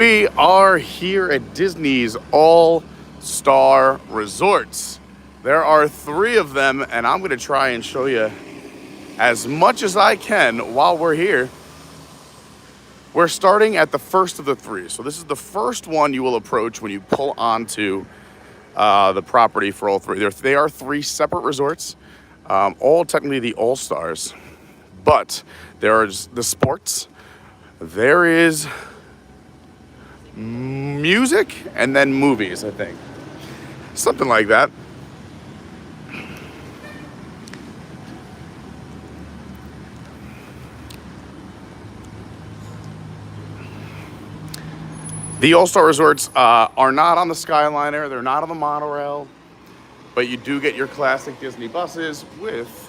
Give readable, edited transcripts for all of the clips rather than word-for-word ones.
We are here at Disney's All-Star Resorts. There are 3 of them, and I'm going to try and show you as much as I can while we're here. We're starting at the first of the 3. So this is the first one you will approach when you pull onto the property for all 3. They are 3 separate resorts, all technically the All-Stars. But there's the sports, there is music, and then movies, I think. Something like that. The All-Star Resorts are not on the Skyliner, they're not on the monorail, but you do get your classic Disney buses with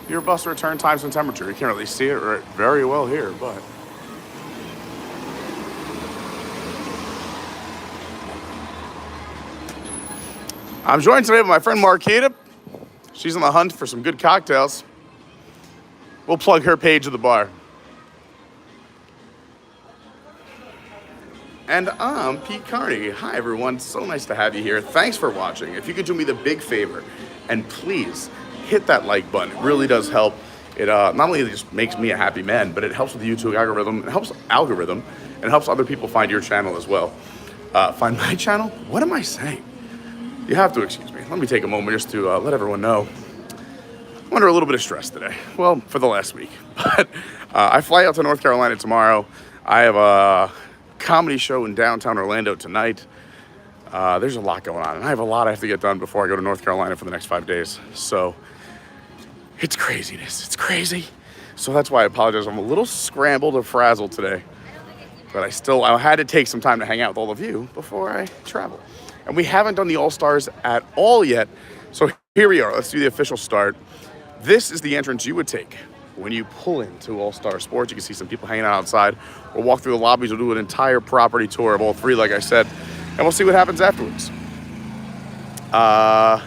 your bus return times and temperature. You can't really see it very well here, but I'm joined today by my friend Marquita. She's on the hunt for some good cocktails. We'll plug her page of the bar. And I'm Pete Carney. Hi everyone, so nice to have you here. Thanks for watching. If you could do me the big favor, and please hit that like button. It really does help. It not only just makes me a happy man, but it helps with the YouTube algorithm. It helps and it helps other people find your channel as well. Find my channel? What am I saying? You have to excuse me. Let me take a moment just to let everyone know I'm under a little bit of stress today. Well, for the last week. But I fly out to North Carolina tomorrow. I have a comedy show in downtown Orlando tonight. There's a lot going on, and I have a lot I have to get done before I go to North Carolina for the next 5 days. So it's craziness. It's crazy. So that's why I apologize. I'm a little scrambled or frazzled today. But I had to take some time to hang out with all of you before I travel. And we haven't done the All-Stars at all yet. So here we are. Let's do the official start. This is the entrance you would take when you pull into All-Star Sports. You can see some people hanging out outside. We'll walk through the lobbies. We'll do an entire property tour of all 3, like I said. And we'll see what happens afterwards. I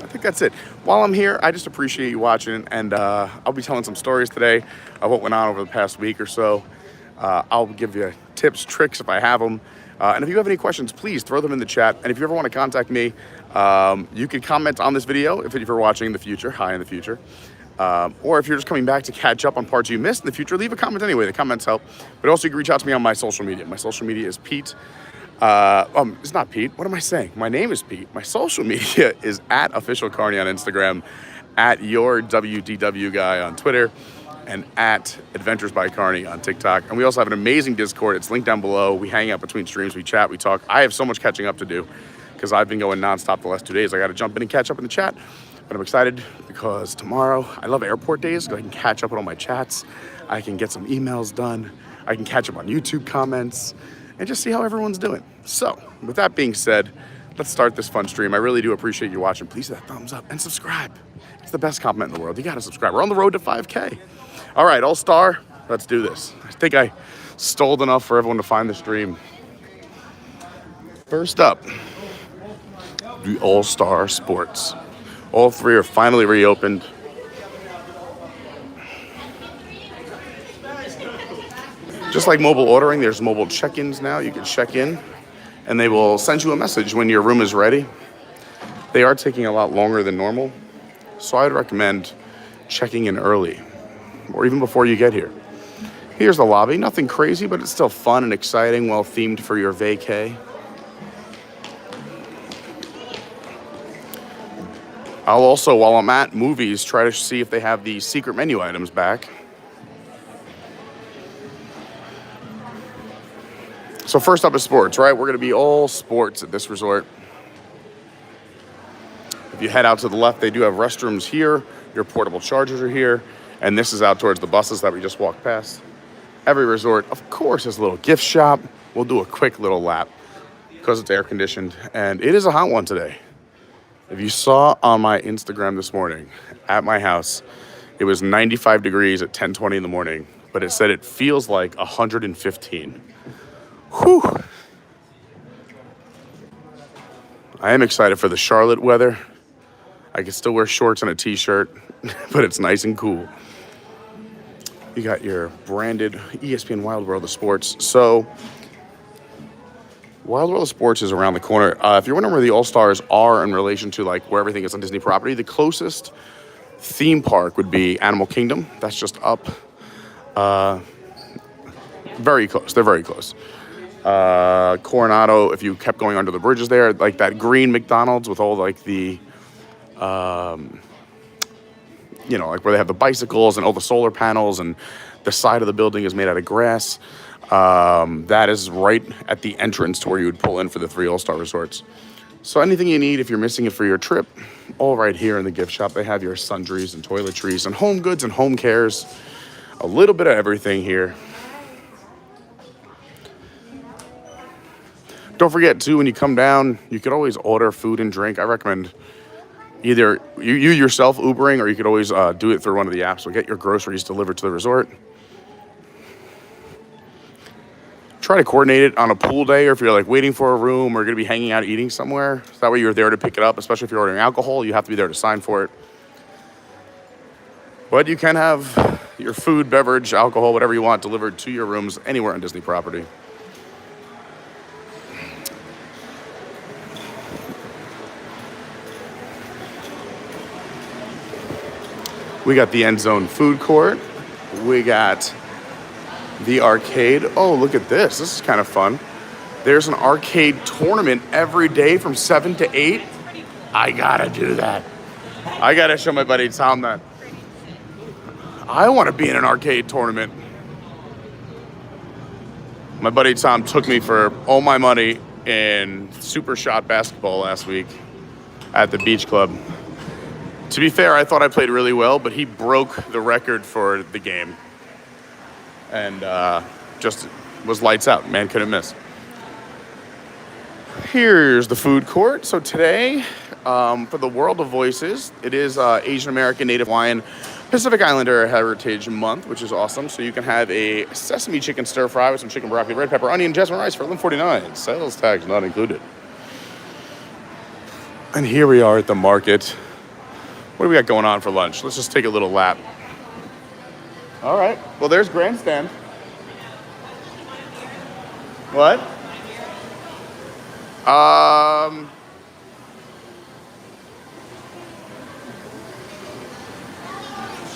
think that's it. While I'm here, I just appreciate you watching. And I'll be telling some stories today of what went on over the past week or so. I'll give you tips, tricks if I have them. And if you have any questions, please throw them in the chat. And if you ever want to contact me, you can comment on this video if you're watching in the future, in the future. Or if you're just coming back to catch up on parts you missed in the future, leave a comment anyway. The comments help. But also you can reach out to me on my social media. My social media is Pete. It's not Pete. What am I saying? My name is Pete. My social media is at Official Carney on Instagram, at Your WDW Guy on Twitter, and at Adventures by Carney on TikTok. And we also have an amazing Discord. It's linked down below. We hang out between streams, we chat, we talk. I have so much catching up to do because I've been going nonstop the last 2 days. I got to jump in and catch up in the chat. But I'm excited because tomorrow, I love airport days because I can catch up on all my chats. I can get some emails done. I can catch up on YouTube comments and just see how everyone's doing. So with that being said, let's start this fun stream. I really do appreciate you watching. Please hit that thumbs up and subscribe. It's the best compliment in the world. You got to subscribe. We're on the road to 5K. All right, All-Star, let's do this. I think I stalled enough for everyone to find the stream. First up, the All-Star Sports. All 3 are finally reopened. Just like mobile ordering, there's mobile check-ins now. You can check in, and they will send you a message when your room is ready. They are taking a lot longer than normal, so I'd recommend checking in early, or even before you get here. Here's the lobby. Nothing crazy, but it's still fun and exciting, well themed for your vacay. I'll also, while I'm at movies, try to see if they have the secret menu items back. So first up is sports, right? We're going to be all sports at this resort. If you head out to the left, they do have restrooms here. Your portable chargers are here. And this is out towards the buses that we just walked past. Every resort, of course, has a little gift shop. We'll do a quick little lap because it's air conditioned. And it is a hot one today. If you saw on my Instagram this morning at my house, it was 95 degrees at 10:20 in the morning, but it said it feels like 115. Whew. I am excited for the Charlotte weather. I can still wear shorts and a t-shirt, but it's nice and cool. You got your branded ESPN Wild World of Sports. So Wild World of Sports is around the corner. If you're wondering where the All-Stars are in relation to like where everything is on Disney property, the closest theme park would be Animal Kingdom. That's just up. Very close. They're very close. Coronado, if you kept going under the bridges there, like that green McDonald's with all like the, like where they have the bicycles and all the solar panels and the side of the building is made out of grass. That is right at the entrance to where you would pull in for the 3 All-Star resorts. So anything you need if you're missing it for your trip, all right here in the gift shop. They have your sundries and toiletries and home goods and home cares. A little bit of everything here. Don't forget, too, when you come down, you could always order food and drink. I recommend either you yourself Ubering, or you could always do it through one of the apps. So get your groceries delivered to the resort. Try to coordinate it on a pool day, or if you're like waiting for a room or going to be hanging out eating somewhere. So that way you're there to pick it up, especially if you're ordering alcohol. You have to be there to sign for it. But you can have your food, beverage, alcohol, whatever you want delivered to your rooms anywhere on Disney property. We got the End Zone food court. We got the arcade. Oh, look at this. This is kind of fun. There's an arcade tournament every day from 7 to 8. I gotta do that. I gotta show my buddy Tom that. I want to be in an arcade tournament. My buddy Tom took me for all my money in Super Shot basketball last week at the beach club. To be fair, I thought I played really well, but he broke the record for the game. And just was lights out. Man couldn't miss. Here's the food court. So today, for the World of Voices, it is Asian American, Native Hawaiian, Pacific Islander Heritage Month, which is awesome. So you can have a sesame chicken stir fry with some chicken broccoli, red pepper, onion, jasmine rice for $11.49. Sales tax not included. And here we are at the market. What do we got going on for lunch? Let's just take a little lap. All right. Well, there's Grandstand. What?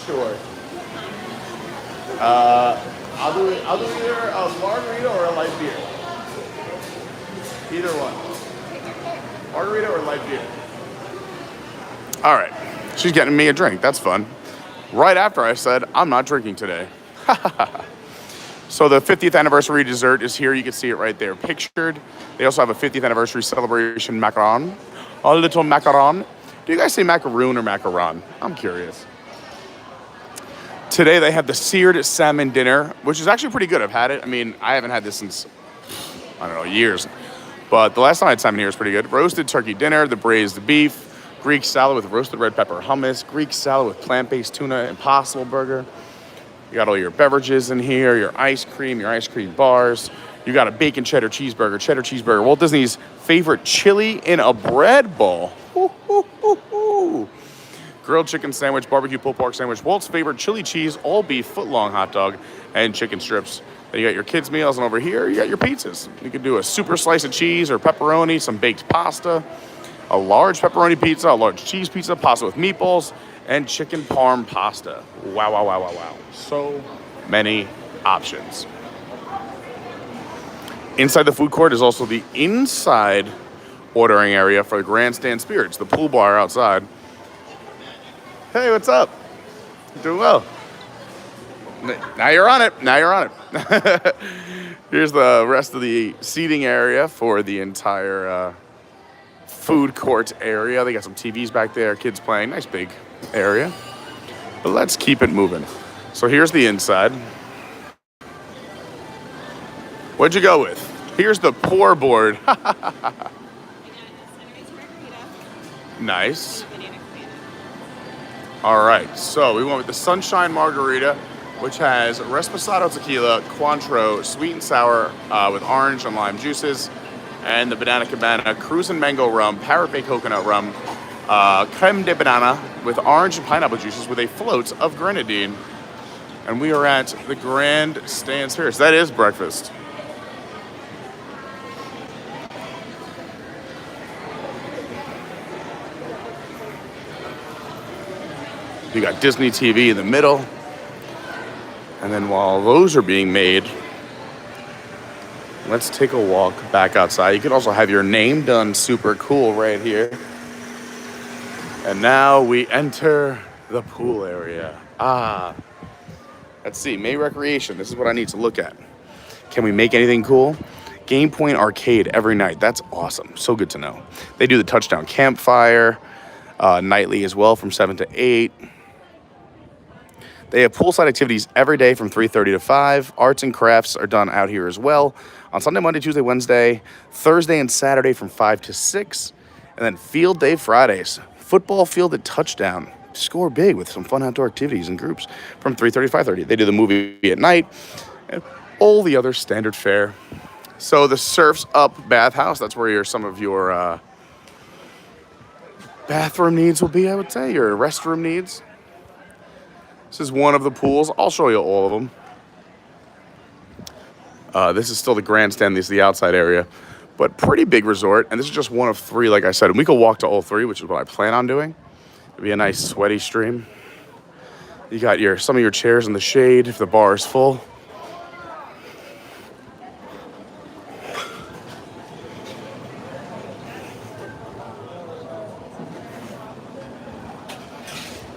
Sure. I'll do either a margarita or a light beer. Either one. Margarita or light beer. All right. She's getting me a drink. That's fun. Right after I said, I'm not drinking today. So the 50th anniversary dessert is here. You can see it right there pictured. They also have a 50th anniversary celebration macaron. A little macaron. Do you guys say macaroon or macaron? I'm curious. Today they have the seared salmon dinner, which is actually pretty good. I've had it. I mean, I haven't had this since, I don't know, years. But the last time I had salmon here was pretty good. Roasted turkey dinner, the braised beef, Greek salad with roasted red pepper hummus, Greek salad with plant-based tuna, Impossible burger. You got all your beverages in here, your ice cream bars. You got a bacon cheddar cheeseburger, Walt Disney's favorite chili in a bread bowl. Ooh, ooh, ooh, ooh. Grilled chicken sandwich, barbecue pulled pork sandwich, Walt's favorite chili cheese, all beef, foot-long hot dog, and chicken strips. Then you got your kids' meals, and over here you got your pizzas. You could do a super slice of cheese or pepperoni, some baked pasta, a large pepperoni pizza, a large cheese pizza, pasta with meatballs, and chicken parm pasta. Wow, wow, wow, wow, wow. So many options. Inside the food court is also the inside ordering area for the Grandstand Spirits, the pool bar outside. Hey, what's up? Doing well. Now you're on it. Here's the rest of the seating area for the entire food court area. They got some TVs back there, kids playing. Nice big area. But let's keep it moving. So here's the inside. What'd you go with? Here's the pour board. Nice. All right, so we went with the Sunshine Margarita, which has Reposado Tequila, Cointreau, sweet and sour with orange and lime juices, and the Banana Cabana Cruisin' Mango Rum, Parrot Bay Coconut Rum, Creme de Banana with orange and pineapple juices with a float of grenadine. And we are at the Grandstand Spirits. That is breakfast. You got Disney TV in the middle. And then while those are being made, let's take a walk back outside. You can also have your name done super cool right here. And now we enter the pool area. Let's see, May Recreation. This is what I need to look at. Can we make anything cool? Game Point Arcade every night. That's awesome. So good to know. They do the Touchdown Campfire nightly as well from 7 to 8. They have poolside activities every day from 3:30 to 5. Arts and crafts are done out here as well. On Sunday, Monday, Tuesday, Wednesday, Thursday, and Saturday from 5 to 6. And then field day Fridays. Football field at Touchdown. Score big with some fun outdoor activities and groups from 3:30 to 5:30. They do the movie at night and all the other standard fare. So the Surf's Up bathhouse, that's where some of your bathroom needs will be, I would say, your restroom needs. This is one of the pools. I'll show you all of them. This is still the grandstand. This is the outside area. But pretty big resort. And this is just one of 3, like I said. And we could walk to all 3, which is what I plan on doing. It'll be a nice sweaty stream. You got some of your chairs in the shade if the bar is full.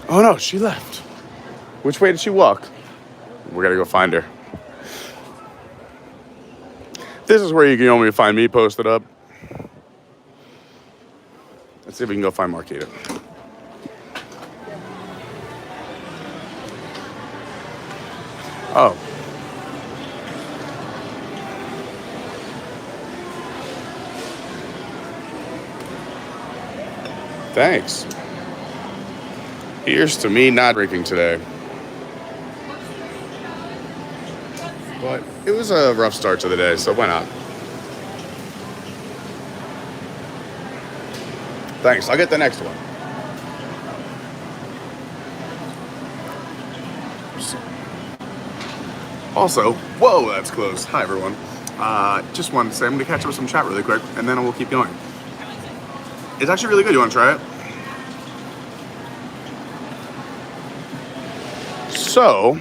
Oh no, she left. Which way did she walk? We gotta go find her. This is where you can only find me posted up. Let's see if we can go find Marquita. Oh. Thanks. Here's to me not drinking today. But it was a rough start to the day, so why not? Thanks, I'll get the next one. Also, whoa, that's close. Hi, everyone. Just wanted to say I'm going to catch up with some chat really quick, and then we'll keep going. It's actually really good. You want to try it? So,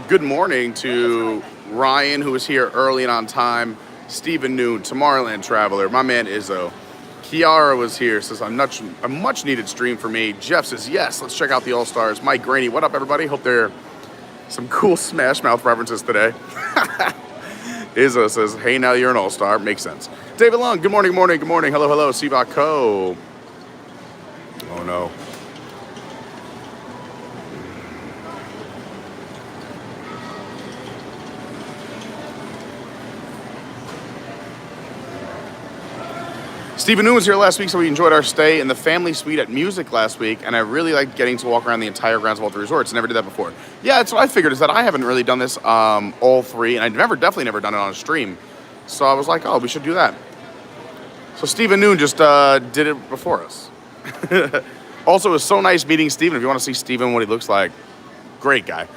good morning to Ryan, who was here early and on time. Stephen Noon, Tomorrowland Traveler, my man Izzo. Kiara was here, says a much needed stream for me. Jeff says, yes, let's check out the All-Stars. Mike Graney, what up, everybody? Hope there are some cool Smash Mouth references today. Izzo says, hey, now you're an All-Star. Makes sense. David Long, good morning, morning, good morning. Hello, hello, Sivak Co. Oh, no. Stephen Noon was here last week, so we enjoyed our stay in the family suite at Music last week, and I really liked getting to walk around the entire grounds of all 3 resorts. Never did that before. Yeah, that's what I figured, is that I haven't really done this all 3, and I've definitely never done it on a stream. So I was like, oh, we should do that. So Stephen Noon just did it before us. Also, it was so nice meeting Stephen. If you want to see Stephen, what he looks like, great guy.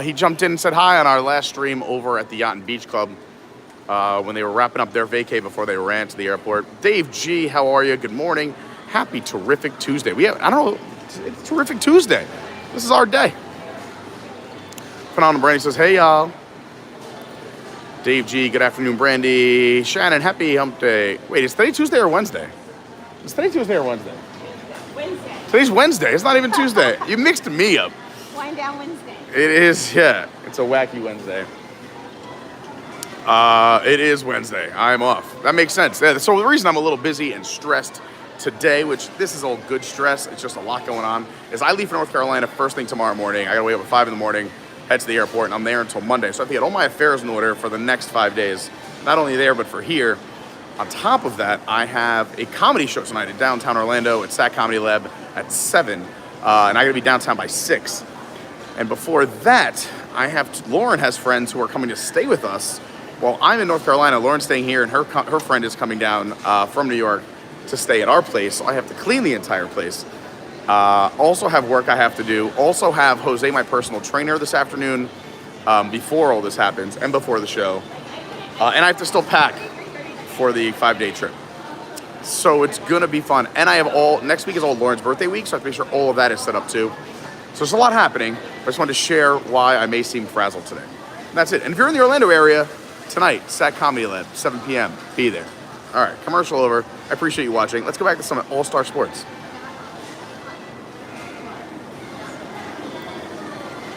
He jumped in and said hi on our last stream over at the Yacht and Beach Club. When they were wrapping up their vacay before they ran to the airport. Dave G, how are you? Good morning. Happy terrific Tuesday. It's terrific Tuesday. This is our day. Phenomenal Brandy says, hey y'all. Dave G, good afternoon, Brandy. Shannon, happy hump day. Wait, is today Tuesday or Wednesday? Is today Tuesday or Wednesday? Wednesday. Today's Wednesday. It's not even Tuesday. You mixed me up. Wind down Wednesday. It is, yeah. It's a wacky Wednesday. It is Wednesday. I'm off. That makes sense. So the reason I'm a little busy and stressed today, which this is all good stress, it's just a lot going on, is I leave for North Carolina first thing tomorrow morning. I gotta wake up at 5 in the morning, head to the airport, and I'm there until Monday. So I have to get all my affairs in order for the next 5 days. Not only there, but for here. On top of that, I have a comedy show tonight in downtown Orlando at Sac Comedy Lab at 7. And I gotta be downtown by 6. And before that, Lauren has friends who are coming to stay with us. Well, I'm in North Carolina. Lauren's staying here, and her friend is coming down from New York to stay at our place. So I have to clean the entire place. Also have work I have to do. Also have Jose, my personal trainer, this afternoon before all this happens and before the show. And I have to still pack for the 5-day trip. So it's gonna be fun. And I have next week is all Lauren's birthday week, so I have to make sure all of that is set up too. So there's a lot happening. I just wanted to share why I may seem frazzled today. And that's it. And if you're in the Orlando area, tonight, Sac Comedy Lab, 7 p.m., be there. All right, commercial over. I appreciate you watching. Let's go back to some All-Star Sports.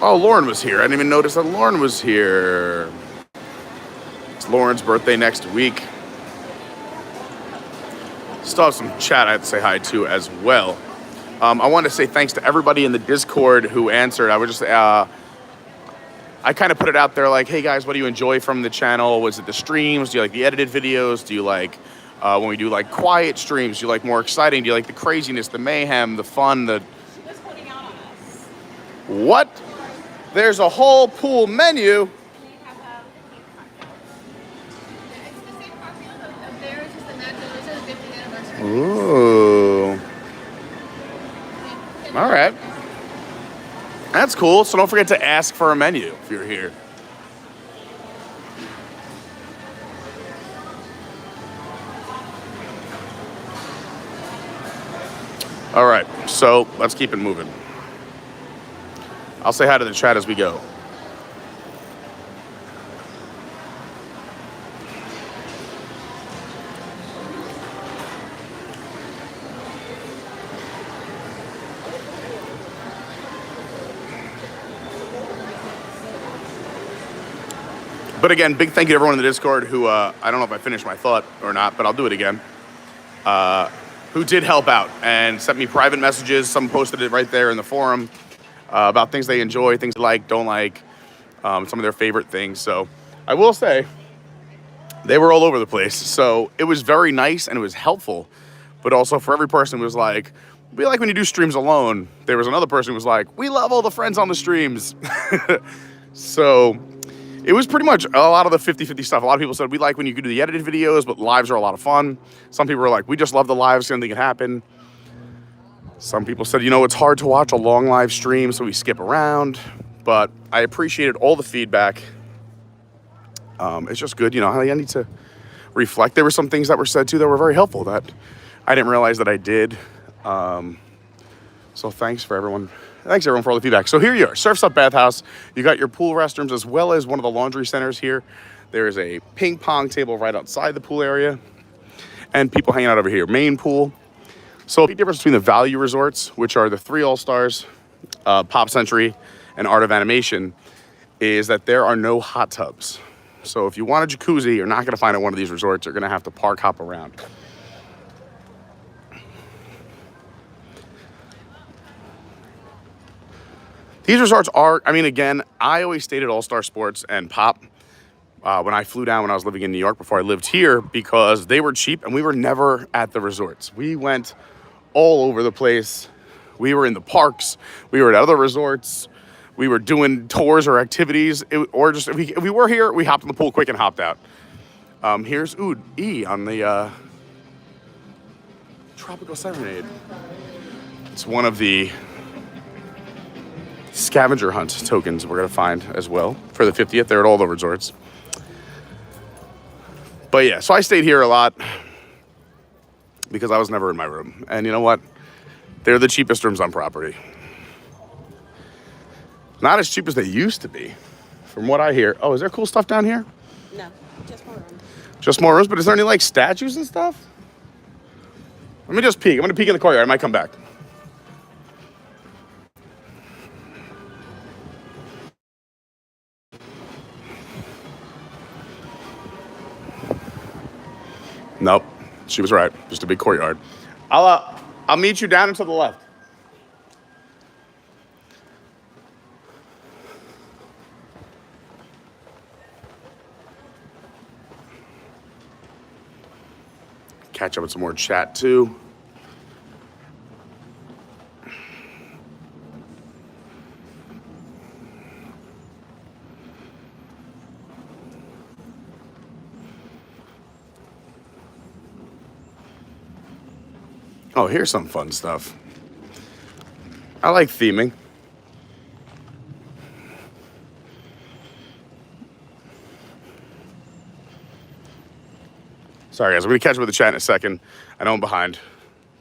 Oh, Lauren was here. I didn't even notice that Lauren was here. It's Lauren's birthday next week. Still have some chat I have to say hi to as well. I want to say thanks to everybody in the Discord who answered. I kind of put it out there like, hey guys, what do you enjoy from the channel? Was it the streams? Do you like the edited videos? Do you like when we do like quiet streams? Do you like more exciting? Do you like the craziness, the mayhem, the fun, the... She was holding out on us. What? There's a whole pool menu. We have it's the same cocktail up there. It's just imagine it's the 50th anniversary. Ooh. All right. That's cool. So don't forget to ask for a menu if you're here. All right. So let's keep it moving. I'll say hi to the chat as we go. But again, big thank you to everyone in the Discord who, I don't know if I finished my thought or not, but I'll do it again, who did help out and sent me private messages. Some posted it right there in the forum about things they enjoy, things they like, don't like, some of their favorite things. So I will say they were all over the place. So it was very nice and it was helpful. But also for every person who was like, we like when you do streams alone. There was another person who was like, we love all the friends on the streams. So it was pretty much a lot of the 50-50 stuff. A lot of people said, we like when you do the edited videos, but lives are a lot of fun. Some people were like, we just love the lives, anything can happen. Some people said, you know, it's hard to watch a long live stream, so we skip around. But I appreciated all the feedback. It's just good, you know, I need to reflect. There were some things that were said, too, that were very helpful that I didn't realize that I did. So thanks everyone for all the feedback. So here you are, Surf's Up Bathhouse. You got your pool restrooms as well as one of the laundry centers here. There is a ping pong table right outside the pool area and people hanging out over here. Main pool. So the difference between the value resorts, which are the 3 All-Stars, Pop Century, and Art of Animation, is that there are no hot tubs. So if you want a jacuzzi, you're not gonna find at one of these resorts. You're gonna have to park hop around. These resorts are, I mean, again, I always stayed at All-Star Sports and Pop when I flew down when I was living in New York before I lived here because they were cheap and we were never at the resorts. We went all over the place. We were in the parks. We were at other resorts. We were doing tours or activities. Or just, if we were here, we hopped in the pool quick and hopped out. Here's Oud E on the Tropical Serenade. It's one of the scavenger hunt tokens we're gonna find as well for the 50th. They're at all the resorts. But yeah, so I stayed here a lot because I was never in my room. And you know what? They're the cheapest rooms on property. Not as cheap as they used to be, from what I hear. Oh, is there cool stuff down here? No, just more room. Just more rooms, but is there any like statues and stuff? Let me just peek. I'm gonna peek in the courtyard. I might come back. Nope, she was right. Just a big courtyard. I'll meet you down and to the left. Catch up with some more chat too. Oh, here's some fun stuff. I like theming. Sorry, guys. I'm going to catch up with the chat in a second. I know I'm behind,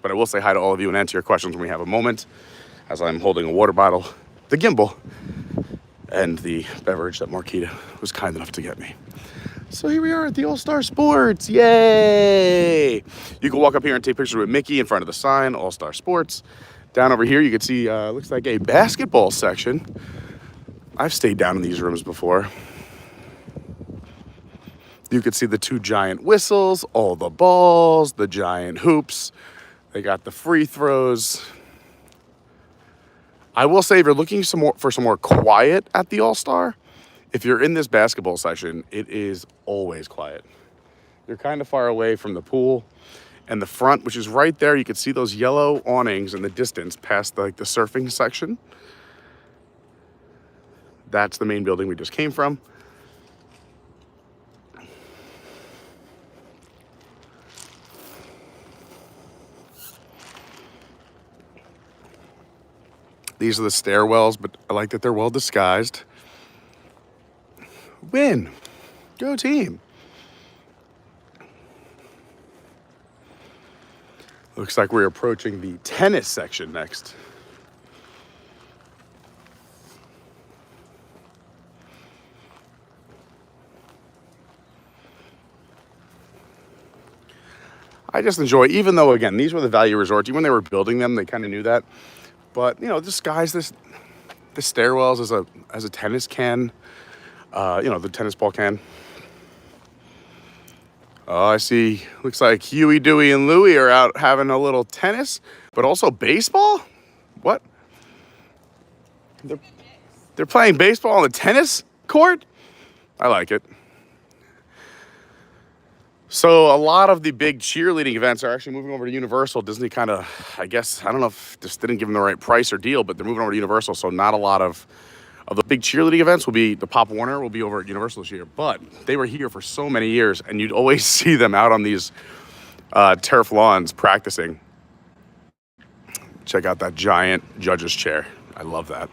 but I will say hi to all of you and answer your questions when we have a moment, as I'm holding a water bottle, the gimbal, and the beverage that Marquita was kind enough to get me. So here we are at the All-Star Sports. Yay! You can walk up here and take pictures with Mickey in front of the sign, All-Star Sports. Down over here, you can see, looks like a basketball section. I've stayed down in these rooms before. You could see the 2 giant whistles, all the balls, the giant hoops. They got the free throws. I will say, if you're looking for some more quiet at the All-Star, if you're in this basketball section, it is always quiet. You're kind of far away from the pool and the front, which is right there. You can see those yellow awnings in the distance past the surfing section. That's the main building we just came from. These are the stairwells, but I like that they're well disguised. Win. Go team. Looks like we're approaching the tennis section next. I just enjoy, even though, again, these were the value resorts. Even when they were building them, they kind of knew that. But, you know, disguise the stairwells as a tennis can. The tennis ball can. Oh, I see. Looks like Huey, Dewey, and Louie are out having a little tennis, but also baseball? What? They're playing baseball on the tennis court? I like it. So a lot of the big cheerleading events are actually moving over to Universal. Disney kind of, I guess, I don't know if this didn't give them the right price or deal, but they're moving over to Universal. So not a lot of the big cheerleading events will be, the Pop Warner will be over at Universal this year. But they were here for so many years, and you'd always see them out on these turf lawns practicing. Check out that giant judge's chair. I love that.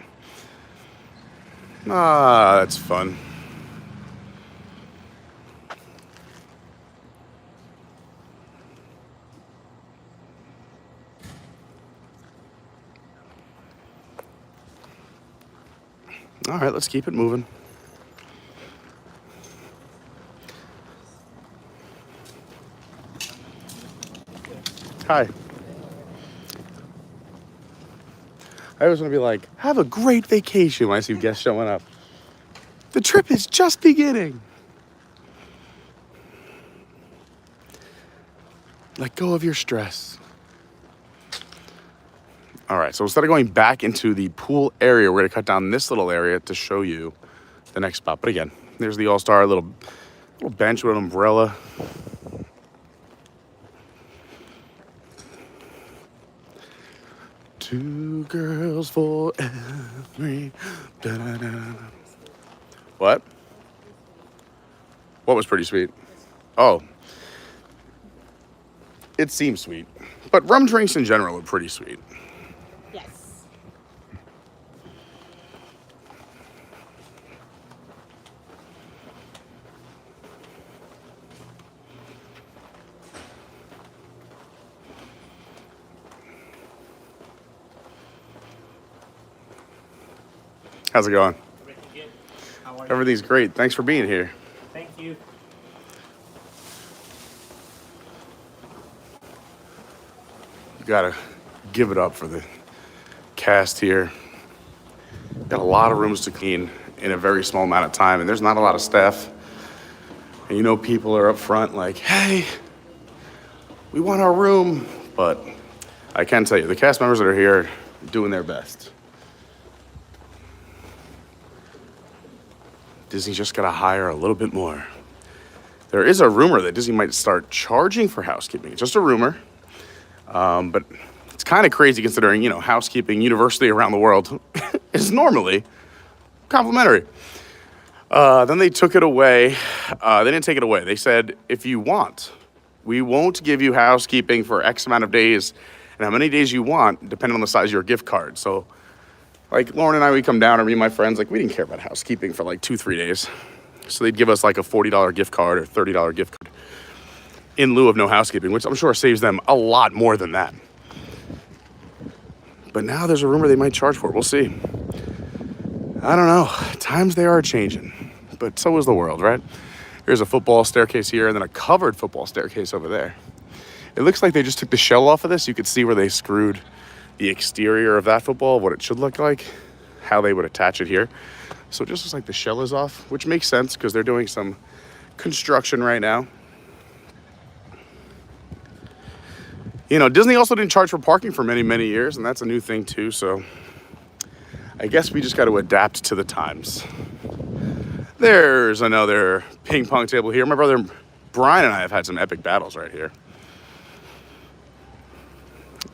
Ah, that's fun. All right, let's keep it moving. Hi. I always want to be like, have a great vacation when I see guests showing up. The trip is just beginning. Let go of your stress. All right, so instead of going back into the pool area, we're gonna cut down this little area to show you the next spot. But again, there's the All-Star little bench with an umbrella. Two girls for every da-da-da. What? What was pretty sweet? Oh. It seems sweet. But rum drinks in general are pretty sweet. Yes. How's it going? Everything good? How are you? Everything's great. Thanks for being here. Thank you. Gotta give it up for the cast here. Got a lot of rooms to clean in a very small amount of time, and there's not a lot of staff. And you know, people are up front like, hey, we want our room. But I can tell you, the cast members that are here are doing their best. Disney just gotta hire a little bit more. There is a rumor that Disney might start charging for housekeeping. It's just a rumor. But it's kind of crazy considering, you know, housekeeping universally around the world is normally complimentary. Then they took it away. They didn't take it away. They said, if you want, we won't give you housekeeping for X amount of days and how many days you want, depending on the size of your gift card. So, like, Lauren and I, we come down, or me and my friends, like, we didn't care about housekeeping for, 2-3 days. So they'd give us, a $40 gift card or $30 gift card. in lieu of no housekeeping, which I'm sure saves them a lot more than that. But now there's a rumor they might charge for it. We'll see. I don't know. Times they are changing, but so is the world, right? Here's a football staircase here and then a covered football staircase over there. It looks like they just took the shell off of this. You could see where they screwed the exterior of that football, what it should look like, how they would attach it here. So it just looks like the shell is off, which makes sense because they're doing some construction right now. You know, Disney also didn't charge for parking for many, many years, and that's a new thing too, so I guess we just got to adapt to the times. There's another ping pong table here. My brother Brian and I have had some epic battles right here.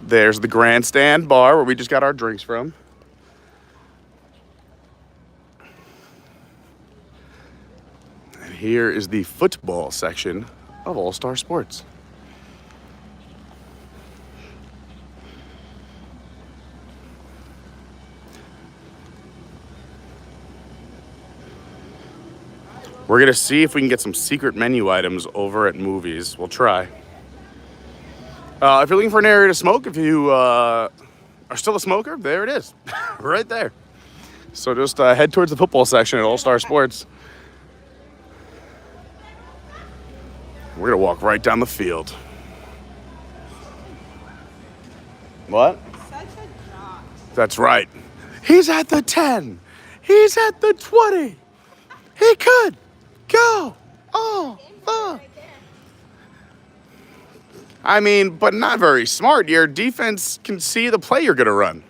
There's the grandstand bar where we just got our drinks from. And here is the football section of All Star Sports. We're gonna see if we can get some secret menu items over at Movies. We'll try. If you're looking for an area to smoke, if you are still a smoker, there it is, right there. So just head towards the football section at All Star Sports. We're gonna walk right down the field. What? Such a jock. That's right. He's at the 10. He's at the 20. He could go. Oh. I mean, but not very smart. Your defense can see the play you're going to run.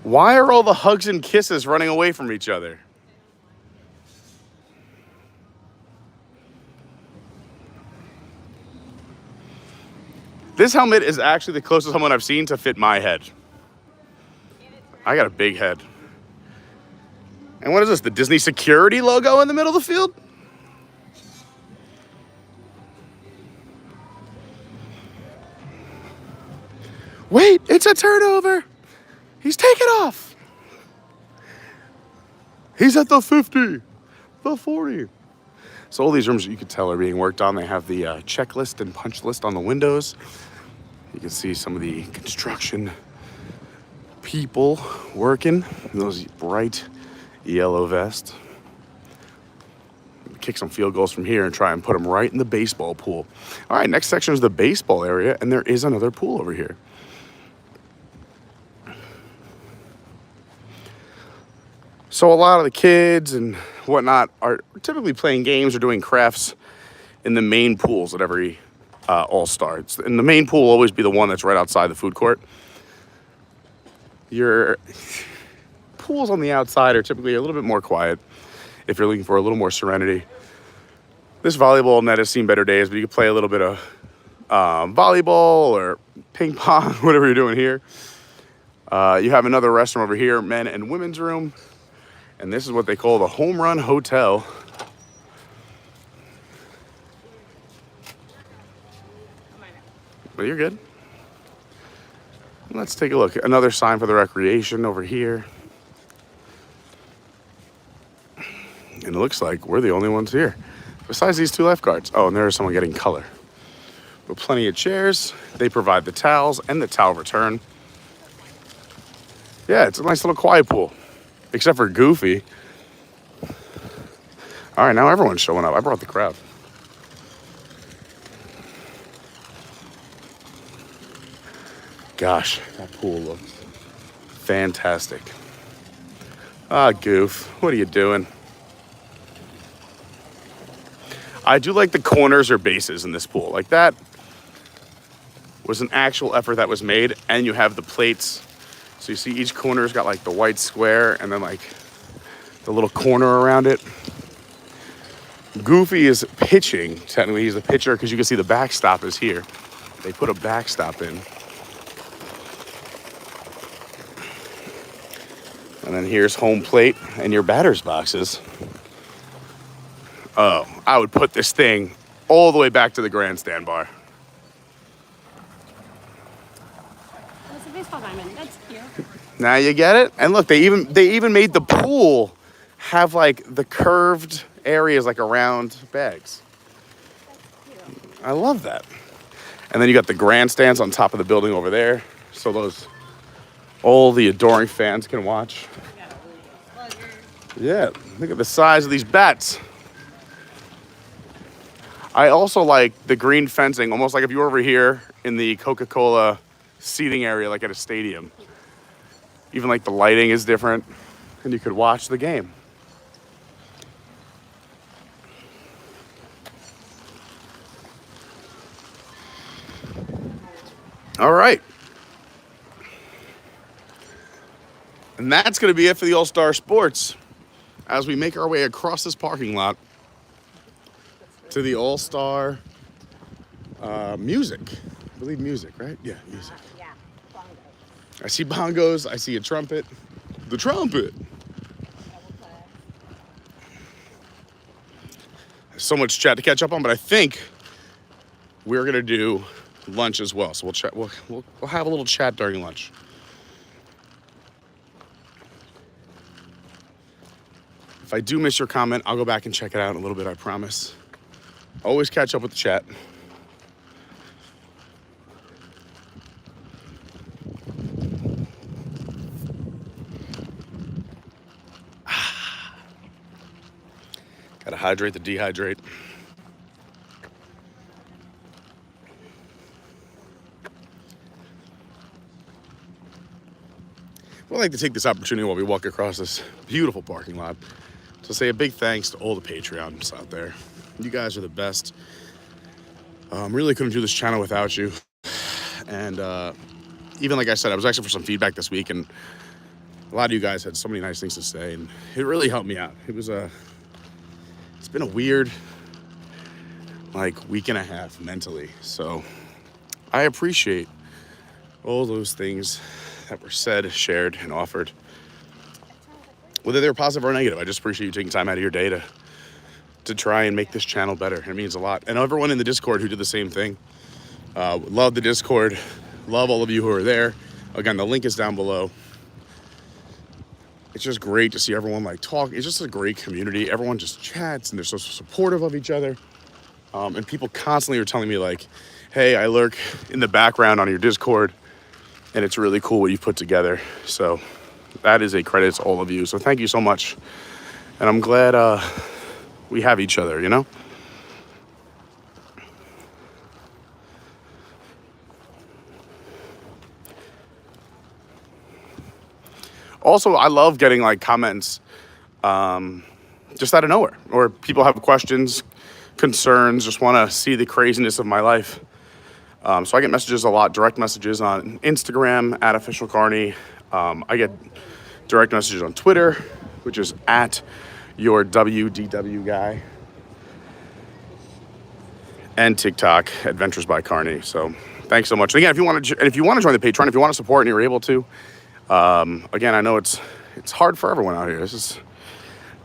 Why are all the hugs and kisses running away from each other? This helmet is actually the closest helmet I've seen to fit my head. I got a big head. And what is this, the Disney security logo in the middle of the field? Wait, it's a turnover. He's taken off. He's at the 50, the 40. So all these rooms, you could tell, are being worked on. They have the checklist and punch list on the windows. You can see some of the construction people working in those bright yellow vests. Kick some field goals from here and try and put them right in the baseball pool. All right, next section is the baseball area, and there is another pool over here. So a lot of the kids and whatnot are typically playing games or doing crafts in the main pools at every All-Star. And the main pool will always be the one that's right outside the food court. Your pools on the outside are typically a little bit more quiet if you're looking for a little more serenity. This volleyball net has seen better days, but you can play a little bit of volleyball or ping pong, whatever you're doing here. You have another restroom over here, men and women's room. And this is what they call the home run hotel. But you're good. Let's take a look. Another sign for the recreation over here. And it looks like we're the only ones here. Besides these two lifeguards. Oh, and there's someone getting color. But plenty of chairs. They provide the towels and the towel return. Yeah, it's a nice little quiet pool. Except for Goofy. All right, now everyone's showing up. I brought the crowd. Gosh, that pool looks fantastic. Ah, Goof, what are you doing? I do like the corners or bases in this pool. Like that was an actual effort that was made, and you have the plates. So you see each corner's got like the white square and then like the little corner around it. Goofy is pitching. Technically, he's the pitcher because you can see the backstop is here. They put a backstop in. And then here's home plate and your batter's boxes. Oh, I would put this thing all the way back to the grandstand bar. It's a baseball diamond. That's cute. Now you get it? And look, they even made the pool have like the curved areas like around bags. I love that. And then you got the grandstands on top of the building over there. So all the adoring fans can watch. Yeah, look at the size of these bats. I also like the green fencing, almost like if you were over here in the Coca-Cola seating area, like at a stadium. Even like the lighting is different, and you could watch the game. All right. And that's going to be it for the All-Star Sports as we make our way across this parking lot to the All-Star music. I believe music, right? Yeah, music. Yeah, bongos. I see bongos. I see a trumpet. The trumpet. There's so much chat to catch up on, but I think we're going to do lunch as well. So we'll chat. We'll have a little chat during lunch. If I do miss your comment, I'll go back and check it out in a little bit, I promise. Always catch up with the chat. Gotta hydrate to dehydrate. I'd like to take this opportunity while we walk across this beautiful parking lot to say a big thanks to all the Patreons out there. You guys are the best. Really couldn't do this channel without you. And even like I said, I was asking for some feedback this week, and a lot of you guys had so many nice things to say, and it really helped me out. It's been a weird week and a half mentally. So I appreciate all those things that were said, shared, and offered. Whether they were positive or negative, I just appreciate you taking time out of your day to try and make this channel better. It means a lot. And everyone in the Discord who did the same thing. Love the Discord. Love all of you who are there. Again, the link is down below. It's just great to see everyone talk. It's just a great community. Everyone just chats and they're so supportive of each other. And people constantly are telling me hey, I lurk in the background on your Discord, and it's really cool what you've put together. So that is a credit to all of you. So thank you so much. And I'm glad we have each other, you know? Also, I love getting comments just out of nowhere, or people have questions, concerns, just want to see the craziness of my life. So I get messages a lot, direct messages on Instagram at official Carney. I get direct messages on Twitter, which is at your WDW guy, and TikTok, Adventures by Carney. So thanks so much. And again, if you want to join the Patreon, if you want to support and you're able to, again, I know it's hard for everyone out here. This is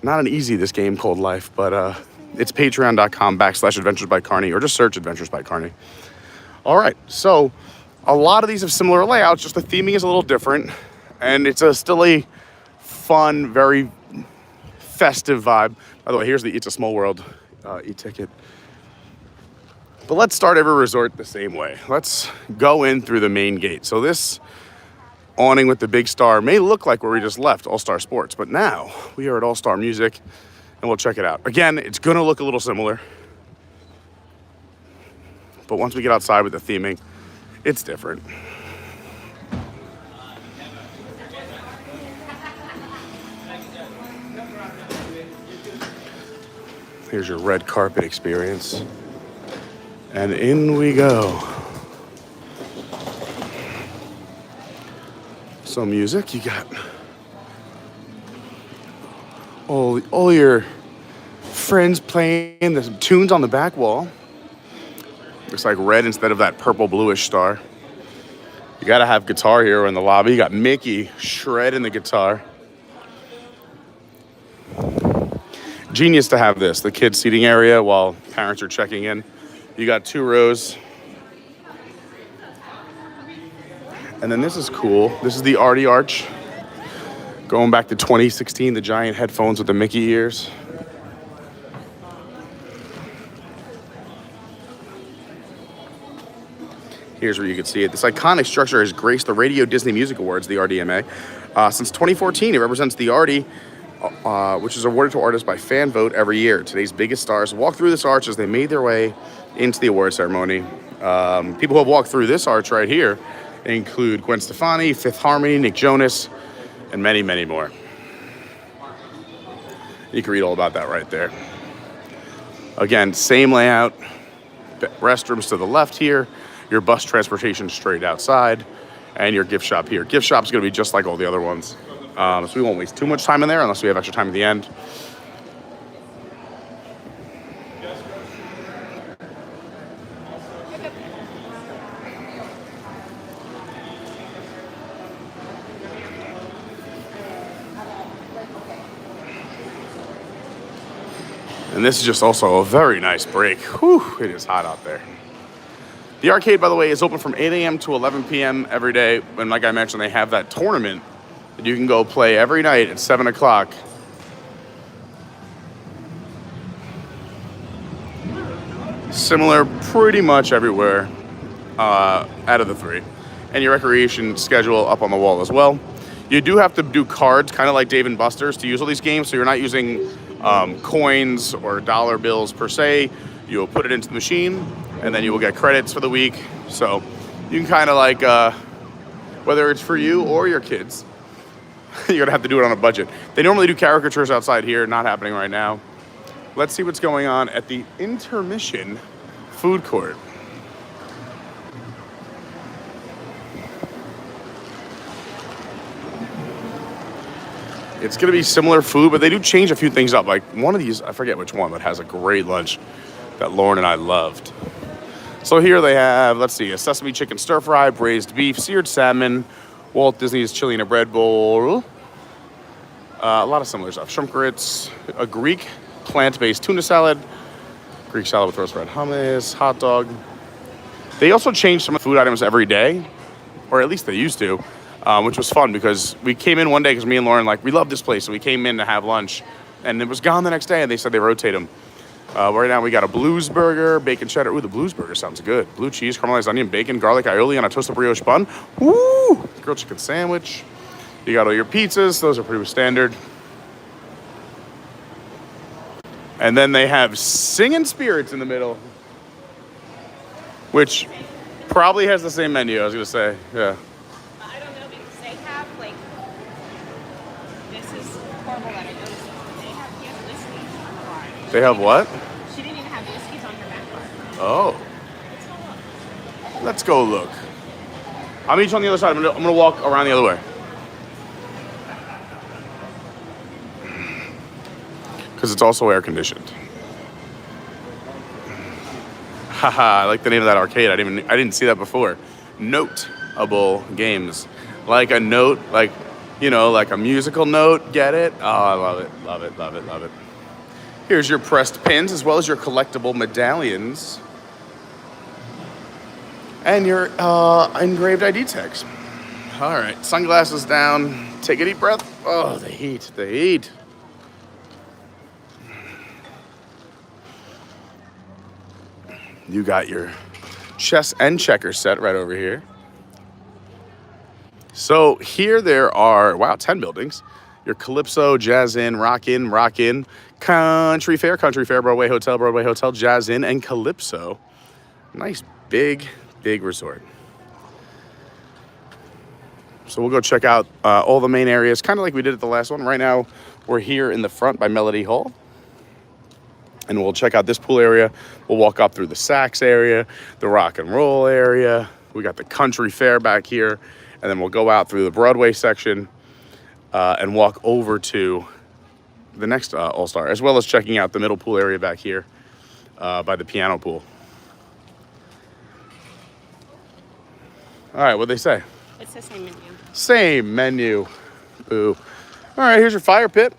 not an easy, this game called life, but it's patreon.com/Adventures by Carney, or just search Adventures by Carney. All right, so a lot of these have similar layouts, just the theming is a little different, and it's still a fun, very festive vibe. By the way, here's the It's a Small World e-ticket. But let's start every resort the same way. Let's go in through the main gate. So this awning with the big star may look like where we just left, All-Star Sports, but now we are at All-Star Music, and we'll check it out. Again, it's gonna look a little similar, but once we get outside with the theming, it's different. Here's your red carpet experience. And in we go. Some music, you got all your friends playing the tunes on the back wall. Looks like red instead of that purple bluish star. You gotta have guitar here in the lobby. You got Mickey shredding the guitar. Genius to have this, the kids seating area while parents are checking in. You got 2 rows. And then this is cool. This is the Arty Arch Going back to 2016, the giant headphones with the Mickey ears. Here's where you can see it. This iconic structure has graced the Radio Disney Music Awards, the RDMA. Since 2014, it represents the Arty, which is awarded to artists by fan vote every year. Today's biggest stars walk through this arch as they made their way into the award ceremony. People who have walked through this arch right here include Gwen Stefani, Fifth Harmony, Nick Jonas, and many, many more. You can read all about that right there. Again, same layout. Restrooms to the left here. Your bus transportation straight outside. And your gift shop here. Gift shop's going to be just like all the other ones. So we won't waste too much time in there unless we have extra time at the end. And this is just also a very nice break. Whew, it is hot out there. The arcade, by the way, is open from 8 a.m. to 11 p.m. every day. And like I mentioned, they have that tournament that you can go play every night at 7 o'clock. Similar pretty much everywhere out of the three. And your recreation schedule up on the wall as well. You do have to do cards, kind of like Dave & Buster's, to use all these games. So you're not using coins or dollar bills per se. You'll put it into the machine, and then you will get credits for the week. So you can kind of like, whether it's for you or your kids, you're gonna have to do it on a budget. They normally do caricatures outside here, not happening right now. Let's see what's going on at the Intermission food court. It's gonna be similar food, but they do change a few things up. Like one of these, I forget which one, but has a great lunch that Lauren and I loved. So here they have, let's see, a sesame chicken stir fry, braised beef, seared salmon, Walt Disney's chili in a bread bowl, a lot of similar stuff. Shrimp grits, a Greek plant-based tuna salad, Greek salad with roast red hummus, hot dog. They also change some food items every day, or at least they used to, which was fun because we came in one day because me and Lauren, we love this place. So we came in to have lunch and it was gone the next day and they said they rotate them. Right now we got a blues burger, bacon cheddar. Ooh, the blues burger sounds good. Blue cheese, caramelized onion, bacon, garlic aioli on a toasted brioche bun. Woo! Grilled chicken sandwich. You got all your pizzas. Those are pretty standard. And then they have Singing Spirits in the middle, which probably has the same menu, I was going to say. Yeah. I don't know because they have this is horrible that I noticed this. They have whiskeys on the bar. They have what? She didn't even have whiskeys on her back bar. Oh. Let's go look. I'll meet you on the other side. I'm gonna walk around the other way. Because it's also air conditioned. Haha, I like the name of that arcade. I didn't see that before. Notable games. Like a note, like a musical note, get it? Oh, I love it, love it, love it, love it. Here's your pressed pins as well as your collectible medallions. And your engraved ID tags. All right, sunglasses down. Take a deep breath. Oh, the heat, the heat. You got your chess and checkers set right over here. So here there are, 10 buildings. Your Calypso, Jazz Inn, Rock Inn, Country Fair, Broadway Hotel, Jazz Inn, and Calypso. Nice big resort. So we'll go check out all the main areas, kind of like we did at the last one. Right now, we're here in the front by Melody Hall. And we'll check out this pool area. We'll walk up through the sax area, the rock and roll area. We got the country fair back here. And then we'll go out through the Broadway section and walk over to the next All-Star, as well as checking out the middle pool area back here by the piano pool. All right, what'd they say? It's the same menu. Same menu. Ooh. All right, here's your fire pit.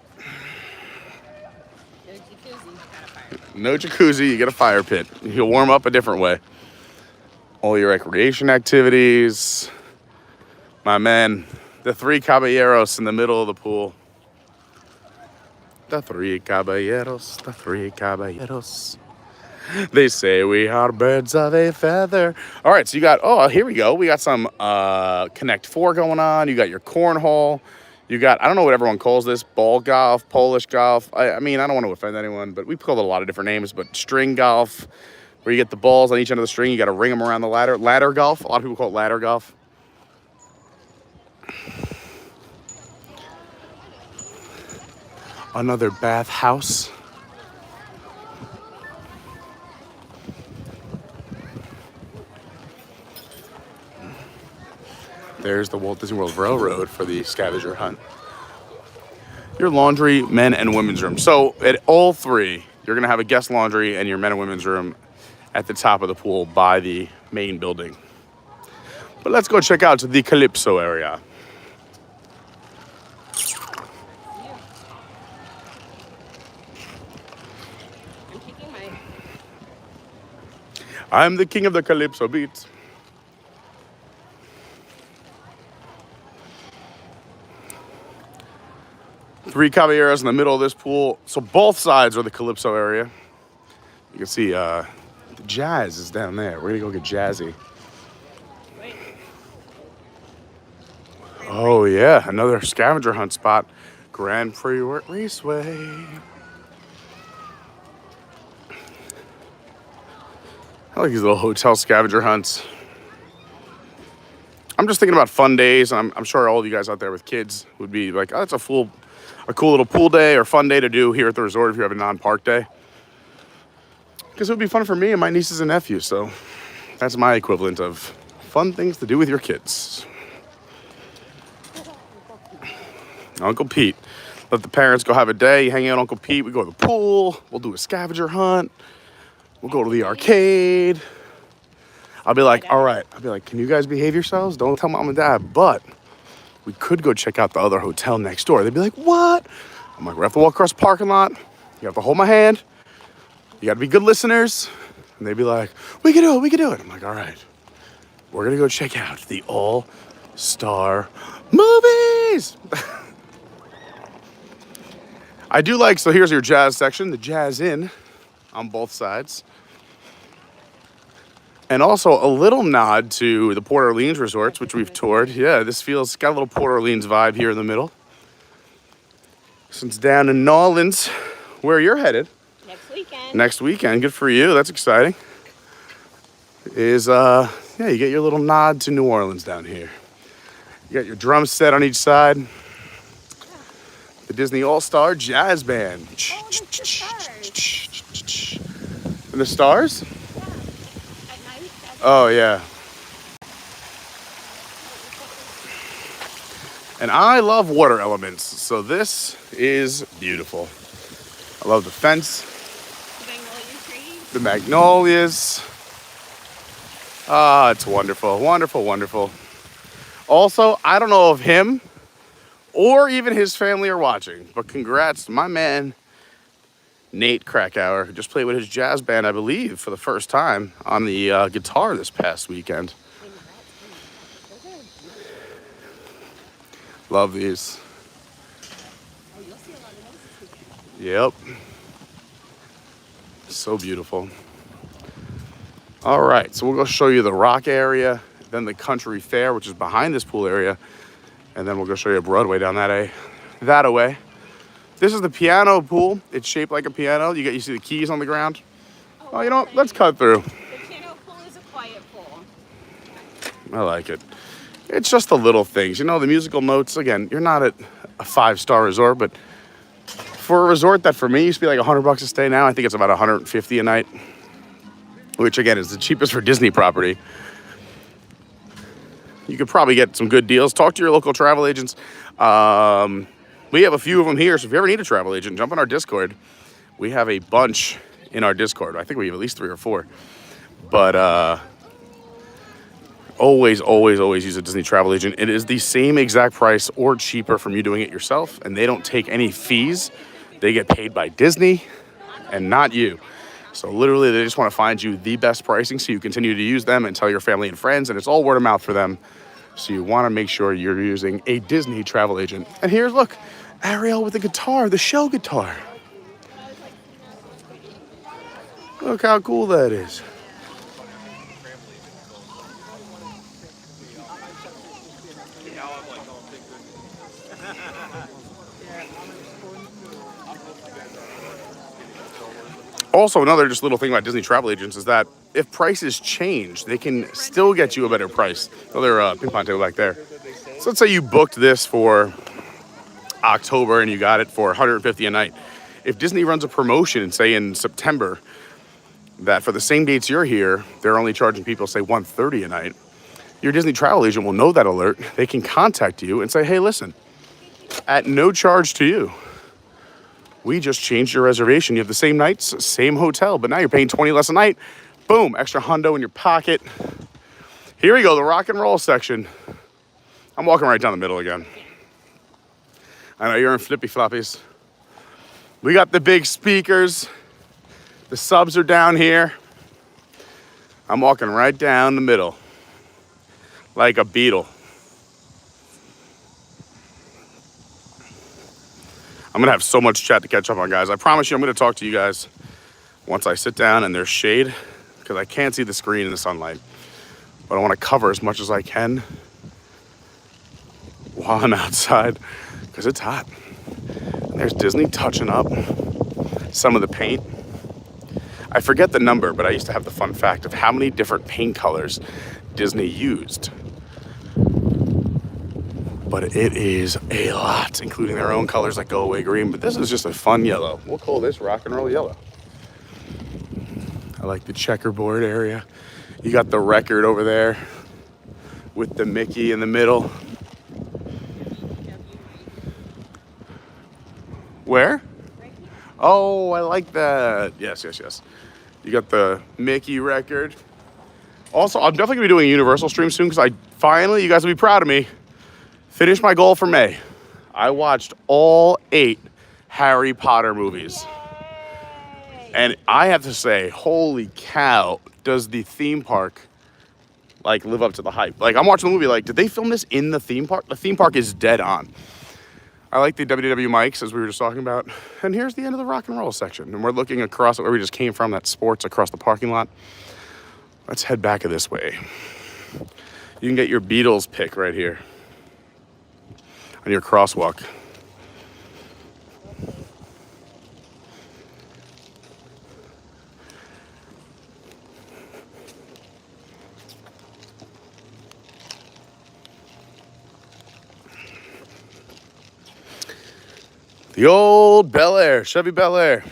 No jacuzzi, you get a fire pit. You'll warm up a different way. All your recreation activities. My man, The three caballeros in the middle of the pool. The three caballeros, the three caballeros. They say we are birds of a feather. All right, so you got, oh, here we go. We got some Connect 4 going on. You got your cornhole. You got, I don't know what everyone calls this, ball golf, Polish golf. I mean, I don't want to offend anyone, but we've called it a lot of different names, but string golf, where you get the balls on each end of the string. You got to ring them around the ladder. Ladder golf, a lot of people call it ladder golf. Another bath house. There's the Walt Disney World Railroad for the scavenger hunt. Your laundry, men and women's room. So at all three, you're gonna have a guest laundry and your men and women's room at the top of the pool by the main building. But let's go check out the Calypso area. I'm taking my... I'm the king of the Calypso beats. Three caballeros in the middle of this pool. So both sides are the Calypso area. You can see the jazz is down there. We're gonna go get jazzy. Wait. Oh yeah, another scavenger hunt spot. Grand Prix Raceway. I like these little hotel scavenger hunts. I'm just thinking about fun days, and I'm sure all of you guys out there with kids would be like, oh, that's a cool little pool day or fun day to do here at the resort if you have a non-park day. Because it would be fun for me and my nieces and nephews, so that's my equivalent of fun things to do with your kids. Uncle Pete. Let the parents go have a day, hang out with Uncle Pete. We go to the pool. We'll do a scavenger hunt. We'll go to the arcade. I'll be like, all right. I'll be like, can you guys behave yourselves? Don't tell mom and dad. But we could go check out the other hotel next door. They'd be like, what? I'm like, we have to walk across the parking lot. You have to hold my hand. You got to be good listeners. And they'd be like, we can do it. We can do it. I'm like, all right. We're going to go check out the all-star movies. I do like, so here's your jazz section, the Jazz Inn on both sides. And also a little nod to the Port Orleans resorts, which we've toured. Yeah, this feels, got a little Port Orleans vibe here in the middle. Since down in New Orleans, where you're headed. Next weekend. Next weekend, good for you, that's exciting. Is, yeah, you get your little nod to New Orleans down here. You got your drum set on each side. The Disney All-Star Jazz Band. Oh, look, the stars. And the stars? At night. Oh, yeah. And I love water elements, so this is beautiful. I love the fence, The magnolia trees. the magnolias. Ah, it's wonderful, wonderful, wonderful. Also, I don't know if him or even his family are watching, but congrats to my man, Nate Krakauer, who just played with his jazz band, I believe, for the first time on the guitar this past weekend. Love these. Oh, you'll see a lot of those this weekend. Yep. So beautiful. All right, so we'll go show you the rock area, then the country fair, which is behind this pool area, and then we'll go show you Broadway down that away. This is the piano pool. It's shaped like a piano. You see the keys on the ground. Oh, you know what? Let's cut through. The piano pool is a quiet pool. I like it. It's just the little things. You know, the musical notes, again, you're not at a 5-star resort, but for a resort that for me used to be like $100 a stay, now I think it's about $150 a night, which again is the cheapest for Disney property. You could probably get some good deals. Talk to your local travel agents. We have a few of them here, so if you ever need a travel agent, jump on our Discord. We have a bunch in our Discord. I think we have at least 3 or 4. But always use a Disney travel agent. It is the same exact price or cheaper from you doing it yourself, and they don't take any fees. They get paid by Disney and not you. So literally, they just want to find you the best pricing so you continue to use them and tell your family and friends, and it's all word of mouth for them. So you want to make sure you're using a Disney travel agent. And here's, look, Ariel with the guitar, the show guitar. Look how cool that is. Also, another just little thing about Disney travel agents is that if prices change, they can still get you a better price. Another ping pong table back there. So let's say you booked this for October and you got it for $150 a night. If Disney runs a promotion, say in September, that for the same dates you're here, they're only charging people, say, $130 a night, your Disney travel agent will know that alert. They can contact you and say, hey, listen, at no charge to you, we just changed your reservation. You have the same nights, same hotel, but now you're paying $20 less a night. Boom, extra hundo in your pocket. Here we go, the rock and roll section. I'm walking right down the middle again. I know you're in flippy floppies. We got the big speakers. The subs are down here. I'm walking right down the middle like a beetle. I'm gonna have so much chat to catch up on, guys. I promise you I'm gonna talk to you guys once I sit down and there's shade, because I can't see the screen in the sunlight. But I wanna cover as much as I can while I'm outside, because it's hot. And there's Disney touching up some of the paint. I forget the number, but I used to have the fun fact of how many different paint colors Disney used. But it is a lot, including their own colors like go away green. But this is just a fun yellow. We'll call this rock and roll yellow. I like the checkerboard area. You got the record over there with the Mickey in the middle. Where? Oh, I like that. Yes, yes, yes. You got the Mickey record. Also, I'm definitely gonna be doing a Universal stream soon, because I finally, you guys will be proud of me, finished my goal for May. I watched all 8 Harry Potter movies. And I have to say, holy cow, does the theme park like live up to the hype? Like, I'm watching the movie like, did they film this in the theme park? The theme park is dead on. I like the WDW mics, as we were just talking about. And here's the end of the rock and roll section. And we're looking across where we just came from, that sports across the parking lot. Let's head back this way. You can get your Beatles pick right here on your crosswalk. The old Bel Air, Chevy Bel Air.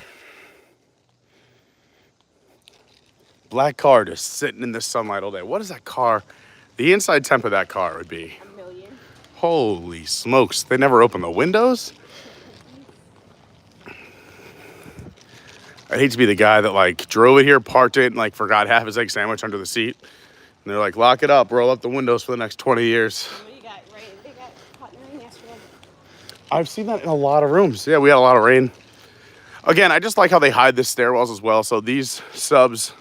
Black car just sitting in the sunlight all day. What is that car? The inside temp of that car would be $1 million. Holy smokes. They never open the windows? I hate to be the guy that like drove it here, parked it, and like forgot half his egg sandwich under the seat. And they're like, lock it up, roll up the windows for the next 20 years. What do you got? Right? They got caught in the rain yesterday. I've seen that in a lot of rooms. Yeah, we had a lot of rain. Again, I just like how they hide the stairwells as well. So these subs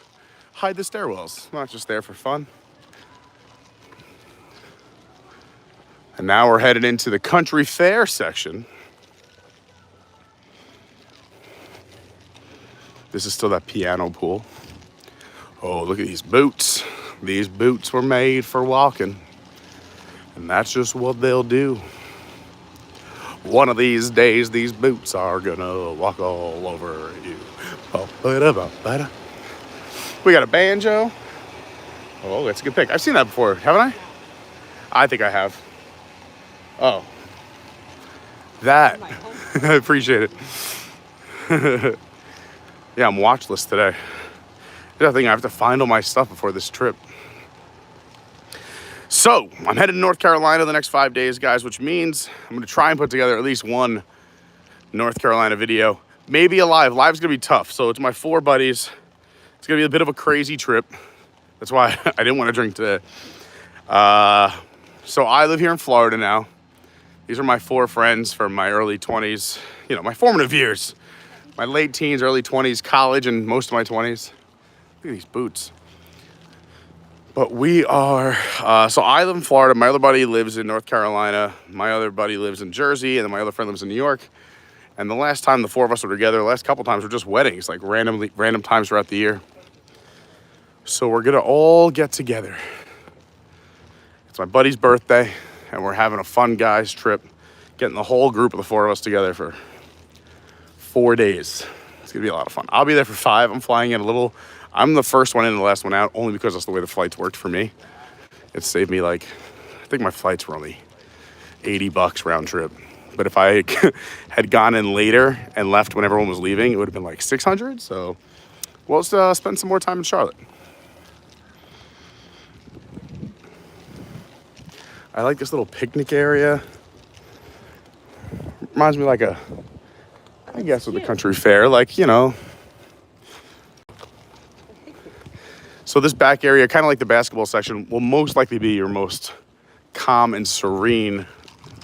hide the stairwells, not just there for fun. And now we're headed into the country fair section. This is still that piano pool. Oh, look at these boots. These boots were made for walking. And that's just what they'll do. One of these days, these boots are gonna walk all over you. We got a banjo. Oh, that's a good pick. I've seen that before, haven't I? I think I have. Oh. That. I appreciate it. Yeah, I'm watchless today. I think I have to find all my stuff before this trip. So, I'm headed to North Carolina the next 5 days, guys, which means I'm going to try and put together at least one North Carolina video. Maybe a live. Live's going to be tough. So, it's my 4 buddies. It's going to be a bit of a crazy trip. That's why I didn't want to drink today. So, I live here in Florida now. These are my 4 friends from my early 20s. You know, my formative years. My late teens, early 20s, college, and most of my 20s. Look at these boots. But we are, so I live in Florida. My other buddy lives in North Carolina. My other buddy lives in Jersey. And then my other friend lives in New York. And the last time the four of us were together, the last couple times were just weddings, like random times throughout the year. So we're gonna all get together. It's my buddy's birthday, and we're having a fun guys trip, getting the whole group of the four of us together for 4 days. It's gonna be a lot of fun. I'll be there for 5. I'm flying in a little. I'm the first one in and the last one out, only because that's the way the flights worked for me. It saved me like, I think my flights were only $80 round trip. But if I had gone in later and left when everyone was leaving, it would have been like 600. So we'll spend some more time in Charlotte. I like this little picnic area. Reminds me like I guess of the country fair, like, you know. So this back area, kind of like the basketball section, will most likely be your most calm and serene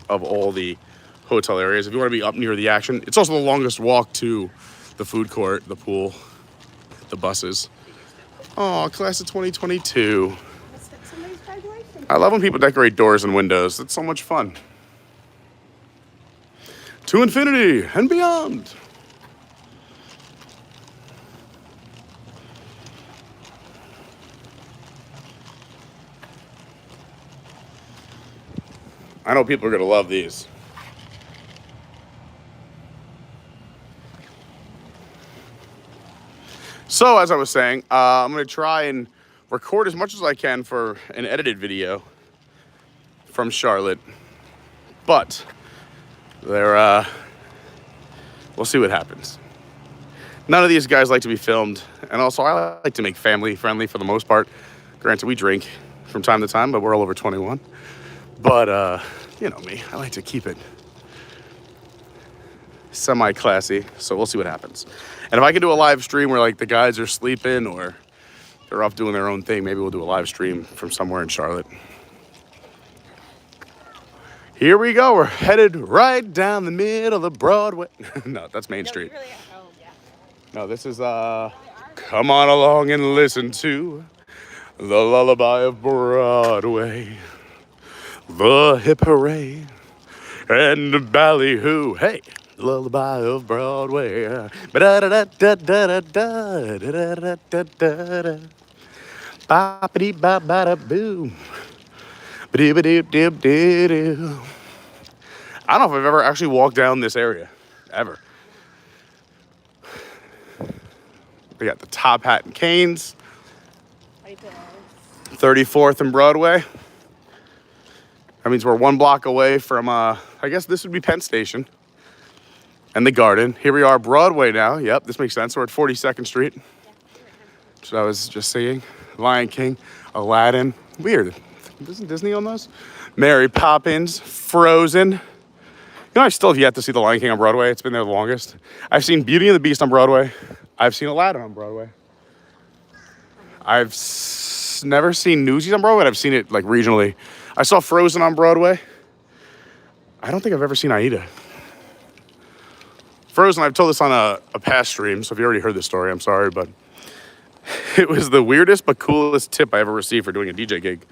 of all the hotel areas. If you want to be up near the action, it's also the longest walk to the food court, the pool, the buses. Oh, class of 2022. That's somebody's graduation. I love when people decorate doors and windows. It's so much fun. To infinity and beyond. I know people are going to love these. So, as I was saying, I'm going to try and record as much as I can for an edited video from Charlotte. But we'll see what happens. None of these guys like to be filmed. And also, I like to make family friendly for the most part. Granted, we drink from time to time, but we're all over 21. But, you know me, I like to keep it semi-classy, so we'll see what happens. And if I can do a live stream where, like, the guys are sleeping or they're off doing their own thing, maybe we'll do a live stream from somewhere in Charlotte. Here we go. We're headed right down the middle of Broadway. No, that's Main Street. Really, oh, yeah. No, this is, come on along and listen to the Lullaby of Broadway. The hip hooray and the ballyhoo. Hey, Lullaby of Broadway. Boppity-bop-bada-boom. Ba-doo-ba-doo-doo-doo-doo. I don't know if I've ever actually walked down this area, ever. We got the Top Hat and Canes, Right there. 34th and Broadway. That means we're 1 block away from, I guess this would be Penn Station and the Garden. Here we are, Broadway now. Yep, this makes sense. We're at 42nd Street. Which I was just seeing. Lion King, Aladdin. Weird. Isn't Disney on those? Mary Poppins, Frozen. You know, I still have yet to see the Lion King on Broadway. It's been there the longest. I've seen Beauty and the Beast on Broadway. I've seen Aladdin on Broadway. I've never seen Newsies on Broadway, but I've seen it like regionally. I saw Frozen on Broadway. I don't think I've ever seen Aida. Frozen, I've told this on a past stream, so if you already heard this story, I'm sorry, but it was the weirdest but coolest tip I ever received for doing a DJ gig.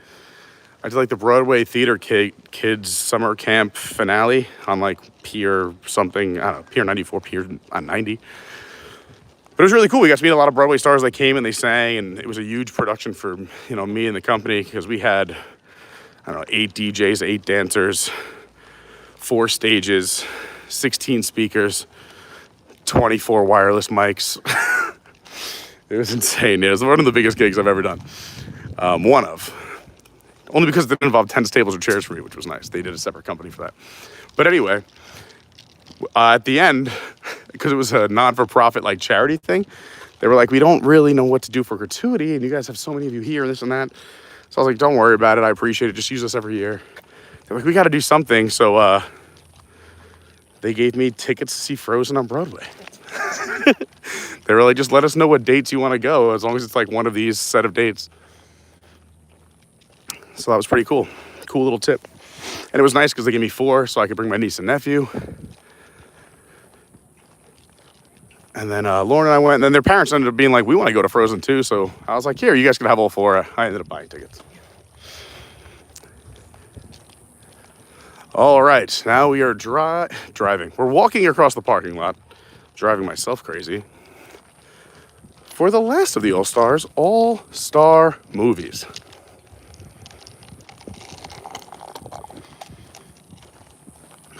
I did like the Broadway Theater Kids Summer Camp finale on like Pier something, I don't know, Pier 94, Pier 90. But it was really cool. We got to meet a lot of Broadway stars that came and they sang, and it was a huge production for, you know, me and the company because we had, I don't know, 8 DJs, 8 dancers, 4 stages, 16 speakers, 24 wireless mics. It was insane. It was one of the biggest gigs I've ever done. One of. Only because it didn't involve tents, tables, or chairs for me, which was nice. They did a separate company for that. But anyway, at the end, because it was a non-for-profit like charity thing, they were like, we don't really know what to do for gratuity, and you guys have so many of you here, this and that. So I was like, don't worry about it. I appreciate it. Just use us every year. They're like, we got to do something. So they gave me tickets to see Frozen on Broadway. They were like, just let us know what dates you want to go, as long as it's like one of these set of dates. So that was pretty cool. Cool little tip. And it was nice because they gave me 4 so I could bring my niece and nephew. And then Lauren and I went, and then their parents ended up being like, we want to go to Frozen too. So I was like, here, you guys can have all four. I ended up buying tickets. All right, now we are driving. We're walking across the parking lot, driving myself crazy, for the last of the All-Stars All-Star movies.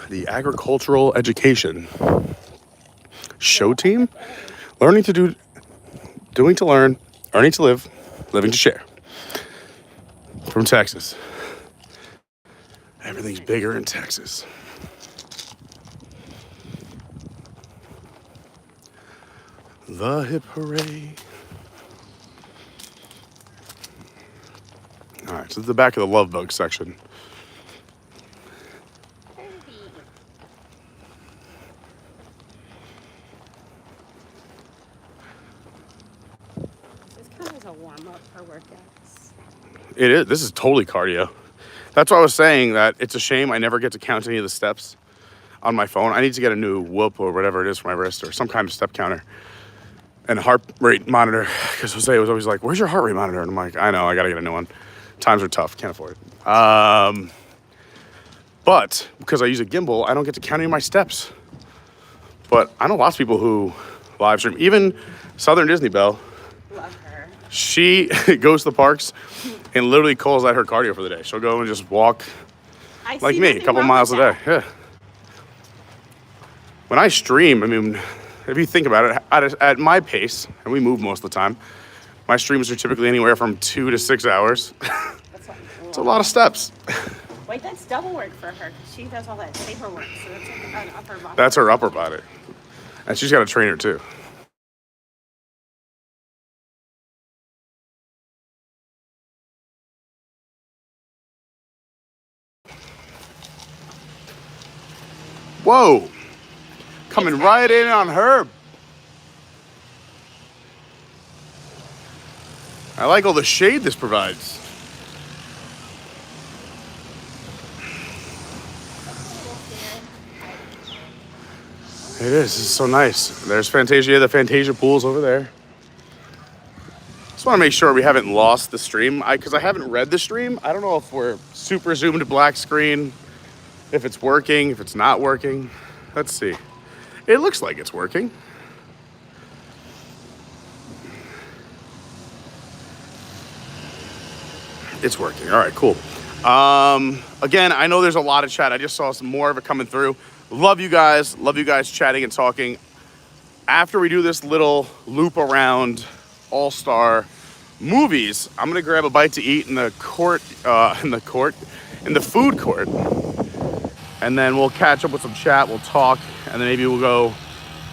The Agricultural Education Show Team. Learning to do, doing to learn, earning to live, living to share. From Texas. Everything's bigger in Texas. The hip hooray. All right, so this is the back of the Love Bug section. This kind of is a warm-up for workouts. It is. This is totally cardio. That's why I was saying that it's a shame I never get to count any of the steps on my phone. I need to get a new Whoop or whatever it is for my wrist, or some kind of step counter and heart rate monitor. Because Jose was always like, where's your heart rate monitor? And I'm like, I know, I got to get a new one. Times are tough. Can't afford it. But because I use a gimbal, I don't get to count any of my steps. But I know lots of people who live stream. Even Southern Disney Belle. Love her. She goes to the parks and literally calls that her cardio for the day. She'll go and just walk like me, a couple miles a day. Yeah. When I stream, I mean, if you think about it, at my pace, and we move most of the time, my streams are typically anywhere from 2 to 6 hours. That's what It's a lot of steps. Wait, that's double work for her because she does all that paperwork. So that's like an upper body. That's her upper body. And she's got a trainer too. Whoa. Coming right in on her. I like all the shade this provides. It is. It's so nice. There's Fantasia, the Fantasia Pools over there. Just want to make sure we haven't lost the stream. Because I haven't read the stream. I don't know if we're super zoomed to black screen, if it's working, if it's not working. Let's see. It looks like it's working. It's working. All right, cool. Again, I know there's a lot of chat. I just saw some more of it coming through. Love you guys. Love you guys chatting and talking. After we do this little loop around All-Star movies, I'm gonna grab a bite to eat in the food court. And then we'll catch up with some chat, we'll talk, and then maybe we'll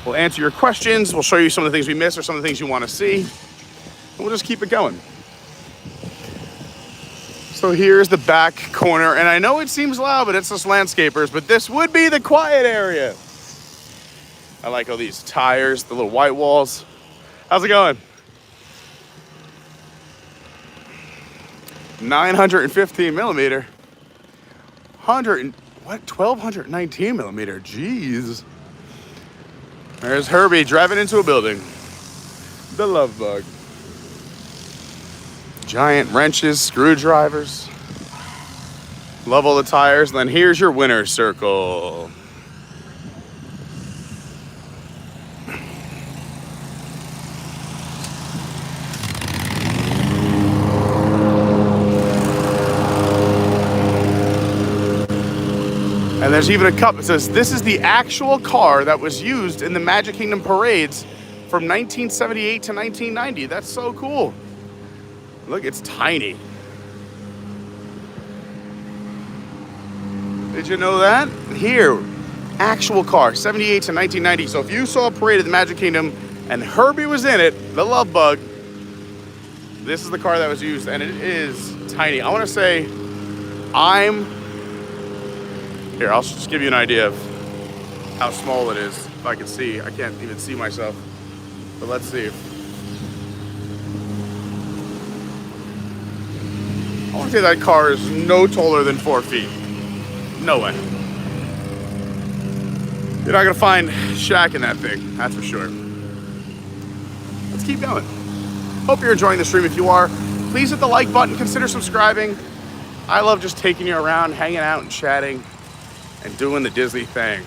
answer your questions. We'll show you some of the things we missed or some of the things you want to see. And we'll just keep it going. So here's the back corner, and I know it seems loud, but it's just landscapers, but this would be the quiet area. I like all these tires, the little white walls. How's it going? 915 millimeter. 1219 millimeter, jeez. There's Herbie driving into a building. The Love Bug. Giant wrenches, screwdrivers. Love all the tires. And then here's your winner's circle. And there's even a cup. It says, this is the actual car that was used in the Magic Kingdom parades from 1978 to 1990. That's so cool. Look, it's tiny. Did you know that? Here, actual car, 78 to 1990. So if you saw a parade at the Magic Kingdom and Herbie was in it, the Love Bug, this is the car that was used, and it is tiny. I want to say Here, I'll just give you an idea of how small it is. If I can see, I can't even see myself. But let's see. I want to say that car is no taller than 4 feet. No way. You're not gonna find Shaq in that thing, that's for sure. let's keep going. Hope you're enjoying the stream. If you are, please hit the like button, consider subscribing. I love just taking you around, hanging out and chatting and doing the Disney thing.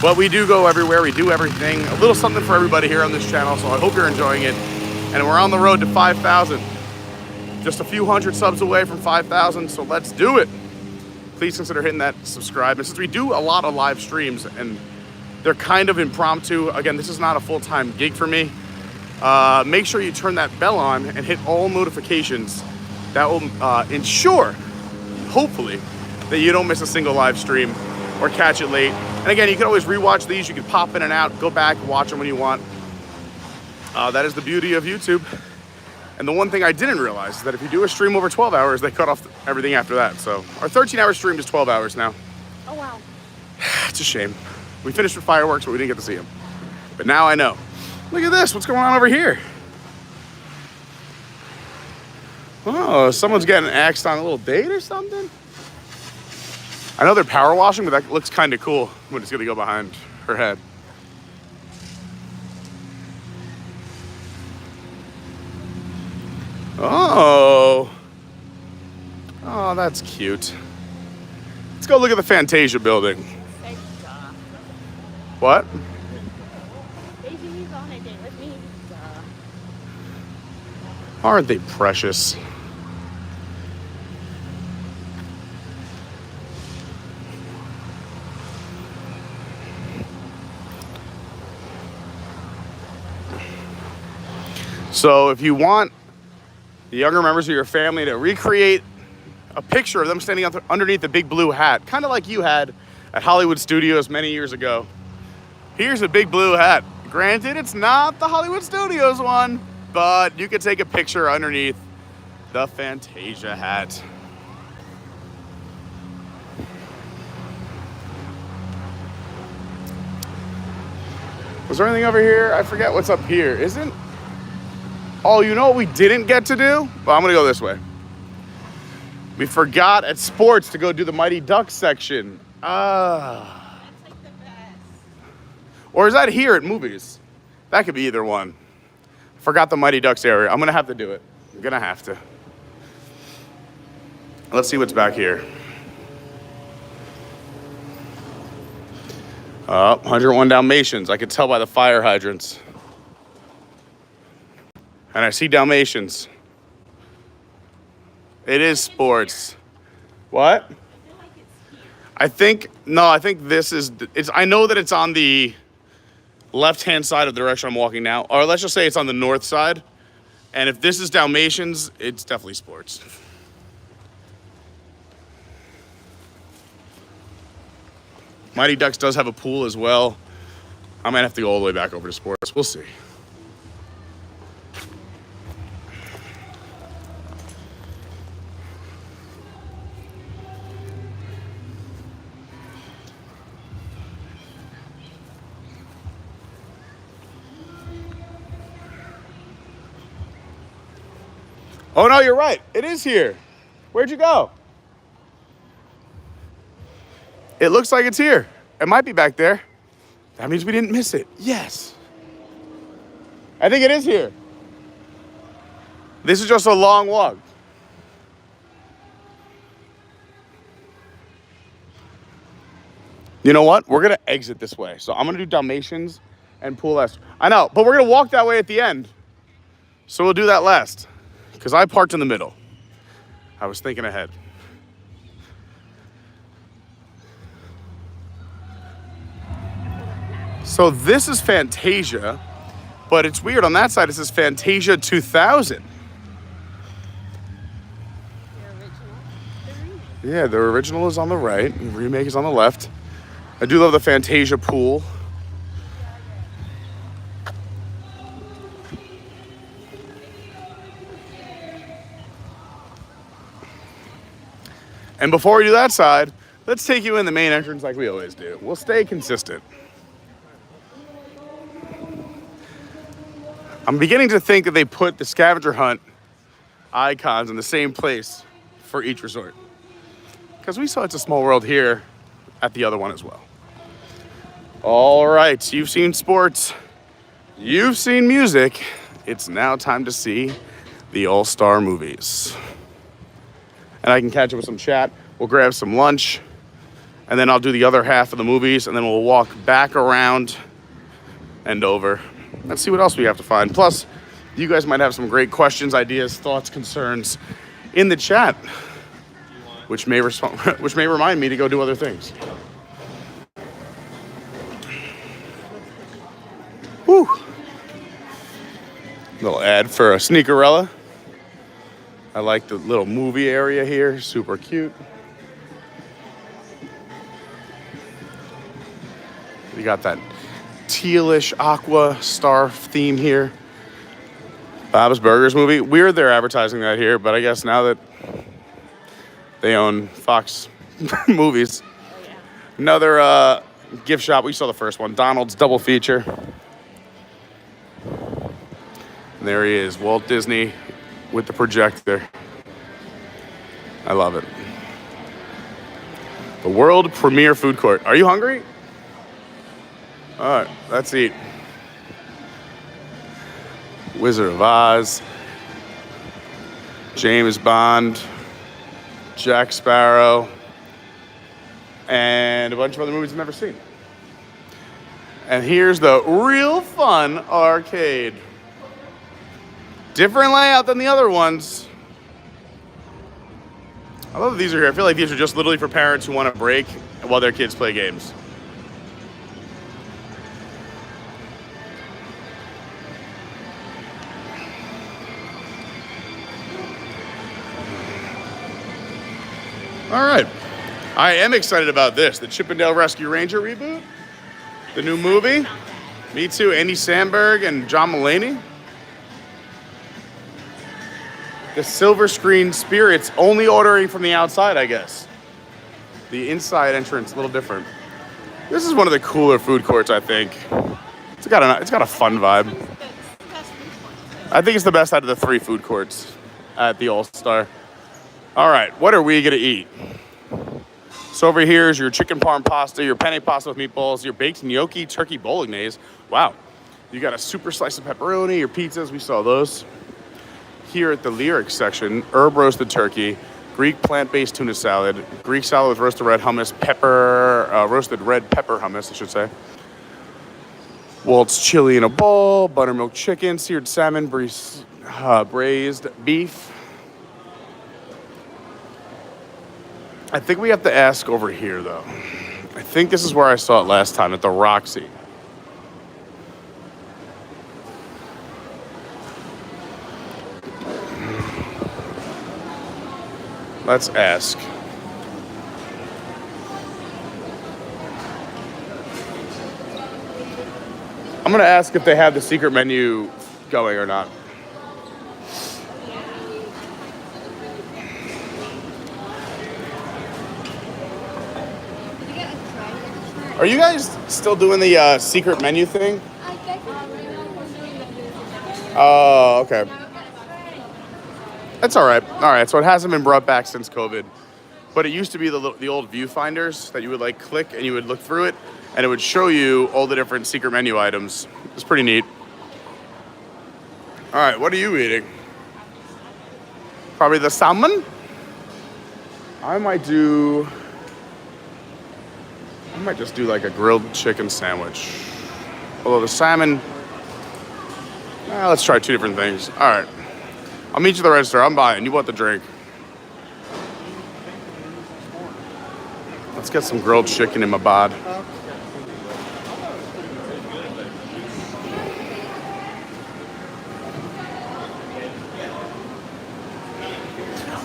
But we do go everywhere, we do everything. A little something for everybody here on this channel, so I hope you're enjoying it. And we're on the road to 5,000. Just a few hundred subs away from 5,000, so let's do it. Please consider hitting that subscribe. And since we do a lot of live streams and they're kind of impromptu, again, this is not a full-time gig for me. Make sure you turn that bell on and hit all notifications. That will ensure, hopefully, that you don't miss a single live stream or catch it late. And again, you can always rewatch these. You can pop in and out, go back, watch them when you want. That is the beauty of YouTube. And the one thing I didn't realize is that if you do a stream over 12 hours, they cut off everything after that. So our 13-hour stream is 12 hours now. Oh, wow. It's a shame. We finished with fireworks, but we didn't get to see them. But now I know. Look at this. What's going on over here? Oh, someone's getting axed on a little date or something? I know they're power washing, but that looks kind of cool when it's going to go behind her head. Oh. Oh, that's cute. Let's go look at the Fantasia building. What? Daisy's on a date with me. Aren't they precious? So if you want the younger members of your family to recreate a picture of them standing underneath the big blue hat, kind of like you had at Hollywood Studios many years ago, here's a big blue hat. Granted, it's not the Hollywood Studios one, but you could take a picture underneath the Fantasia hat. Was there anything over here? I forget what's up here. Isn't... Oh, you know what we didn't get to do? Well, I'm gonna go this way. We forgot at sports to go do the Mighty Ducks section. That's like the best. Or is that here at movies? That could be either one. Forgot the Mighty Ducks area. I'm gonna have to do it. I'm gonna have to. Let's see what's back here. 101 Dalmatians. I could tell by the fire hydrants. And I see Dalmatians. It is sports. What? I think this is, I know that it's on the left-hand side of the direction I'm walking now. Or let's just say it's on the north side. And if this is Dalmatians, it's definitely sports. Mighty Ducks does have a pool as well. I might have to go all the way back over to sports. We'll see. Oh, no, you're right. It is here. Where'd you go? It looks like it's here. It might be back there. That means we didn't miss it. Yes. I think it is here. This is just a long walk. You know what? We're going to exit this way. So I'm going to do Dalmatians and Pool S. I know, but we're going to walk that way at the end. So we'll do that last. Because I parked in the middle. I was thinking ahead. So this is Fantasia, but it's weird. On that side, it says Fantasia 2000. Yeah, the original is on the right. The remake is on the left. I do love the Fantasia pool. And before we do that side, let's take you in the main entrance like we always do. We'll stay consistent. I'm beginning to think that they put the scavenger hunt icons in the same place for each resort. Because we saw It's a Small World here at the other one as well. All right, you've seen sports. You've seen music. It's now time to see the All-Star movies. And I can catch up with some chat. We'll grab some lunch. And then I'll do the other half of the movies. And then we'll walk back around and over. Let's see what else we have to find. Plus, you guys might have some great questions, ideas, thoughts, concerns in the chat. Which may remind me to go do other things. Whew. Little ad for a Sneakerella. I like the little movie area here, super cute. We got that tealish aqua star theme here. Bob's Burgers movie. Weird they're advertising that here, but I guess now that they own Fox Movies. Oh, yeah. Another gift shop. We saw the first one. Donald's double feature. And there he is, Walt Disney with the projector. I love it. The world premiere food court. Are you hungry? All right, let's eat. Wizard of Oz. James Bond. Jack Sparrow. And a bunch of other movies I've never seen. And here's the real fun arcade. Different layout than the other ones. I love that these are here. I feel like these are just literally for parents who want a break while their kids play games. All right. I am excited about this. The Chippendale Rescue Ranger reboot. The new movie. Me too. Andy Samberg and John Mulaney. The silver screen spirits only ordering from the outside, I guess. The inside entrance, a little different. This is one of the cooler food courts, I think. It's got a fun vibe. I think it's the best out of the 3 food courts at the All-Star. All right, what are we gonna eat? So over here is your chicken parm pasta, your penne pasta with meatballs, your baked gnocchi turkey bolognese. Wow. You got a super slice of pepperoni, your pizzas, we saw those. Here at the lyrics section, herb roasted turkey, Greek plant-based tuna salad, Greek salad with roasted red hummus, roasted red pepper hummus, I should say. Walt's chili in a bowl, buttermilk chicken, seared salmon, braised beef. I think we have to ask over here, though. I think this is where I saw it last time, at the Roxy. Let's ask. I'm gonna ask if they have the secret menu going or not. Are you guys still doing the secret menu thing? Oh, okay. That's all right. All right, so it hasn't been brought back since COVID. But it used to be the old viewfinders that you would like click and you would look through it and it would show you all the different secret menu items. It's pretty neat. All right, what are you eating? Probably the salmon? I might just do like a grilled chicken sandwich. Although the salmon, let's try 2 different things. All right. I'll meet you at the register. I'm buying. You want the drink. Let's get some grilled chicken in my bod.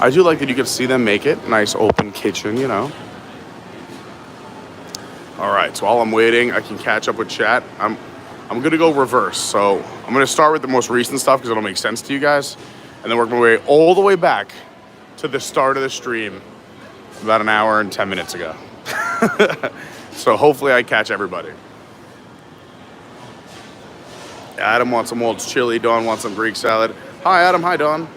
I do like that you can see them make it. Nice open kitchen, you know. All right, so while I'm waiting, I can catch up with chat. I'm gonna go reverse. So I'm gonna start with the most recent stuff because it'll make sense to you guys. And then work my way all the way back to the start of the stream about an hour and 10 minutes ago. So hopefully I catch everybody. Adam wants some Walt's chili. Dawn wants some Greek salad. Hi, Adam. Hi, Dawn.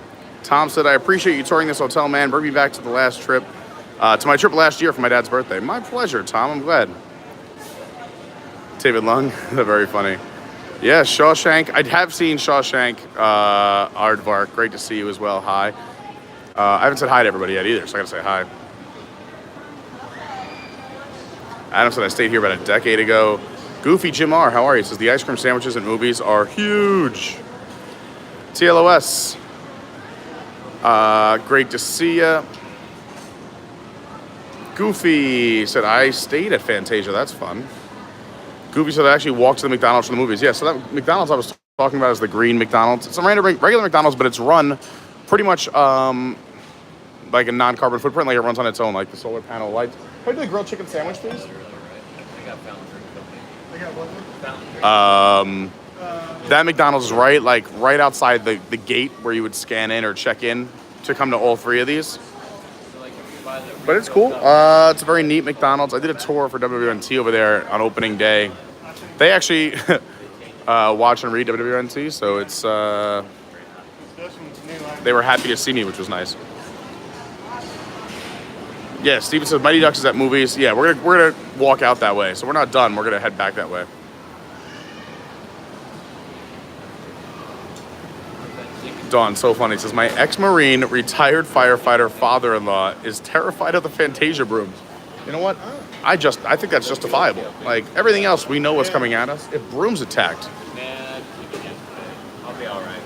Tom said, I appreciate you touring this hotel, man. Bring me back to the last trip. To my trip last year for my dad's birthday. My pleasure, Tom. I'm glad. David Lung. Very funny. Yeah, Shawshank. I have seen Shawshank, Aardvark. Great to see you as well. Hi. I haven't said hi to everybody yet either, so I gotta say hi. Adam said I stayed here about a decade ago. Goofy Jim R, how are you? Says the ice cream sandwiches at movies are huge. TLOS. Great to see ya. Goofy said I stayed at Fantasia. That's fun. Goofy said I actually walked to the McDonald's for the movies. Yeah, so that McDonald's I was talking about is the green McDonald's. It's a regular McDonald's, but it's run pretty much like a non-carbon footprint, like it runs on its own, like the solar panel lights. Can I do the grilled chicken sandwich, please? That McDonald's is right outside the gate where you would scan in or check in to come to all three of these. But it's cool. It's a very neat McDonald's. I did a tour for WWNT over there on opening day. They actually watch and read WWNT, so it's they were happy to see me, which was nice. Yeah, Steven says Mighty Ducks is at movies. Yeah, we're gonna walk out that way, so we're not done. We're gonna head back that way. Dawn, so funny. Says my ex-Marine, retired firefighter father-in-law is terrified of the Fantasia brooms. You know what? I think that's justifiable. Like everything else, we know what's coming at us. If brooms attacked, I'll be all right.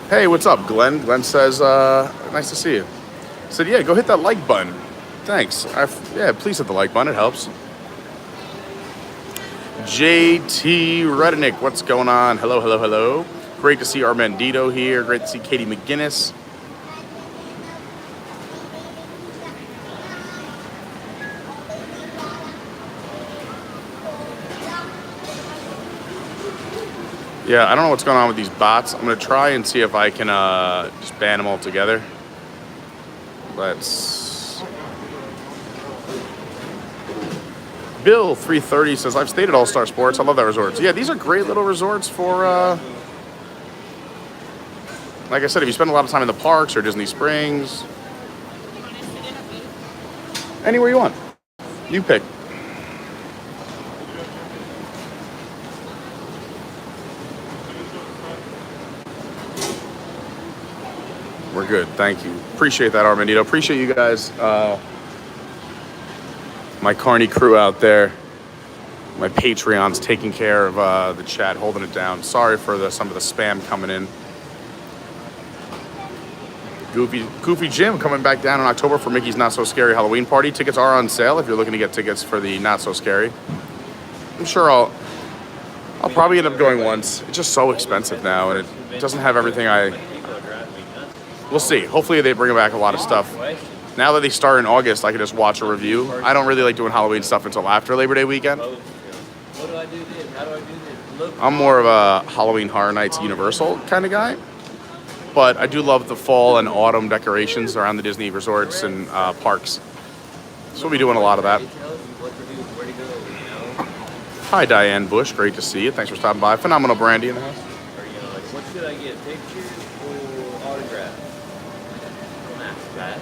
hey, what's up, Glenn? Glenn says, nice to see you. Said, yeah, go hit that like button. Thanks. Yeah, please hit the like button. It helps. JT Redenick, what's going on? Hello, hello, hello. Great to see Armbandido here. Great to see Katie McGinnis. Yeah, I don't know what's going on with these bots. I'm going to try and see if I can just ban them all together. Let's... Bill 330 says, I've stayed at All-Star Sports. I love that resorts. Yeah, these are great little resorts for, like I said, if you spend a lot of time in the parks or Disney Springs. Anywhere you want. You pick. We're good. Thank you. Appreciate that, Armbandido. Appreciate you guys. My Carney crew out there, my Patreons taking care of the chat, holding it down. Sorry for some of the spam coming in. Goofy Jim coming back down in October for Mickey's Not So Scary Halloween Party. Tickets are on sale if you're looking to get tickets for the Not So Scary. I'm sure I'll probably end up going once. It's just so expensive now, and it doesn't have everything We'll see. Hopefully they bring back a lot of stuff. Now that they start in August, I can just watch a review. I don't really like doing Halloween stuff until after Labor Day weekend. What do I do then? How do I do this? I'm more of a Halloween Horror Nights Universal kind of guy. But I do love the fall and autumn decorations around the Disney resorts and parks. So we'll be doing a lot of that. Hi, Diane Bush. Great to see you. Thanks for stopping by. Phenomenal Brandy in the house. What should I get? Pictures or autographs? Don't ask that.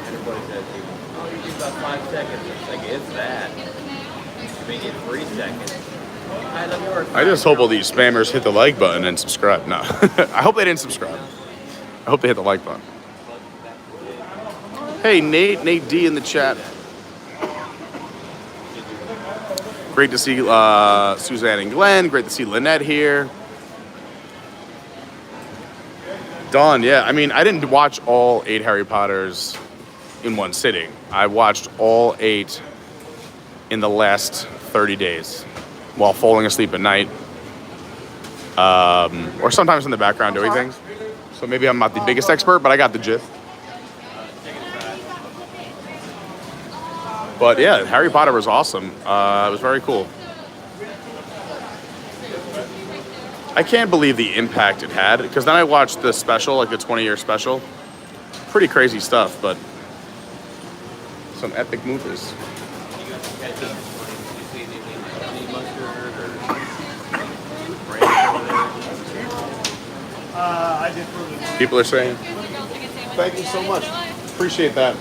Everybody says, oh, you get about 5 seconds. It's like, it's that. You may get 3 seconds. Hi, let me work. I just hope all these spammers hit the like button and subscribe. No. I hope they didn't subscribe. I hope they hit the like button. Hey, Nate D in the chat. Great to see Suzanne and Glenn. Great to see Lynette here. Dawn, yeah. I mean, I didn't watch all 8 Harry Potters in one sitting. I watched all 8 in the last 30 days while falling asleep at night. Or sometimes in the background doing things. So maybe I'm not the biggest expert, but I got the gist. But yeah, Harry Potter was awesome. It was very cool. I can't believe the impact it had, because then I watched the special, like the 20-year special. Pretty crazy stuff, but some epic movies. People are saying. Thank you so much. Appreciate that.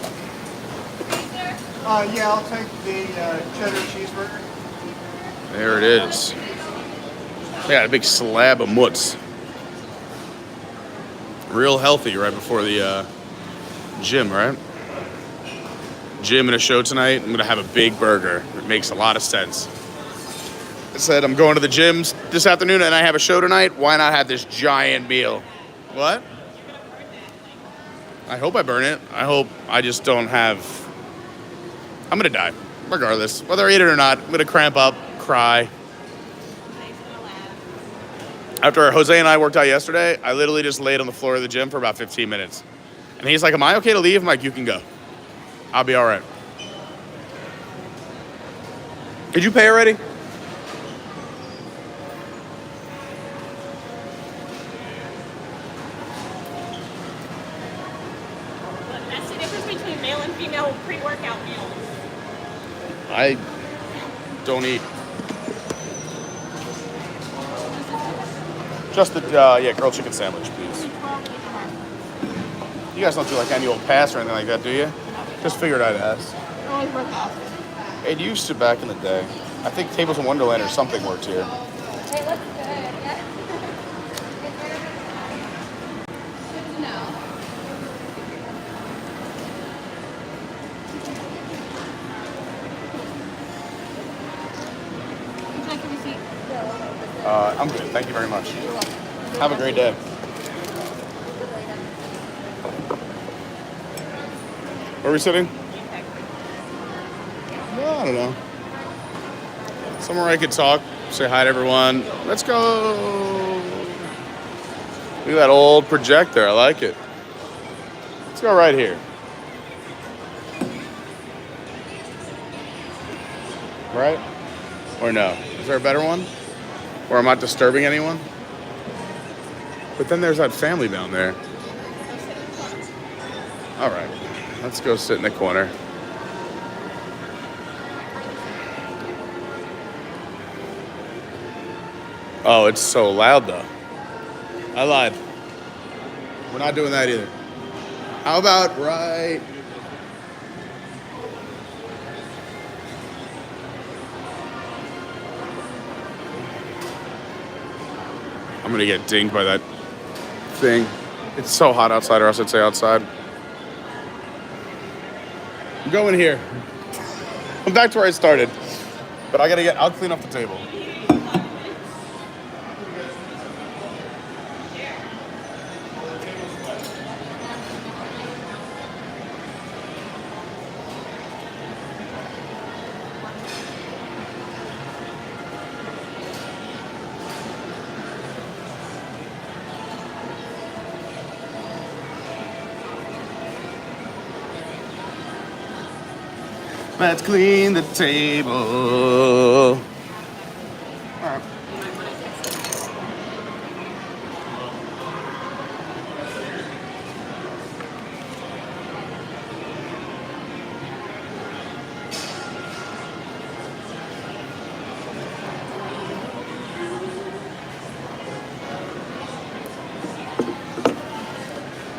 Yeah, I'll take the cheddar cheeseburger. There it is. They got a big slab of mutts. Real healthy right before the gym, right? Gym and a show tonight. I'm gonna have a big burger. It makes a lot of sense. I said I'm going to the gym this afternoon and I have a show tonight. Why not have this giant meal? What? I hope I burn it. I hope I just don't have... I'm gonna die, regardless. Whether I eat it or not, I'm gonna cramp up, cry. After Jose and I worked out yesterday, I literally just laid on the floor of the gym for about 15 minutes. And he's like, am I okay to leave? I'm like, you can go. I'll be all right. Did you pay already? That's the difference between male and female pre-workout meals. I don't eat. Just the, grilled chicken sandwich, please. You guys don't do like annual pass or anything like that, do you? Just figured I'd ask. Always work out. It used to back in the day. I think Tables in Wonderland or something worked here. It looks good. Yeah. Good to know. Would you like a receipt? I'm good. Thank you very much. Have a great day. Where are we sitting? Well, I don't know. Somewhere I could talk, say hi to everyone. Let's go. Look at that old projector. I like it. Let's go right here. Right? Or no? Is there a better one? Or I'm not disturbing anyone? But then there's that family down there. All right. Let's go sit in the corner. Oh, it's so loud though. I lied. We're not doing that either. How about right? I'm gonna get dinged by that thing. It's so hot outside, or else I'd say outside. I'm going here. I'm back to where I started. But I'll clean up the table. Let's clean the table. All right.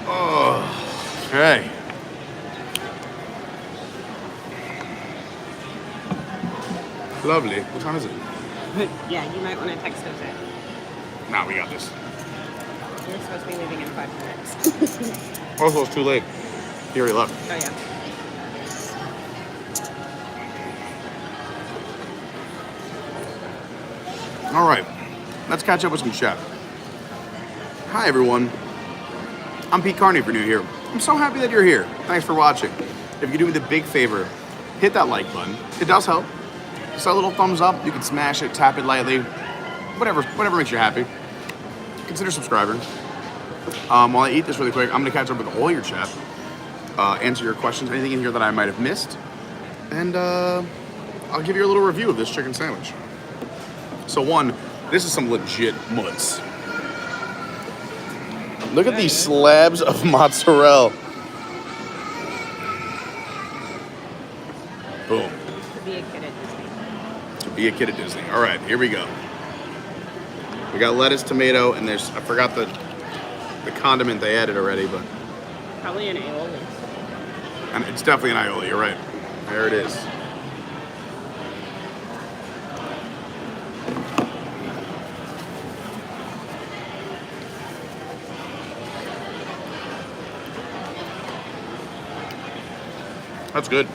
Oh, okay. Lovely. What time is it? Yeah, you might want to text Jose. Nah, we got this. You're supposed to be leaving in 5 minutes. Also, it's too late. He already left. Oh, yeah. All right. Let's catch up with some chat. Hi, everyone. I'm Pete Carney if you're new here. I'm so happy that you're here. Thanks for watching. If you could do me the big favor, hit that like button. It does help. Just a little thumbs up. You can smash it, tap it lightly. Whatever makes you happy. Consider subscribing. While I eat this really quick, I'm going to catch up with all your chat. Answer your questions, anything in here that I might have missed. And I'll give you a little review of this chicken sandwich. So one, this is some legit mutts. Look at these slabs of mozzarella. Boom. To be a kid at Disney. To be a kid at Disney. All right, here we go. We got lettuce, tomato, and I forgot the condiment they added already, but Probably an aioli. And it's definitely an aioli, you're right. There it is. That's good.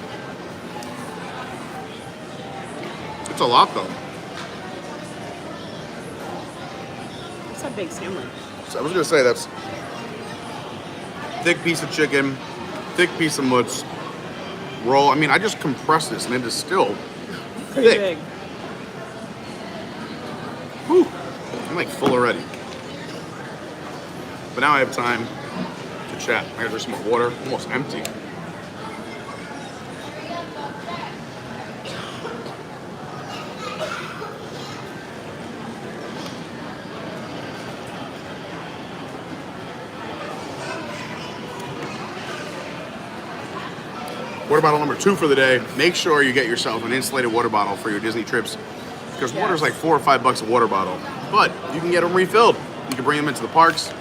It's a lot though. It's a big sandwich. So I was gonna say that's thick piece of chicken, thick piece of mutz, roll. I mean, I just compressed this and it is still Pretty thick. big. Whew. I'm like full already. But now I have time to chat. I gotta drink some more water. Almost empty. Water bottle number 2 for the day. Make sure you get yourself an insulated water bottle for your Disney trips because water's like $4 or $5 a water bottle, but you can get them refilled. You can bring them into the parks.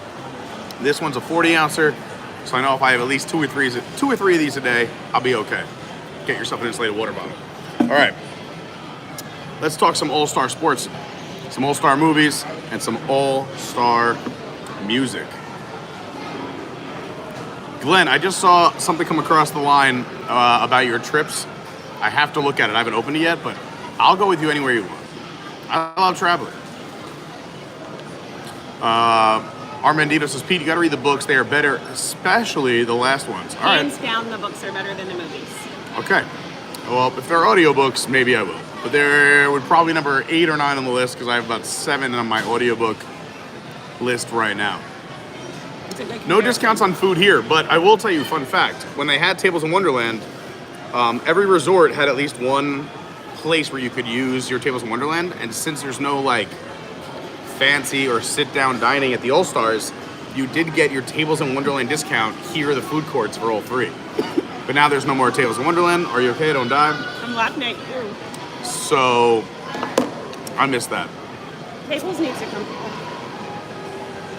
This one's a 40-ouncer, so I know if I have at least two or three of these a day, I'll be okay. Get yourself an insulated water bottle. All right, let's talk some all-star sports, some all-star movies, and some all-star music. Glenn, I just saw something come across the line about your trips. I have to look at it. I haven't opened it yet, but I'll go with you anywhere you want. I love traveling. Armbandido says, Pete, you gotta read the books. They are better, especially the last ones. All right. Hands down, the books are better than the movies. Okay. Well, if they're audiobooks, maybe I will. But they're would probably number 8 or 9 on the list because I have about 7 on my audiobook list right now. No discounts on food here, but I will tell you a fun fact. When they had Tables in Wonderland, every resort had at least one place where you could use your Tables in Wonderland, and since there's no like fancy or sit-down dining at the All-Stars, you did get your Tables in Wonderland discount here at the food courts for all 3. But now there's no more Tables in Wonderland. Are you okay? Don't die. I'm laughing at you. So, I missed that. Tables needs to come.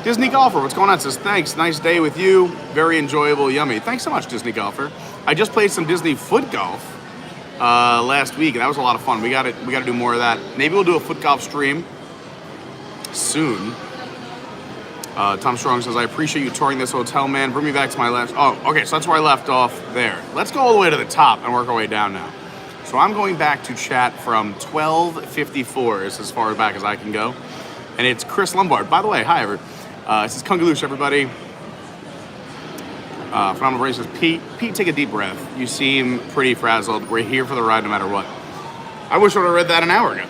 Disney Golfer, what's going on? Says, thanks, nice day with you. Very enjoyable, yummy. Thanks so much, Disney Golfer. I just played some Disney foot golf last week, and that was a lot of fun. We got to do more of that. Maybe we'll do a foot golf stream soon. Tom Strong says, I appreciate you touring this hotel, man. Bring me back to my last... Oh, okay, so that's where I left off there. Let's go all the way to the top and work our way down now. So I'm going back to chat from 1254 is as far back as I can go. And it's Chris Lombard. By the way, hi, everyone. This is Kungaloosh, everybody. Phenomenal Brain says, Pete, take a deep breath. You seem pretty frazzled. We're here for the ride no matter what. I wish I would have read that an hour ago.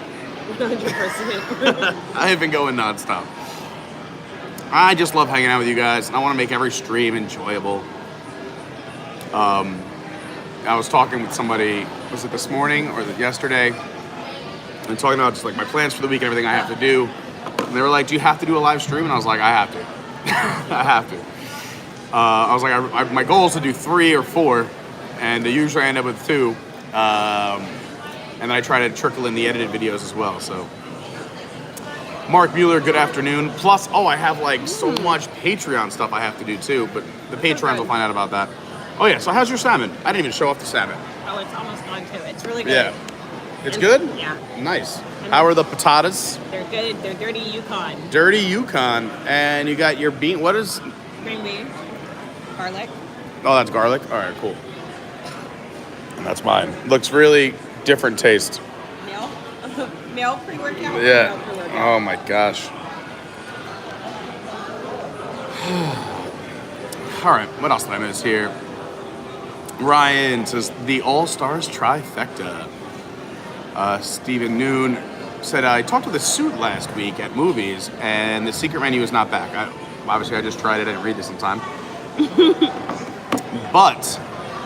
100%. I have been going nonstop. I just love hanging out with you guys, and I want to make every stream enjoyable. I was talking with somebody, was it this morning or yesterday? And talking about just like my plans for the week and everything I have to do. And they were like, do you have to do a live stream? And I was like, I have to. I have to. I was like, my goal is to do 3 or 4, and usually I end up with 2. And then I try to trickle in the edited videos as well, so. Mark Mueller, good afternoon. Plus, I have like so much Patreon stuff I have to do too, but the Patrons will find out about that. Oh yeah, so how's your salmon? I didn't even show off the salmon. Oh, it's almost gone too. It's really good. Yeah. It's good? Yeah. Nice. How are the potatoes? They're good. They're dirty Yukon. Dirty Yukon. And you got your bean, what is? Green beans. Garlic. Oh, that's garlic? All right, cool. And that's mine. Looks really different taste. Milk. Milk pre-workout. Yeah. Milk pre-workout. Oh my gosh. All right, what else did I miss here? Ryan says, the All-Stars trifecta. Stephen Noon said, I talked with a suit last week at movies, and the secret menu is not back. Obviously, I just tried it. I didn't read this in time. But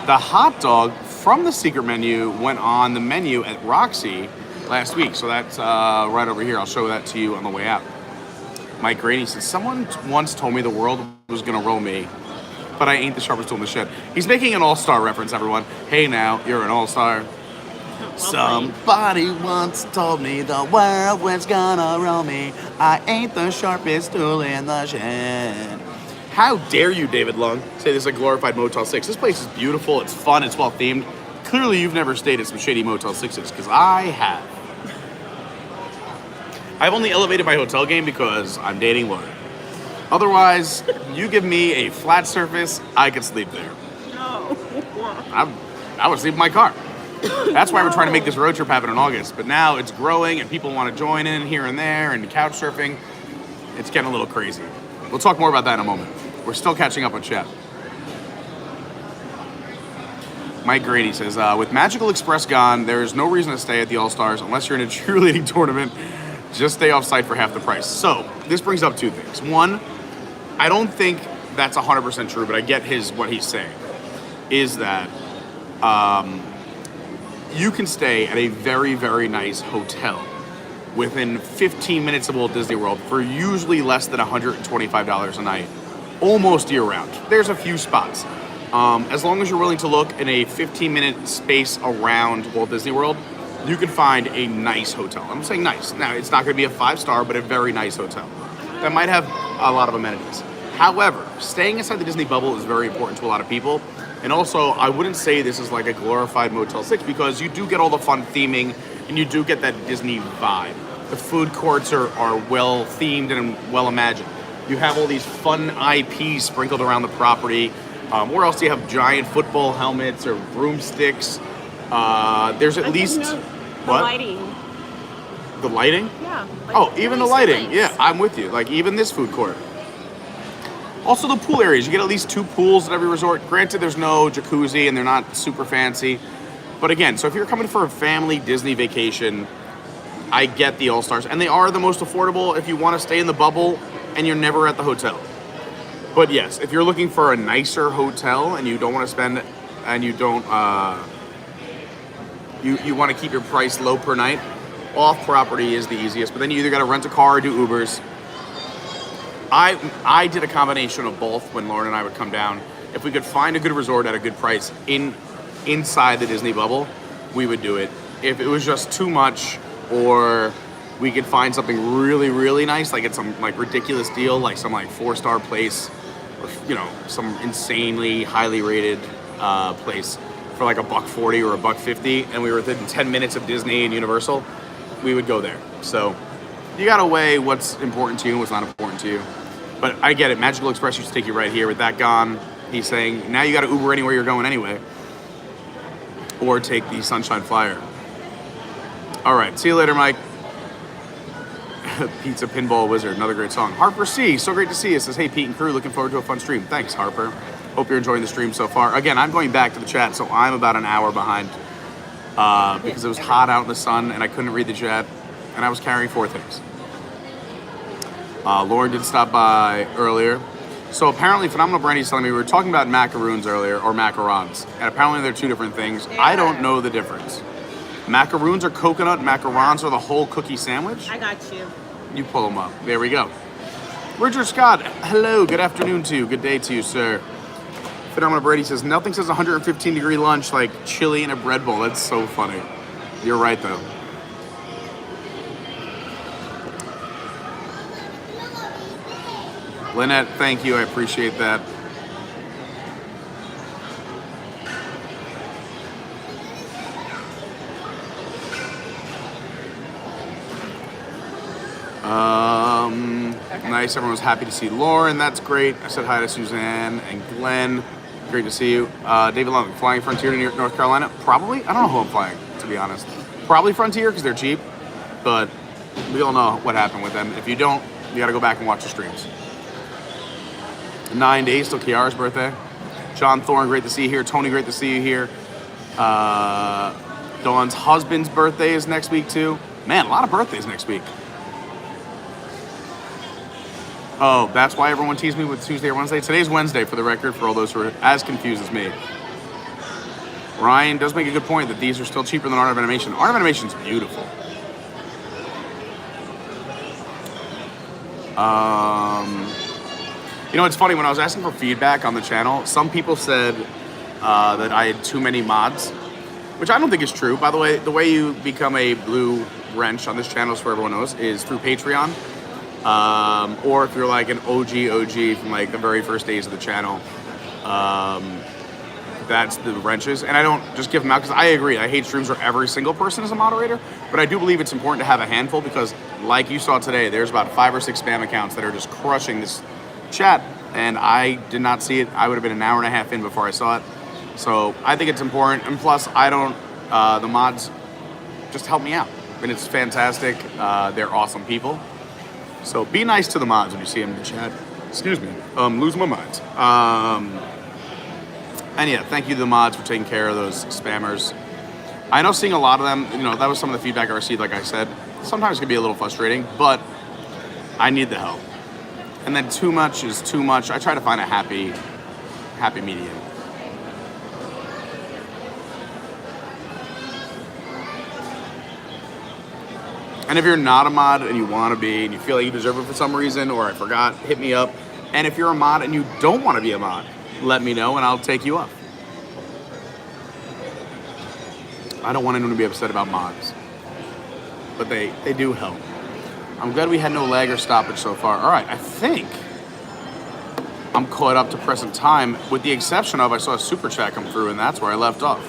the hot dog from the secret menu went on the menu at Roxy last week. So that's right over here. I'll show that to you on the way out. Mike Graney says, someone once told me the world was going to roll me, but I ain't the sharpest tool in the shed. He's making an all-star reference, everyone. Hey now, you're an all-star. Somebody once told me the world was gonna roll me. I ain't the sharpest tool in the shed. How dare you, David Lung, say this is a glorified Motel 6. This place is beautiful, it's fun, it's well themed. Clearly you've never stayed at some shady Motel 6s, because I have. I've only elevated my hotel game because I'm dating Laura. Otherwise, you give me a flat surface, I could sleep there. No. I would sleep in my car. That's why we're trying to make this road trip happen in August. But now it's growing and people want to join in here and there and couch surfing. It's getting a little crazy. We'll talk more about that in a moment. We're still catching up on chat. Mike Grady says, with Magical Express gone, there's no reason to stay at the All-Stars unless you're in a cheerleading tournament. Just stay off-site for half the price. So, this brings up two things. One, I don't think that's 100% true, but I get what he's saying. Is that you can stay at a very, very nice hotel within 15 minutes of Walt Disney World for usually less than $125 a night, almost year-round. There's a few spots. As long as you're willing to look in a 15-minute space around Walt Disney World, you can find a nice hotel. I'm saying nice. Now, it's not going to be a 5-star, but a very nice hotel that might have a lot of amenities. However, staying inside the Disney bubble is very important to a lot of people. And also, I wouldn't say this is like a glorified Motel 6 because you do get all the fun theming and you do get that Disney vibe. The food courts are well themed and well imagined. You have all these fun IPs sprinkled around the property. Where else do you have giant football helmets or broomsticks? There's at least... The lighting. The lighting? Yeah. Like even the lighting. Yeah, I'm with you. Like even this food court. Also the pool areas. You get at least 2 pools at every resort. Granted, there's no jacuzzi and they're not super fancy. But again, so if you're coming for a family Disney vacation, I get the All-Stars. And they are the most affordable if you want to stay in the bubble and you're never at the hotel. But yes, if you're looking for a nicer hotel and you don't want to spend, and you don't, you want to keep your price low per night, off-property is the easiest. But then you either got to rent a car or do Ubers. I did a combination of both when Lauren and I would come down. If we could find a good resort at a good price inside the Disney bubble, we would do it. If it was just too much, or we could find something really, really nice, like it's some like ridiculous deal, like some like 4-star place, or some insanely highly rated place for like $140 or $150, and we were within 10 minutes of Disney and Universal, we would go there. So you gotta weigh what's important to you and what's not important to you. But I get it. Magical Express used to take you right here. With that gone, he's saying now you got to Uber anywhere you're going anyway, or take the Sunshine Flyer. All right, see you later, Mike. Pizza Pinball Wizard, another great song. Harper C, so great to see you. Says, hey, Pete and crew, looking forward to a fun stream. Thanks, Harper. Hope you're enjoying the stream so far. Again, I'm going back to the chat, so I'm about an hour behind because it was hot out in the sun and I couldn't read the chat, and I was carrying 4 things. Lauren did stop by earlier. So apparently, Phenomenal Brandy's telling me we were talking about macaroons earlier, or macarons, and apparently they're 2 different things. Yeah. I don't know the difference. Macaroons are coconut, macarons are the whole cookie sandwich. I got you. You pull them up. There we go. Richard Scott, hello, good afternoon to you, good day to you, sir. Phenomenal Brady says, nothing says 115-degree lunch like chili in a bread bowl. That's so funny. You're right, though. Lynette, thank you. I appreciate that. Nice. Everyone was happy to see Lauren. That's great. I said hi to Suzanne and Glenn. Great to see you. David Long, flying Frontier to North Carolina? Probably. I don't know who I'm flying, to be honest. Probably Frontier because they're cheap, but we all know what happened with them. If you don't, you got to go back and watch the streams. 9 days till Kiara's birthday. John Thorne, great to see you here. Tony, great to see you here. Dawn's husband's birthday is next week too. Man, a lot of birthdays next week. Oh, that's why everyone teased me with Tuesday or Wednesday. Today's Wednesday, for the record, for all those who are as confused as me. Ryan does make a good point that these are still cheaper than Art of Animation. Art of Animation's beautiful. It's funny, when I was asking for feedback on the channel, some people said that I had too many mods, which I don't think is true. By the way you become a blue wrench on this channel, so everyone knows, is through Patreon. Or if you're like an OG from like the very first days of the channel, that's the wrenches. And I don't just give them out because I agree. I hate streams where every single person is a moderator, but I do believe it's important to have a handful because, like you saw today, there's about 5 or 6 spam accounts that are just crushing this chat, and I did not see it. I would have been an hour and a half in before I saw it. So I think it's important, and plus I don't. The mods just help me out, and it's fantastic. They're awesome people. So be nice to the mods when you see them in the chat. Excuse me, lose my mind. And yeah, thank you to the mods for taking care of those spammers. I know seeing a lot of them, you know, that was some of the feedback I received, like I said. Sometimes it can be a little frustrating, but I need the help. And then too much is too much. I try to find a happy medium. And if you're not a mod and you want to be, and you feel like you deserve it for some reason, or I forgot, hit me up. And if you're a mod and you don't want to be a mod, let me know and I'll take you up. I don't want anyone to be upset about mods, but they do help. I'm glad we had no lag or stoppage so far. All right, I think I'm caught up to present time, with the exception of I saw a super chat come through and that's where I left off.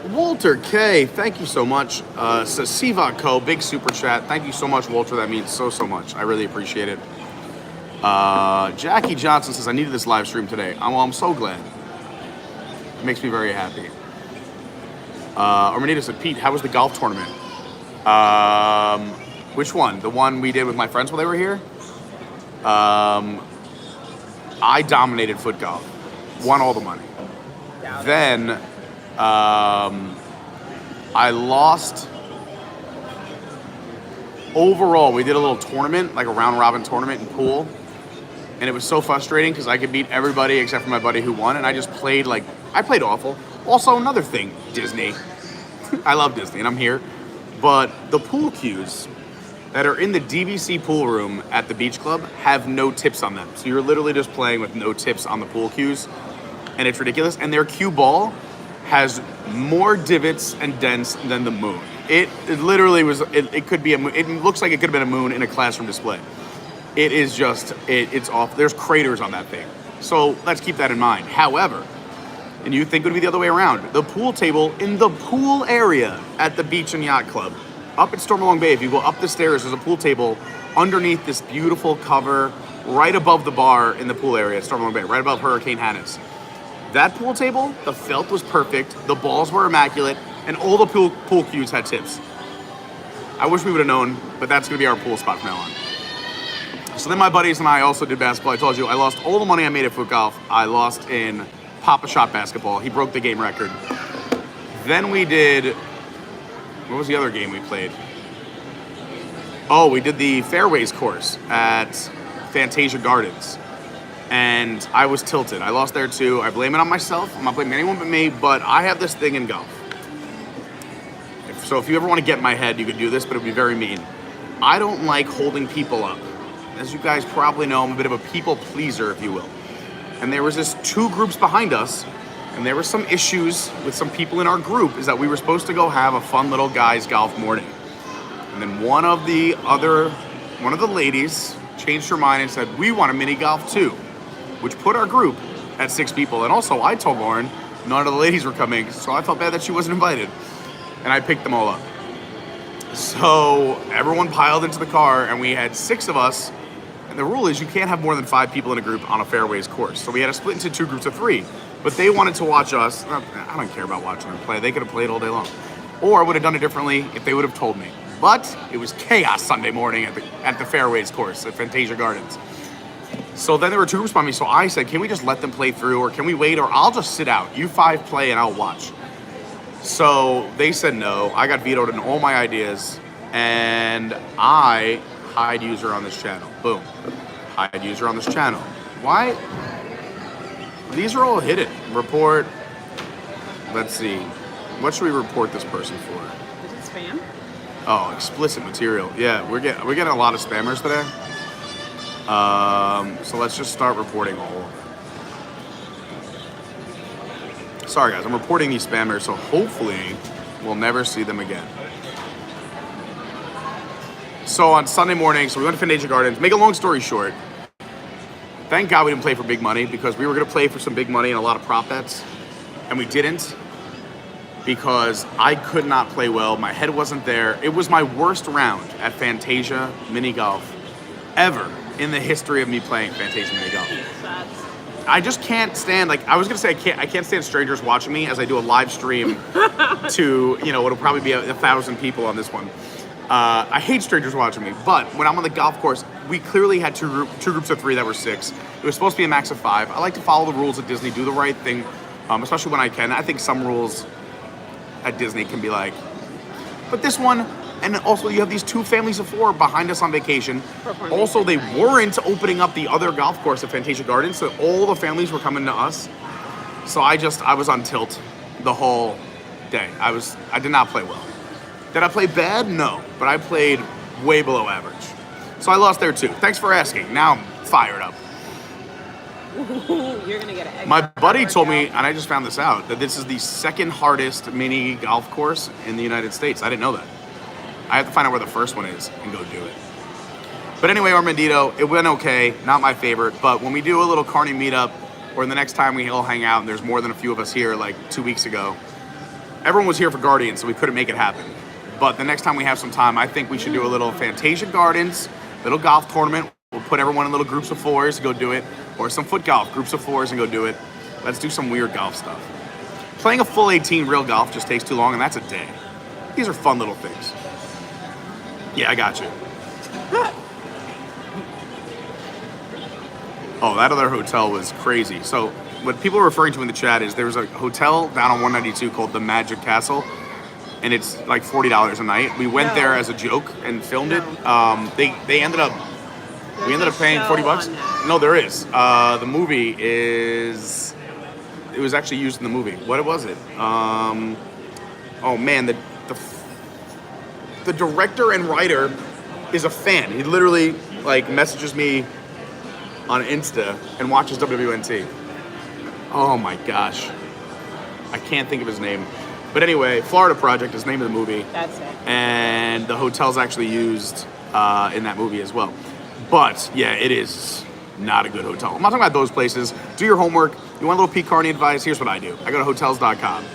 Walter K, thank you so much. Says Siva Co, big super chat. Thank you so much, Walter. That means so much. I really appreciate it. Jackie Johnson says, I needed this live stream today. I'm so glad. It makes me very happy. Armbandido said, Pete, how was the golf tournament? Which one? The one we did with my friends while they were here? I dominated foot golf. Won all the money. Then I lost. Overall, we did a little tournament, like a round robin tournament in pool. And it was so frustrating because I could beat everybody except for my buddy who won. And I just played I played awful. Also, another thing, Disney. I love Disney and I'm here. But the pool cues that are in the DVC pool room at the beach club have no tips on them. So you're literally just playing with no tips on the pool cues. And it's ridiculous. And their cue ball has more divots and dents than the moon. It literally was, it could be it looks like it could have been a moon in a classroom display. It is just, it's off. There's craters on that thing. So let's keep that in mind. However, and you think it would be the other way around, the pool table in the pool area at the Beach and Yacht Club, up at Stormalong Bay, if you go up the stairs, there's a pool table underneath this beautiful cover right above the bar in the pool area at Stormalong Bay, right above Hurricane Hannah's. That pool table, the felt was perfect, the balls were immaculate, and all the pool cues had tips. I wish we would have known, but that's going to be our pool spot from now on. So then my buddies and I also did basketball. I told you, I lost all the money I made at foot golf. I lost in Papa Shot basketball. He broke the game record. Then we did, what was the other game we played? Oh, we did the fairways course at Fantasia Gardens. And I was tilted. I lost there too. I blame it on myself. I'm not blaming anyone but me, but I have this thing in golf. So if you ever want to get in my head, you could do this, but it would be very mean. I don't like holding people up. As you guys probably know, I'm a bit of a people pleaser, if you will. And there was this 2 groups behind us, and there were some issues with some people in our group, is that we were supposed to go have a fun little guys golf morning. And then one of the ladies changed her mind and said, we want a mini golf too, which put our group at 6 people. And also, I told Lauren none of the ladies were coming, so I felt bad that she wasn't invited. And I picked them all up. So everyone piled into the car, and we had 6 of us. And the rule is you can't have more than 5 people in a group on a fairways course. So we had to split into 2 groups of 3. But they wanted to watch us. I don't care about watching them play. They could have played all day long. Or I would have done it differently if they would have told me. But it was chaos Sunday morning at the fairways course at Fantasia Gardens. So then there were 2 groups by me, so I said, can we just let them play through, or can we wait, or I'll just sit out. You 5 play and I'll watch. So they said no. I got vetoed in all my ideas, and I hide user on this channel. Boom. Hide user on this channel. Why? These are all hidden. Report. Let's see. What should we report this person for? Is it spam? Oh, explicit material. Yeah, we're getting a lot of spammers today. So let's just start reporting all of them. Sorry guys, I'm reporting these spammers, so hopefully We'll never see them again. So on Sunday morning, so we went to Fantasia Gardens. Make a long story short, thank God we didn't play for big money because we were going to play for some big money and a lot of prop bets. And we didn't because I could not play well. My head wasn't there. It was my worst round at Fantasia Mini Golf ever in the history of me playing Fantasia Mini Golf. I just can't stand, like, I was gonna say I can't stand strangers watching me as I do a live stream to, you know, what'll probably be 1,000 people on this one. I hate strangers watching me, but when I'm on the golf course, we clearly had two groups of 3 that were 6. It was supposed to be a max of 5. I like to follow the rules at Disney, do the right thing, especially when I can. I think some rules at Disney can be like, but this one, and also you have these 2 families of 4 behind us on vacation. Also, they weren't opening up the other golf course at Fantasia Gardens, so all the families were coming to us. So I was on tilt the whole day. I did not play well. Did I play bad? No, but I played way below average. So I lost there too. Thanks for asking. Now I'm fired up. You're gonna get an My buddy told me, and I just found this out, that this is the 2nd hardest mini golf course in the United States. I didn't know that. I have to find out where the first one is and go do it. But anyway, Armbandido, it went okay. Not my favorite, but when we do a little Carney meetup, or the next time we all hang out and there's more than a few of us here, like 2 weeks ago, everyone was here for Guardians, so we couldn't make it happen. But the next time we have some time, I think we should do a little Fantasia Gardens, little golf tournament. We'll put everyone in little groups of 4s, go do it. Or some foot golf, groups of 4s and go do it. Let's do some weird golf stuff. Playing a full 18 real golf just takes too long, and that's a day. These are fun little things. Yeah, I got you. Oh, that other hotel was crazy. So what people are referring to in the chat is there's a hotel down on 192 called the Magic Castle, and it's like $40 a night. We went there as a joke and filmed it. They ended up we ended up paying $40. No, there is. The movie is. It was actually used in the movie. What was it? Oh man, the director and writer is a fan. He literally like messages me on Insta and watches WWNT. Oh my gosh, I can't think of his name. But anyway, Florida Project is the name of the movie. That's it. And the hotel's actually used in that movie as well. But yeah, it is not a good hotel. I'm not talking about those places. Do your homework. You want a little Pete Carney advice? Here's what I do. I go to hotels.com.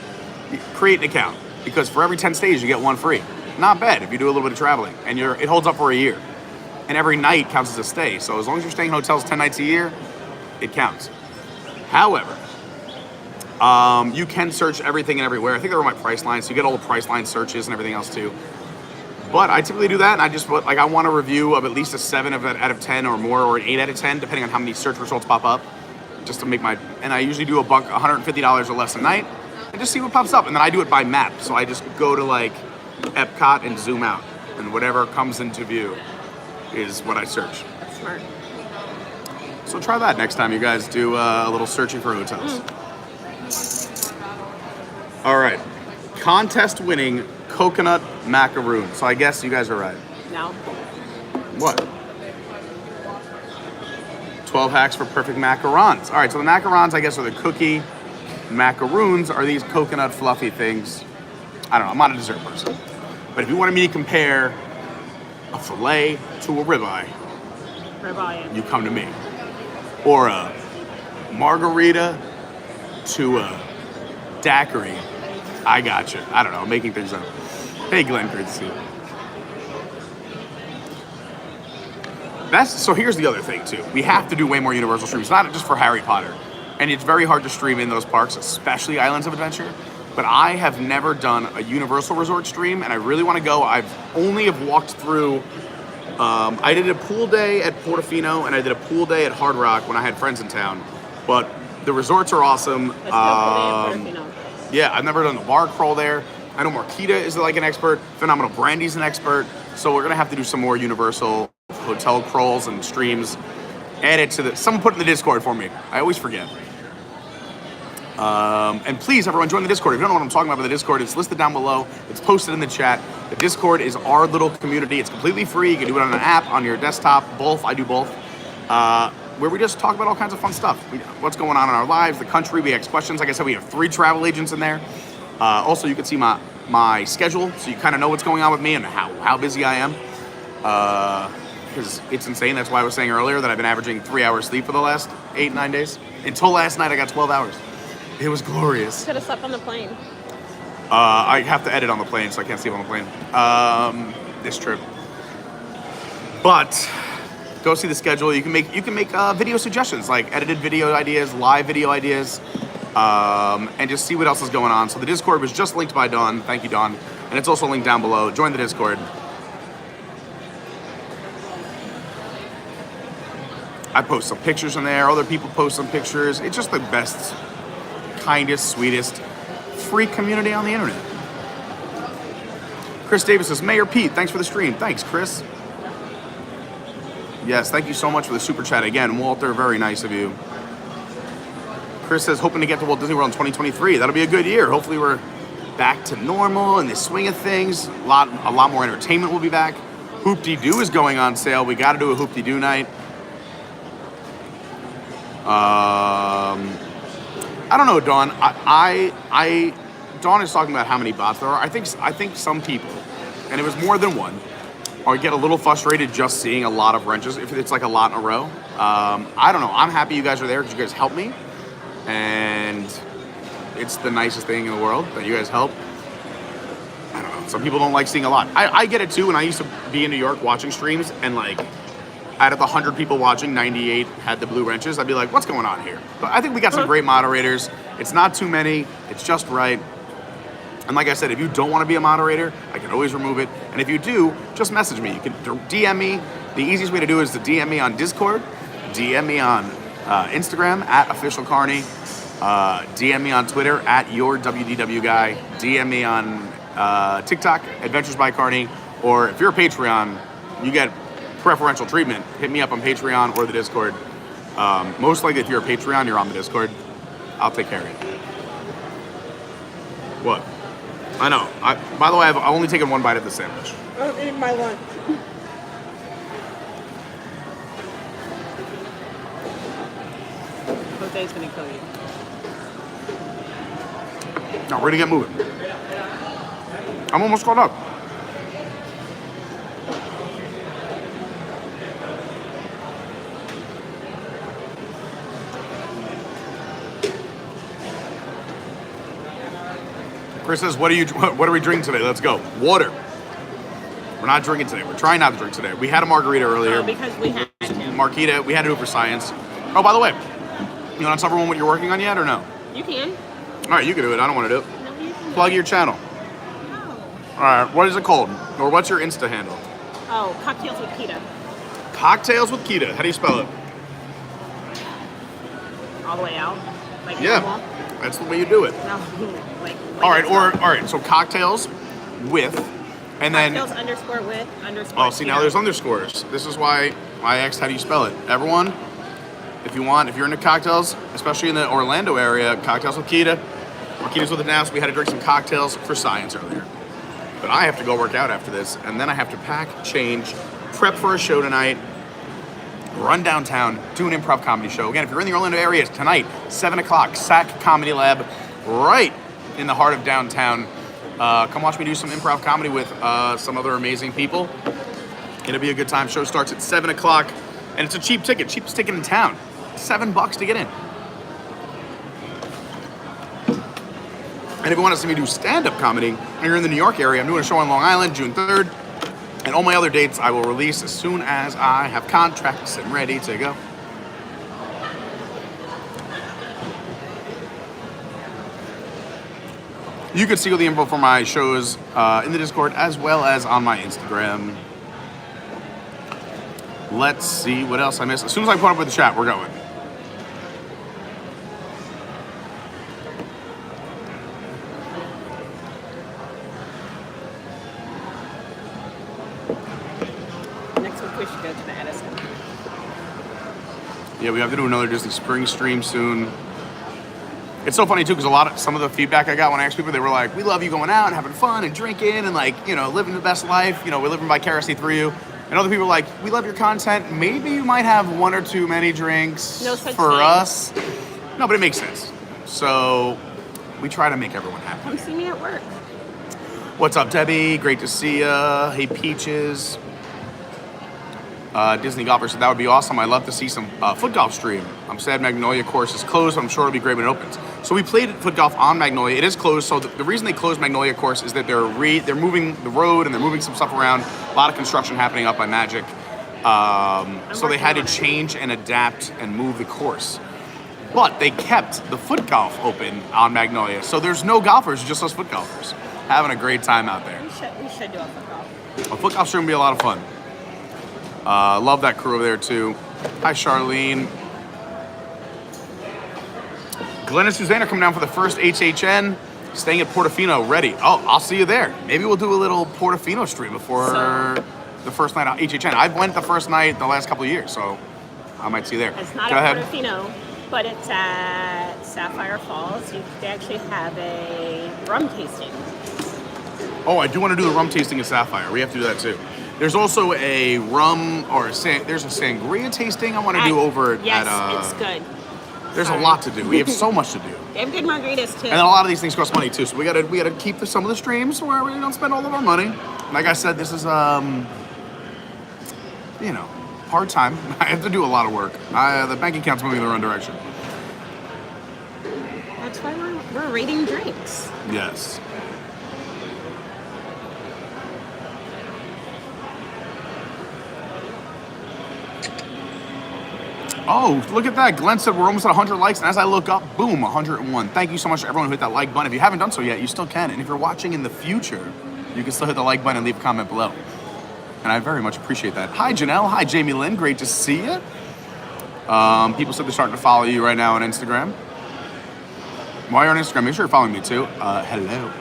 Create an account, because for every 10 stays, you get 1 free. Not bad if you do a little bit of traveling, and it holds up for a year. And every night counts as a stay. So as long as you're staying in hotels 10 nights a year, it counts. However, you can search everything and everywhere. I think they're on my price line, so you get all the price line searches and everything else too. But I typically do that, and I just like I want a review of at least a 7 out of 10 or more, or an 8 out of 10, depending on how many search results pop up, just to make my. And I usually do $150 or less a night, and just see what pops up. And then I do it by map, so I just go to like Epcot and zoom out, and whatever comes into view is what I search. That's smart. So try that next time you guys do a little searching for hotels. All right, contest-winning coconut macaroon. So I guess you guys are right. No. What? 12 hacks for perfect macarons. All right, so the macarons, I guess, are the cookie. Macaroons are these coconut fluffy things. I don't know, I'm not a dessert person. But if you wanted me to compare a filet to a ribeye, you come to me. Or a margarita to a daiquiri, I got you. I don't know, I'm making things up. Hey, Glenn, great to see you. So here's the other thing, too. We have to do way more Universal streams, not just for Harry Potter. And it's very hard to stream in those parks, especially Islands of Adventure. But I have never done a Universal Resort stream, and I really want to go. I've only walked through. I did a pool day at Portofino, and I did a pool day at Hard Rock when I had friends in town. But the resorts are awesome. Yeah, I've never done the bar crawl there. I know Marquita is like an expert. Phenomenal Brandy's an expert. So we're gonna have to do some more Universal hotel crawls and streams. Add it to someone put it in the Discord for me. I always forget. And please, everyone, join the Discord. If you don't know what I'm talking about with the Discord, it's listed down below. It's posted in the chat. The Discord is our little community. It's completely free. You can do it on an app, on your desktop, both. I do both. Where we just talk about all kinds of fun stuff. What's going on in our lives, the country. We ask questions. Like I said, we have 3 travel agents in there. Also, you can see my schedule so you kind of know what's going on with me and how busy I am. Because it's insane. That's why I was saying earlier that I've been averaging 3 hours sleep for the last 8-9 days. Until last night, I got 12 hours. It was glorious. Could have slept on the plane. I have to edit on the plane, so I can't sleep on the plane this trip. But go see the schedule. You can make video suggestions, like edited video ideas, live video ideas, and just see what else is going on. So the Discord was just linked by Dawn. Thank you, Dawn. And it's also linked down below. Join the Discord. I post some pictures in there. Other people post some pictures. It's just the best, kindest, sweetest, free community on the internet. Chris Davis says, Mayor Pete, thanks for the stream. Thanks, Chris. Yes, thank you so much for the super chat again. Walter, very nice of you. Chris says, hoping to get to Walt Disney World in 2023. That'll be a good year. Hopefully we're back to normal in the swing of things. A lot more entertainment will be back. Hoop-de-doo is going on sale. We got to do a Hoop-de-doo night. I don't know, Dawn. Dawn is talking about how many bots there are. I think some people, and it was more than one, or get a little frustrated just seeing a lot of wrenches if it's like a lot in a row. I don't know. I'm happy you guys are there because you guys help me, and it's the nicest thing in the world that you guys help. I don't know. Some people don't like seeing a lot. I get it too. When I used to be in New York watching streams and like, out of the 100 people watching, 98 had the blue wrenches. I'd be like, what's going on here? But I think we got some great moderators. It's not too many. It's just right. And like I said, if you don't want to be a moderator, I can always remove it. And if you do, just message me. You can DM me. The easiest way to do it is to DM me on Discord, DM me on Instagram @officialcarney, DM me on Twitter @yourWDWguy, DM me on TikTok, Adventures by Carney, or if you're a Patreon, you get preferential treatment. Hit me up on Patreon or the Discord. Most likely if you're a Patreon, you're on the Discord. I'll take care of it. What? I know. By the way, I've only taken one bite of the sandwich. I'm eating my lunch. Jose's gonna kill you. No, we're gonna get moving. I'm almost caught up. Chris says, what are we drinking today? Let's go. Water. We're not drinking today. We're trying not to drink today. We had a margarita earlier. Oh, because we had to. Marquita. We had to do it for science. Oh, by the way, you want to tell everyone what you're working on yet or no? You can. All right, you can do it. I don't want to do it. No, you can. Plug your channel. Oh. All right, what is it called? Or what's your Insta handle? Oh, Cocktails with Kita. Cocktails with Kidder. How do you spell it? All the way out. Like Yeah, normal. that's the way you do it. No, like All right, it's not. all right. So cocktails with, and then. Cocktails _with _ Oh, see, now Kita. there's underscores. This is why I asked how do you spell it. Everyone, if you're into cocktails, especially in the Orlando area, cocktails with Kita. Marquita's with it now, so we had to drink some cocktails for science earlier. But I have to go work out after this, and then I have to pack, change, prep for a show tonight, run downtown, do an improv comedy show. Again, if you're in the Orlando area, tonight, 7 o'clock, SAC Comedy Lab, right in the heart of downtown. Come watch me do some improv comedy with some other amazing people. It'll be a good time. Show starts at 7 o'clock, and it's a cheap ticket, cheapest ticket in town. $7 to get in. And if you want to see me do stand-up comedy, and you're in the New York area, I'm doing a show on Long Island, June 3rd. And all my other dates I will release as soon as I have contracts and ready to go. You can see all the info for my shows in the Discord as well as on my Instagram. Let's see what else I missed. As soon as I put up with the chat, we're going. Next week we should go to the Edison. Yeah, we have to do another Disney Spring stream soon. It's so funny too, because some of the feedback I got when I asked people, they were like, "We love you going out and having fun and drinking and living the best life. We're living vicariously through you." And other people are like, "We love your content. Maybe you might have one or two many drinks No such for thing. us." No, but it makes sense. So we try to make everyone happy. Come see me at work. What's up, Debbie? Great to see ya. Hey, Peaches. Disney golfer said that would be awesome. I'd love to see some foot golf stream. I'm sad Magnolia course is closed, but I'm sure it'll be great when it opens. So we played foot golf on Magnolia. It is closed. So the reason they closed Magnolia course is that they're moving the road and they're moving some stuff around. A lot of construction happening up by Magic. So they had to change and adapt and move the course. But they kept the foot golf open on Magnolia. So there's no golfers, just us foot golfers. Having a great time out there. We should do a foot golf. A foot golf stream would be a lot of fun. Love that crew over there too. Hi, Charlene. Glenn and Suzanne are coming down for the first HHN, staying at Portofino, ready. Oh, I'll see you there. Maybe we'll do a little Portofino stream before the first night of HHN. I went the first night the last couple of years, so I might see you there. It's not Go at ahead. Portofino, but it's at Sapphire Falls. They actually have a rum tasting. Oh, I do want to do the rum tasting at Sapphire. We have to do that too. There's also a rum or there's a sangria tasting I want to do over yes, at. It's good. There's a lot to do. We have so much to do. They have good margaritas too. And then a lot of these things cost money too, so we gotta keep some of the streams where we don't spend all of our money. Like I said, this is part time. I have to do a lot of work. The bank account's moving in the wrong direction. That's why we're rating drinks. Yes. Oh, look at that. Glenn said we're almost at 100 likes, and as I look up, boom, 101. Thank you so much to everyone who hit that like button. If you haven't done so yet, you still can. And if you're watching in the future, you can still hit the like button and leave a comment below. And I very much appreciate that. Hi, Janelle. Hi, Jamie Lynn. Great to see you. People said they're starting to follow you right now on Instagram. While you're on Instagram, make sure you're following me too. Hello.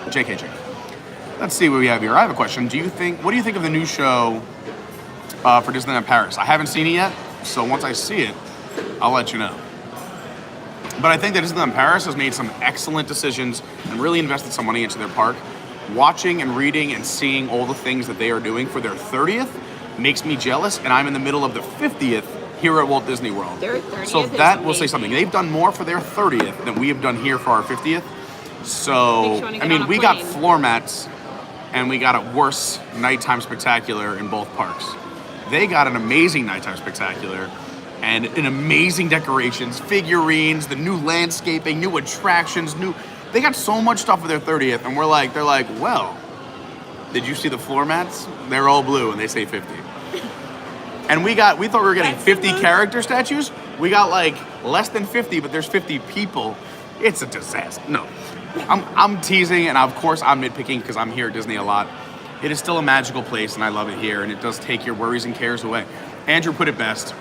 JKJ. Let's see what we have here. I have a question. What do you think of the new show for Disneyland Paris? I haven't seen it yet, so once I see it, I'll let you know. But I think that Disneyland Paris has made some excellent decisions and really invested some money into their park. Watching and reading and seeing all the things that they are doing for their 30th makes me jealous, and I'm in the middle of the 50th here at Walt Disney World. Their 30th so is that will say amazing. something. They've done more for their 30th than we have done here for our 50th. So, Makes you wanna get on a we got plane. floor mats, and we got a worse nighttime spectacular in both parks. They got an amazing nighttime spectacular and an amazing decorations, figurines, the new landscaping, new attractions, they got so much stuff for their 30th, and they're like, well, did you see the floor mats? They're all blue and they say 50. And we thought we were getting That's 50 the character statues. We got like less than 50, but there's 50 people. It's a disaster. No, I'm teasing, and of course I'm nitpicking because I'm here at Disney a lot. It is still a magical place, and I love it here, and it does take your worries and cares away. Andrew put it best.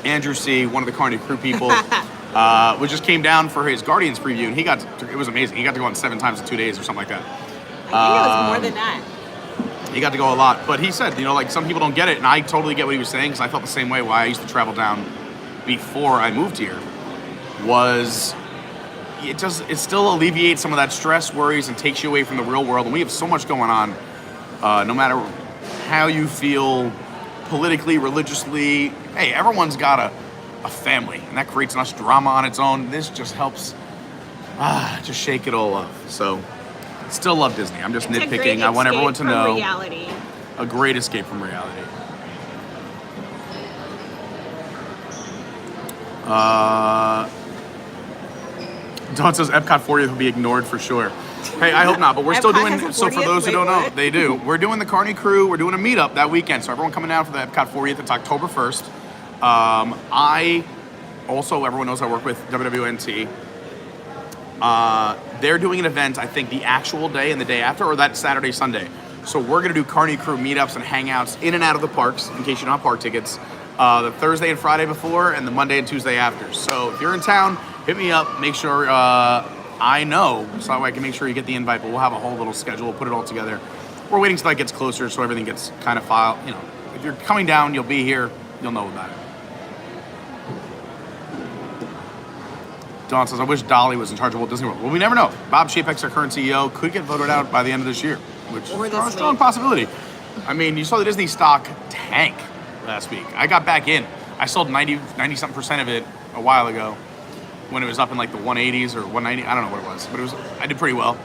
Andrew C., one of the Carney crew people, which just came down for his Guardians preview, and it was amazing. He got to go on 7 times in 2 days or something like that. I think it was more than that. He got to go a lot, but he said, like some people don't get it, and I totally get what he was saying because I felt the same way. Why I used to travel down before I moved here was it still alleviates some of that stress, worries, and takes you away from the real world. And we have so much going on, no matter how you feel politically, religiously. Hey, everyone's got a family, and that creates enough drama on its own. This just helps just shake it all up. So. Still love Disney. I'm just It's a nitpicking. great I want everyone to escape from know reality. a great escape from reality. Dawn says Epcot 40th will be ignored for sure. Hey, I hope not, but we're still Epcot doing. has a So for 40th? those who don't Wait, know, what? they do. We're doing the Carney crew. We're doing a meetup that weekend. So everyone coming down for the Epcot 40th. It's October 1st. Everyone knows I work with WWNT. They're doing an event, I think, the actual day and the day after, or that Saturday, Sunday. So we're going to do Carney crew meetups and hangouts in and out of the parks, in case you don't have park tickets, the Thursday and Friday before, and the Monday and Tuesday after. So if you're in town, hit me up. Make sure I know, so that way I can make sure you get the invite, but we'll have a whole little schedule. We'll put it all together. We're waiting till that gets closer so everything gets kind of filed. If you're coming down, you'll be here. You'll know about it. Dawn says, I wish Dolly was in charge of Walt Disney World. Well, we never know. Bob Chapek's our current CEO, could get voted out by the end of this year, which Or is this a strong week. possibility. I mean, you saw the Disney stock tank last week. I got back in. I sold 90-something% of it a while ago when it was up in like the 180s or 190. I don't know what it was, but I did pretty well.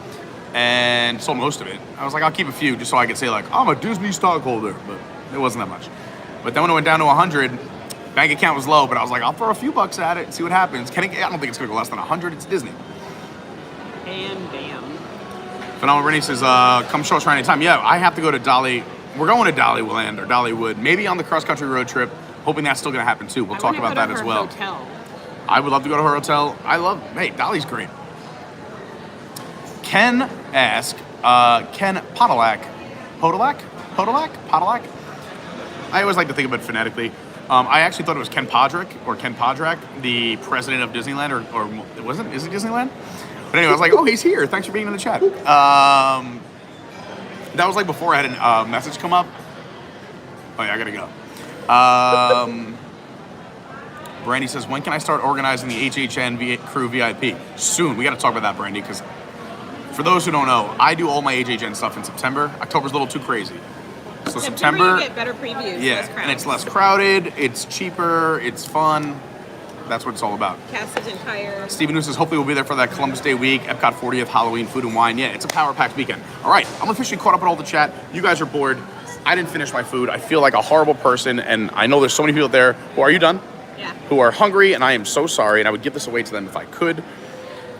and sold most of it. I was like, I'll keep a few just so I could say like, I'm a Disney stockholder, but it wasn't that much. But then when it went down to 100, bank account was low, but I was like, I'll throw a few bucks at it and see what happens. I don't think it's gonna go less than 100, it's Disney. And bam. Phenomenal Rennie says, come show us around anytime. Yeah, I have to go to Dolly. We're going to Dollyland or Dollywood, maybe on the cross-country road trip, hoping that's still gonna happen too. We'll talk about that as well. Hotel. I would love to go to her hotel. Hey, Dolly's great. Ken asked, Ken Podolak. I always like to think of it phonetically. I actually thought it was Ken Podrak, the president of Disneyland, or wasn't? Is it Disneyland? But anyway, I was like, oh, he's here. Thanks for being in the chat. That was like before I had a message come up. Oh yeah, I gotta go. Brandy says, when can I start organizing the HHN crew VIP? Soon. We got to talk about that, Brandy, because for those who don't know, I do all my HHN stuff in September. October's a little too crazy. So September, you get better previews. yeah, and it's less crowded, it's cheaper, it's fun. That's what it's all about. Castles and Tire. Steven New says, hopefully we'll be there for that Columbus Day week, Epcot 40th, Halloween, food and wine. Yeah, it's a power-packed weekend. All right, I'm officially caught up with all the chat. You guys are bored. I didn't finish my food. I feel like a horrible person, and I know there's so many people there who, are you done? Yeah. Who are hungry, and I am so sorry, and I would give this away to them if I could.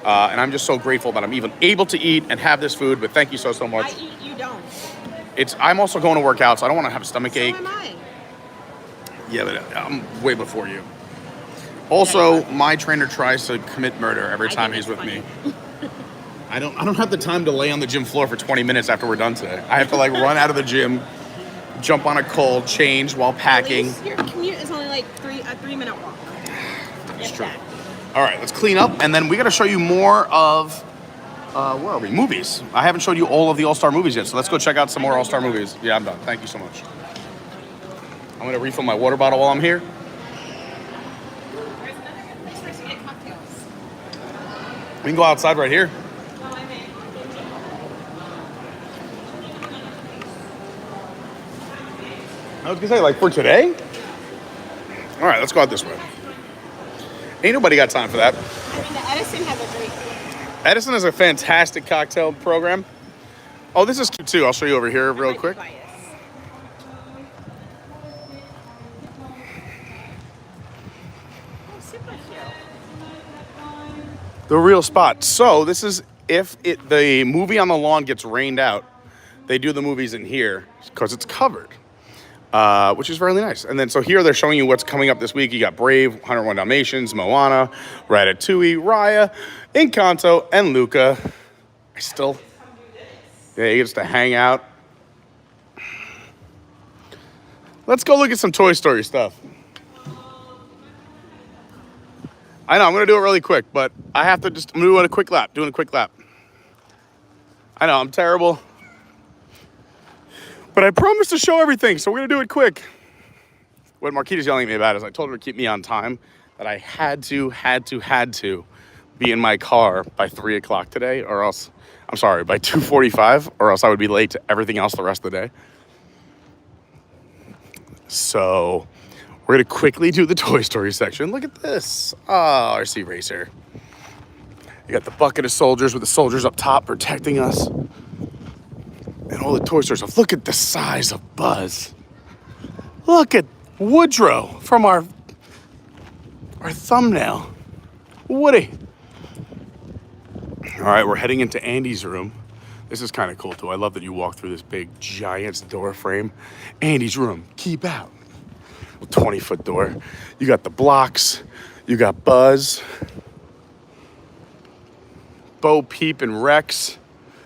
And I'm just so grateful that I'm even able to eat and have this food, but thank you so much. I eat, you don't. I'm also going to work out, so I don't want to have a stomach ache. So am I. Yeah, but I'm way before you. Also, my trainer tries to commit murder every time he's with me. I don't have the time to lay on the gym floor for 20 minutes after we're done today. I have to like run out of the gym, jump on a call, change while packing. At least your commute is only like a 3-minute walk. That's true. All right, let's clean up, and then we got to show you more of, where are we? Movies. I haven't showed you all of the All-Star movies yet, so let's go check out some more All-Star movies. Yeah, I'm done. Thank you so much. I'm going to refill my water bottle while I'm here. There's another good place for us to get cocktails. We can go outside right here. Oh, I may. I was going to say, like, for today? All right, let's go out this way. Ain't nobody got time for that. I mean, the Edison has a great. Edison is a fantastic cocktail program. Oh, this is cute too. I'll show you over here real quick. Super cute. The real spot. So this is if the movie on the lawn gets rained out, they do the movies in here because it's covered, which is really nice. And then so here they're showing you what's coming up this week. You got Brave, 101 Dalmatians, Moana, Ratatouille, Raya, Encanto, and Luca. Yeah, he gets to hang out. Let's go look at some Toy Story stuff. I know, I'm going to do it really quick, but I have to I'm doing a quick lap. I know, I'm terrible. But I promised to show everything, so we're going to do it quick. What Marquita's yelling at me about is I told her to keep me on time, that I had to be in my car by 3 o'clock today, or else, I'm sorry, by 2:45, or else I would be late to everything else the rest of the day. So we're going to quickly do the Toy Story section. Look at this. Oh, RC Racer. You got the bucket of soldiers with the soldiers up top protecting us. And all the Toy Story stuff. Look at the size of Buzz. Look at Woodrow from our thumbnail. Woody. All right, we're heading into Andy's room. This is kind of cool, too. I love that you walk through this big, giant door frame. Andy's room, keep out. 20-foot door. You got the blocks. You got Buzz. Bo Peep and Rex.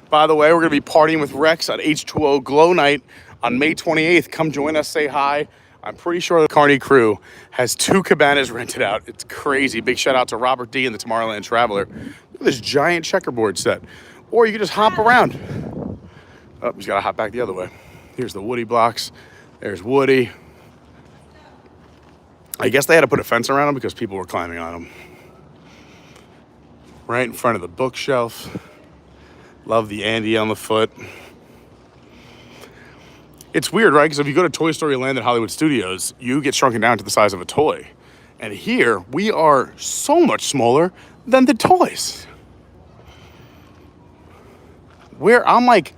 By the way, we're going to be partying with Rex at H2O Glow Night on May 28th. Come join us, say hi. I'm pretty sure the Carney crew has 2 cabanas rented out. It's crazy. Big shout out to Robert D and the Tomorrowland Traveler. Look at this giant checkerboard set. Or you can just hop around. Oh, he's got to hop back the other way. Here's the Woody blocks. There's Woody. I guess they had to put a fence around them because people were climbing on them. Right in front of the bookshelf. Love the Andy on the foot. It's weird, right? Because if you go to Toy Story Land at Hollywood Studios, you get shrunken down to the size of a toy. And here, we are so much smaller than the toys. Where I'm like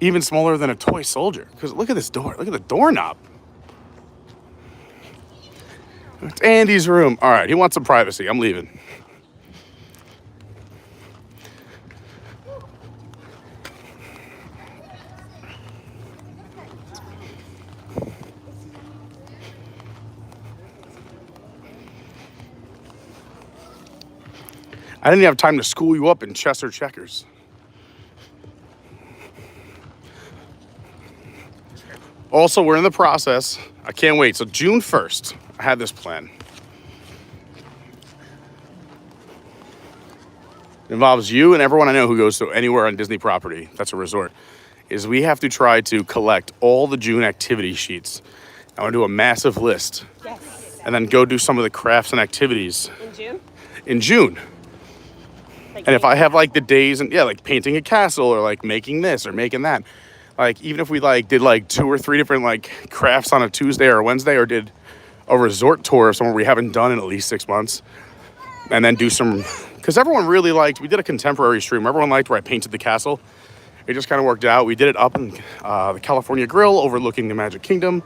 even smaller than a toy soldier. Because look at this door. Look at the doorknob. It's Andy's room. All right, he wants some privacy. I'm leaving. I didn't have time to school you up in chess or checkers. Also, we're in the process. I can't wait. So June 1st, I had this plan. It involves you and everyone I know who goes to anywhere on Disney property that's a resort. Is we have to try to collect all the June activity sheets. I want to do a massive list. Yes. And then go do some of the crafts and activities In June? in June. Like And if I maybe- have like the days and like painting a castle or like making this or making that, like even if we like did like 2 or 3 different like crafts on a Tuesday or Wednesday, or did a resort tour of somewhere we haven't done in at least 6 months, and then do some, because everyone really liked, we did a contemporary stream. Everyone liked where I painted the castle. It just kind of worked out. We did it up in the California Grill overlooking the Magic Kingdom.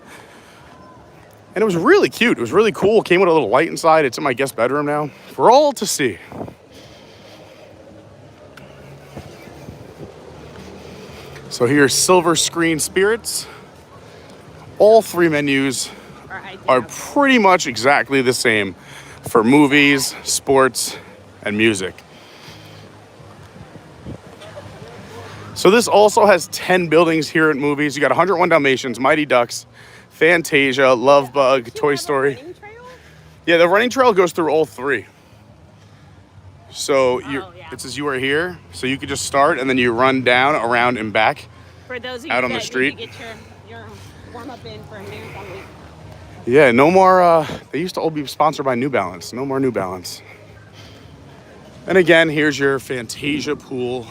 And it was really cute. It was really cool. Came with a little light inside. It's in my guest bedroom now for all to see. So here's Silver Screen Spirits. All 3 menus are pretty much exactly the same for movies, sports, and music. So this also has 10 buildings here at movies. You got 101 Dalmatians, Mighty Ducks, Fantasia, Love Bug, Toy Story. Running trail? Yeah, the running trail goes through all 3. So yeah. it says you are here, so you could just start and then you run down, around, and back. For those of you Out on the that street. need to get your warm up in for a marathon week. Yeah, no more, they used to all be sponsored by New Balance. No more New Balance. And again, here's your Fantasia pool.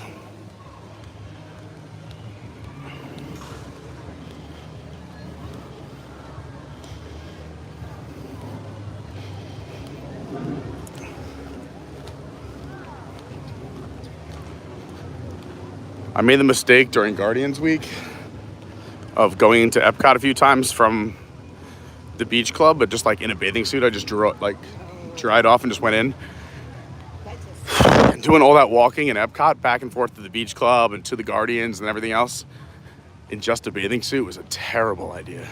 I made the mistake during Guardians Week of going into Epcot a few times from the beach club, but just like in a bathing suit. I just dried off and just went in. And doing all that walking in Epcot back and forth to the beach club and to the Guardians and everything else in just a bathing suit was a terrible idea.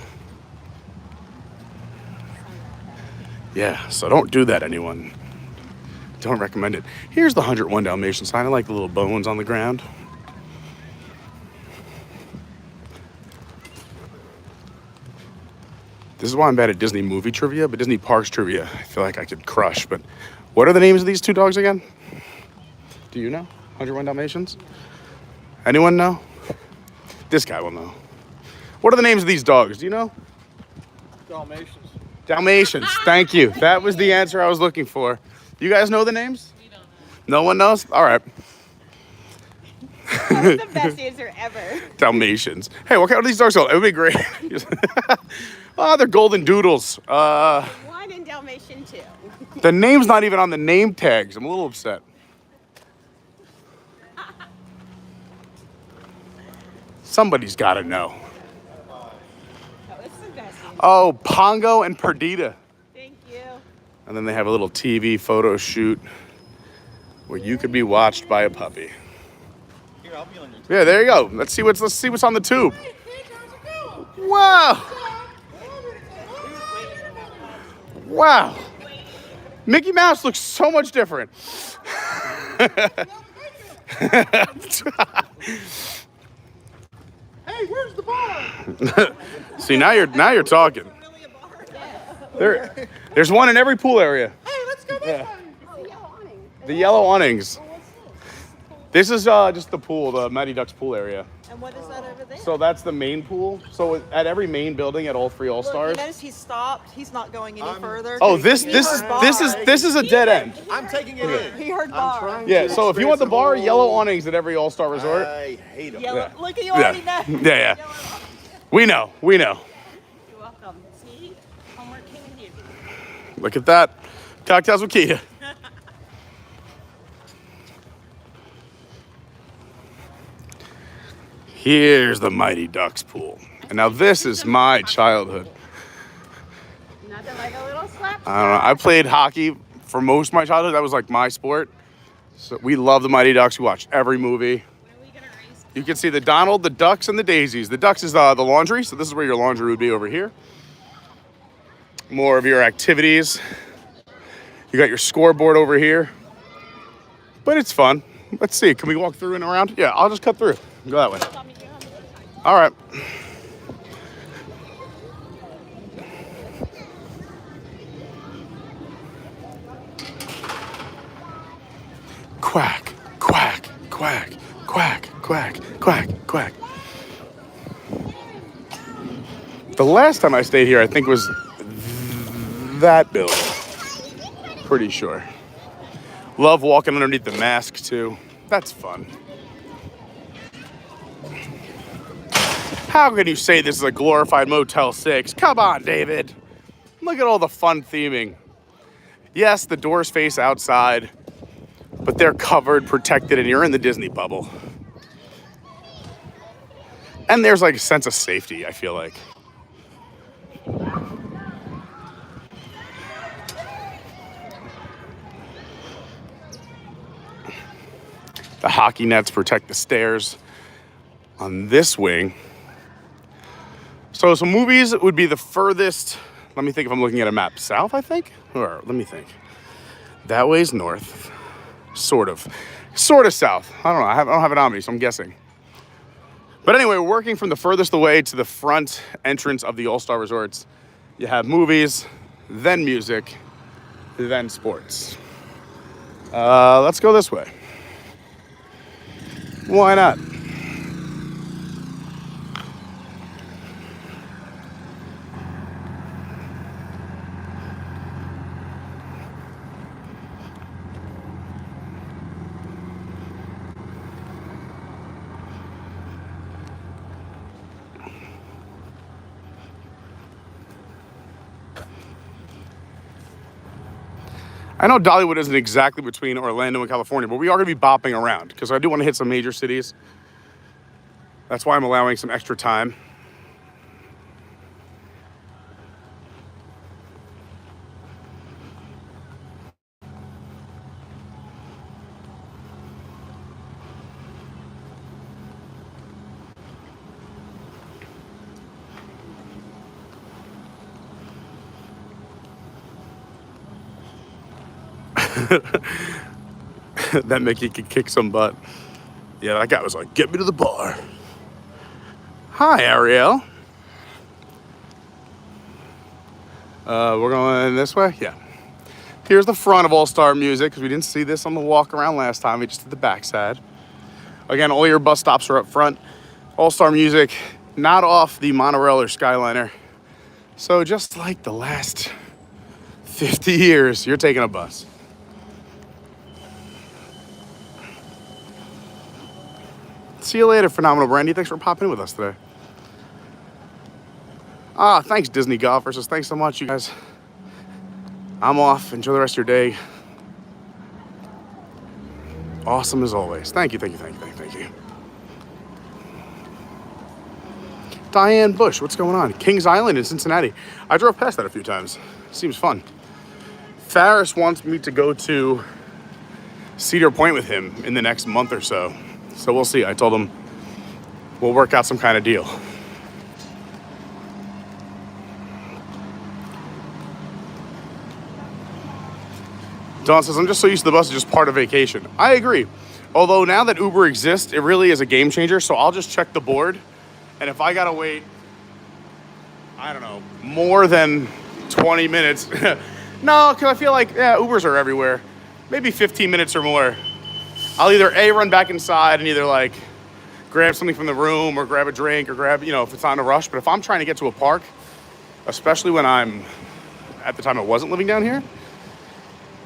Yeah, so don't do that, anyone. Don't recommend it. Here's the 101 Dalmatian sign. I like the little bones on the ground. This is why I'm bad at Disney movie trivia, but Disney parks trivia, I feel like I could crush. But what are the names of these 2 dogs again? Do you know? 101 Dalmatians? Anyone know? This guy will know. What are the names of these dogs? Do you know? Dalmatians. Dalmatians. Thank you. That was the answer I was looking for. You guys know the names? We don't know. No one knows? All right. That was the best answer ever. Dalmatians. Hey, what kind of these dogs are? It would be great. Oh, they're golden doodles. One in Dalmatian too. The name's not even on the name tags. I'm a little upset. Somebody's got to know. That was the best answer. Oh, Pongo and Perdita. Thank you. And then they have a little TV photo shoot where you could be watched by a puppy. Here, I'll be on your Yeah, there you go. Let's see what's on the tube. Wow. Wow. Mickey Mouse looks so much different. Hey, where's the bar? See, now you're talking. There's one in every pool area. Hey, let's go this way. The yellow awnings. This is just the pool, the Mighty Ducks pool area. And what is that over there? So that's the main pool. So at every main building at all 3 All Look, Stars. you notice he stopped. He's not going any further. Oh, 'cause this he is heard this is a dead end. I'm taking it in. He heard bar. trying Yeah. to So if you want the experience bar, the yellow whole- awnings at every All Star resort. I hate them. Yellow. Yeah. Look, you already know. Yeah. We know. You're welcome. See? Homework continued. Look at that. Cocktails with Kia. Here's the Mighty Ducks pool. And now this is my childhood. Nothing like a little slap. I don't know. I played hockey for most of my childhood. That was like my sport. So we love the Mighty Ducks. We watched every movie. You can see the Donald, the Ducks, and the Daisies. The Ducks is the laundry. So this is where your laundry would be over here. More of your activities. You got your scoreboard over here. But it's fun. Let's see. Can we walk through and around? Yeah, I'll just cut through. Go that way. All right. Quack, quack, quack, quack, quack, quack, quack. The last time I stayed here, I think was that building. Pretty sure. Love walking underneath the mask too. That's fun. How can you say this is a glorified Motel 6? Come on, David. Look at all the fun theming. Yes, the doors face outside, but they're covered, protected, and you're in the Disney bubble. And there's like a sense of safety, I feel like. The hockey nets protect the stairs on this wing. So some movies would be the furthest, let me think if I'm looking at a map, south, I think? Or let me think. That way's north. Sort of south. I don't know. I don't have it on me, so I'm guessing. But anyway, we're working from the furthest away to the front entrance of the All-Star Resorts. You have movies, then music, then sports. Let's go this way. Why not? I know Dollywood isn't exactly between Orlando and California, but we are going to be bopping around because I do want to hit some major cities. That's why I'm allowing some extra time. That Mickey could kick some butt. Yeah, that guy was like, get me to the bar. Hi, Ariel. We're going this way? Yeah. Here's the front of All-Star Music, because we didn't see this on the walk around last time. We just did the backside. Again, all your bus stops are up front. All-Star Music, not off the monorail or Skyliner. So just like the last 50 years, you're taking a bus. See you later, Phenomenal Brandy. Thanks for popping in with us today. Thanks, Disney Golfers. Thanks so much, you guys. I'm off. Enjoy the rest of your day. Awesome as always. Thank you. Diane Bush, what's going on? Kings Island in Cincinnati. I drove past that a few times. Seems fun. Farris wants me to go to Cedar Point with him in the next month or so. So we'll see. I told him we'll work out some kind of deal. Don says, I'm just so used to the bus, it's just part of vacation. I agree. Although now that Uber exists, it really is a game changer. So I'll just check the board. And if I gotta wait, I don't know, more than 20 minutes. No, because I feel like, Ubers are everywhere. Maybe 15 minutes or more. I'll either run back inside and either like grab something from the room or grab a drink or grab, if it's on a rush. But if I'm trying to get to a park, especially when at the time I wasn't living down here,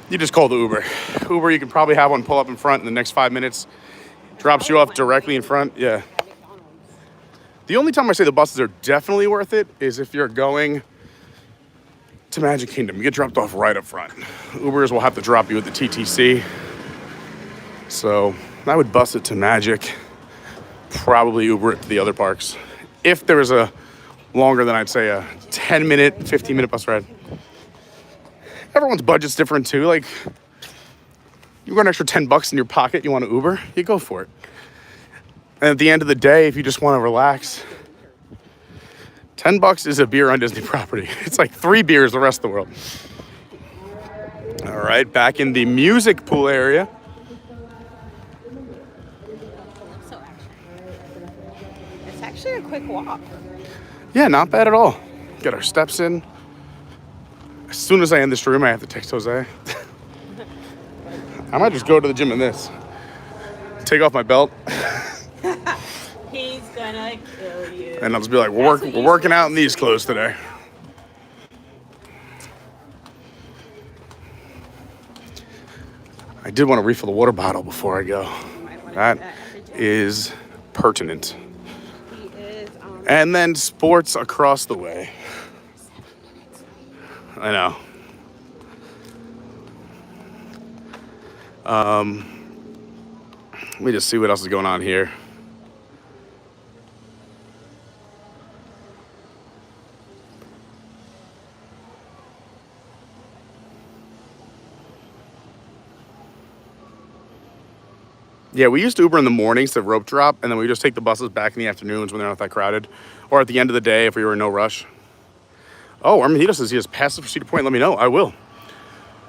you just call the Uber. Uber, you can probably have one pull up in front in the next 5 minutes. Drops you off directly in front. Yeah. The only time I say the buses are definitely worth it is if you're going to Magic Kingdom. You get dropped off right up front. Ubers will have to drop you at the TTC. So I would bus it to Magic. probably Uber it to the other parks. If there was a longer than, I'd say, a 10-minute, 15-minute bus ride. Everyone's budget's different too. Like, you got an extra $10 in your pocket, you want to Uber, you go for it. And at the end of the day, if you just want to relax, $10 is a beer on Disney property. It's like 3 beers the rest of the world. All right, back in the music pool area. It's actually a quick walk. Yeah, not bad at all. Get our steps in. As soon as I end this stream, I have to text Jose. I might just go to the gym in this. Take off my belt. He's gonna kill you. And I'll just be like, we're working out in these clothes today. I did want to refill the water bottle before I go. That is pertinent. And then sports across the way. I know. Let me just see what else is going on here. Yeah, we used to Uber in the mornings to rope drop, and then we just take the buses back in the afternoons when they're not that crowded, or at the end of the day if we were in no rush. Oh, Armbandido says he has passed for Cedar Point. Let me know. I will.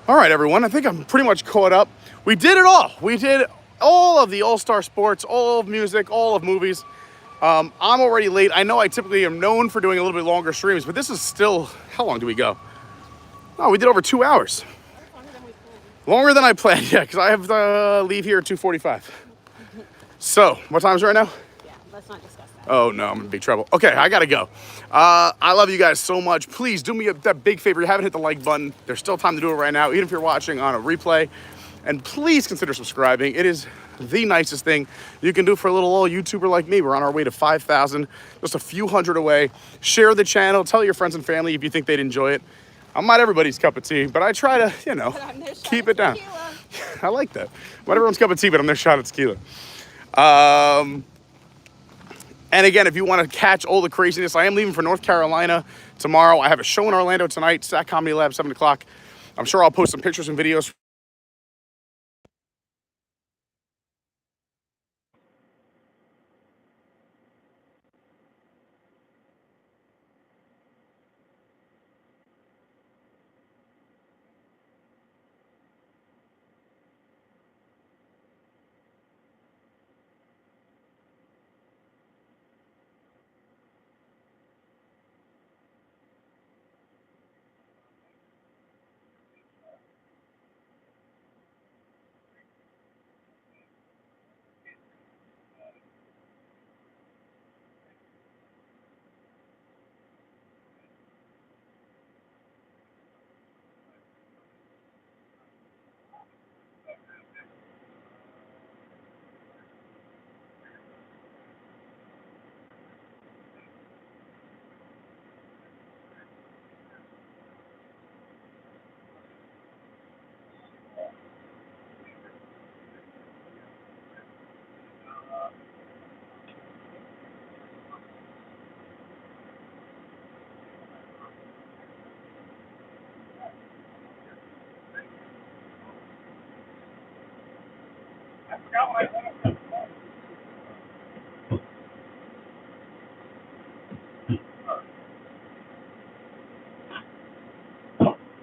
All right, everyone. I think I'm pretty much caught up. We did it all. We did all of the all-star sports, all of music, all of movies. I'm already late. I know I typically am known for doing a little bit longer streams, but this is still, how long do we go? Oh, we did over 2 hours. Longer than I planned, yeah, because I have to leave here at 2:45. So, what time is it right now? Yeah, let's not discuss that. Oh, no, I'm in big trouble. Okay, I got to go. I love you guys so much. Please do me that big favor. You haven't hit the like button. There's still time to do it right now, even if you're watching on a replay. And please consider subscribing. It is the nicest thing you can do for a little old YouTuber like me. We're on our way to 5,000, just a few hundred away. Share the channel. Tell your friends and family if you think they'd enjoy it. I'm not everybody's cup of tea, but I try to, you know, keep it down. I like that. Not everyone's cup of tea, but I'm their shot at tequila. And again, if you want to catch all the craziness, I am leaving for North Carolina tomorrow. I have a show in Orlando tonight, Stack Comedy Lab, 7 o'clock. I'm sure I'll post some pictures and videos.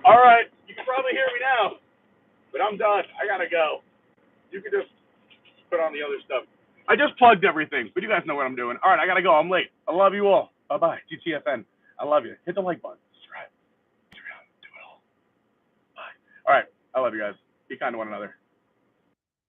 All right, you can probably hear me now, but I'm done. I gotta go. You can just put on the other stuff. I just plugged everything, but you guys know what I'm doing. All right, I gotta go. I'm late. I love you all. Bye-bye. GTFN. I love you. Hit the like button. Subscribe. Do it all. Bye. All right, I love you guys. Be kind to one another.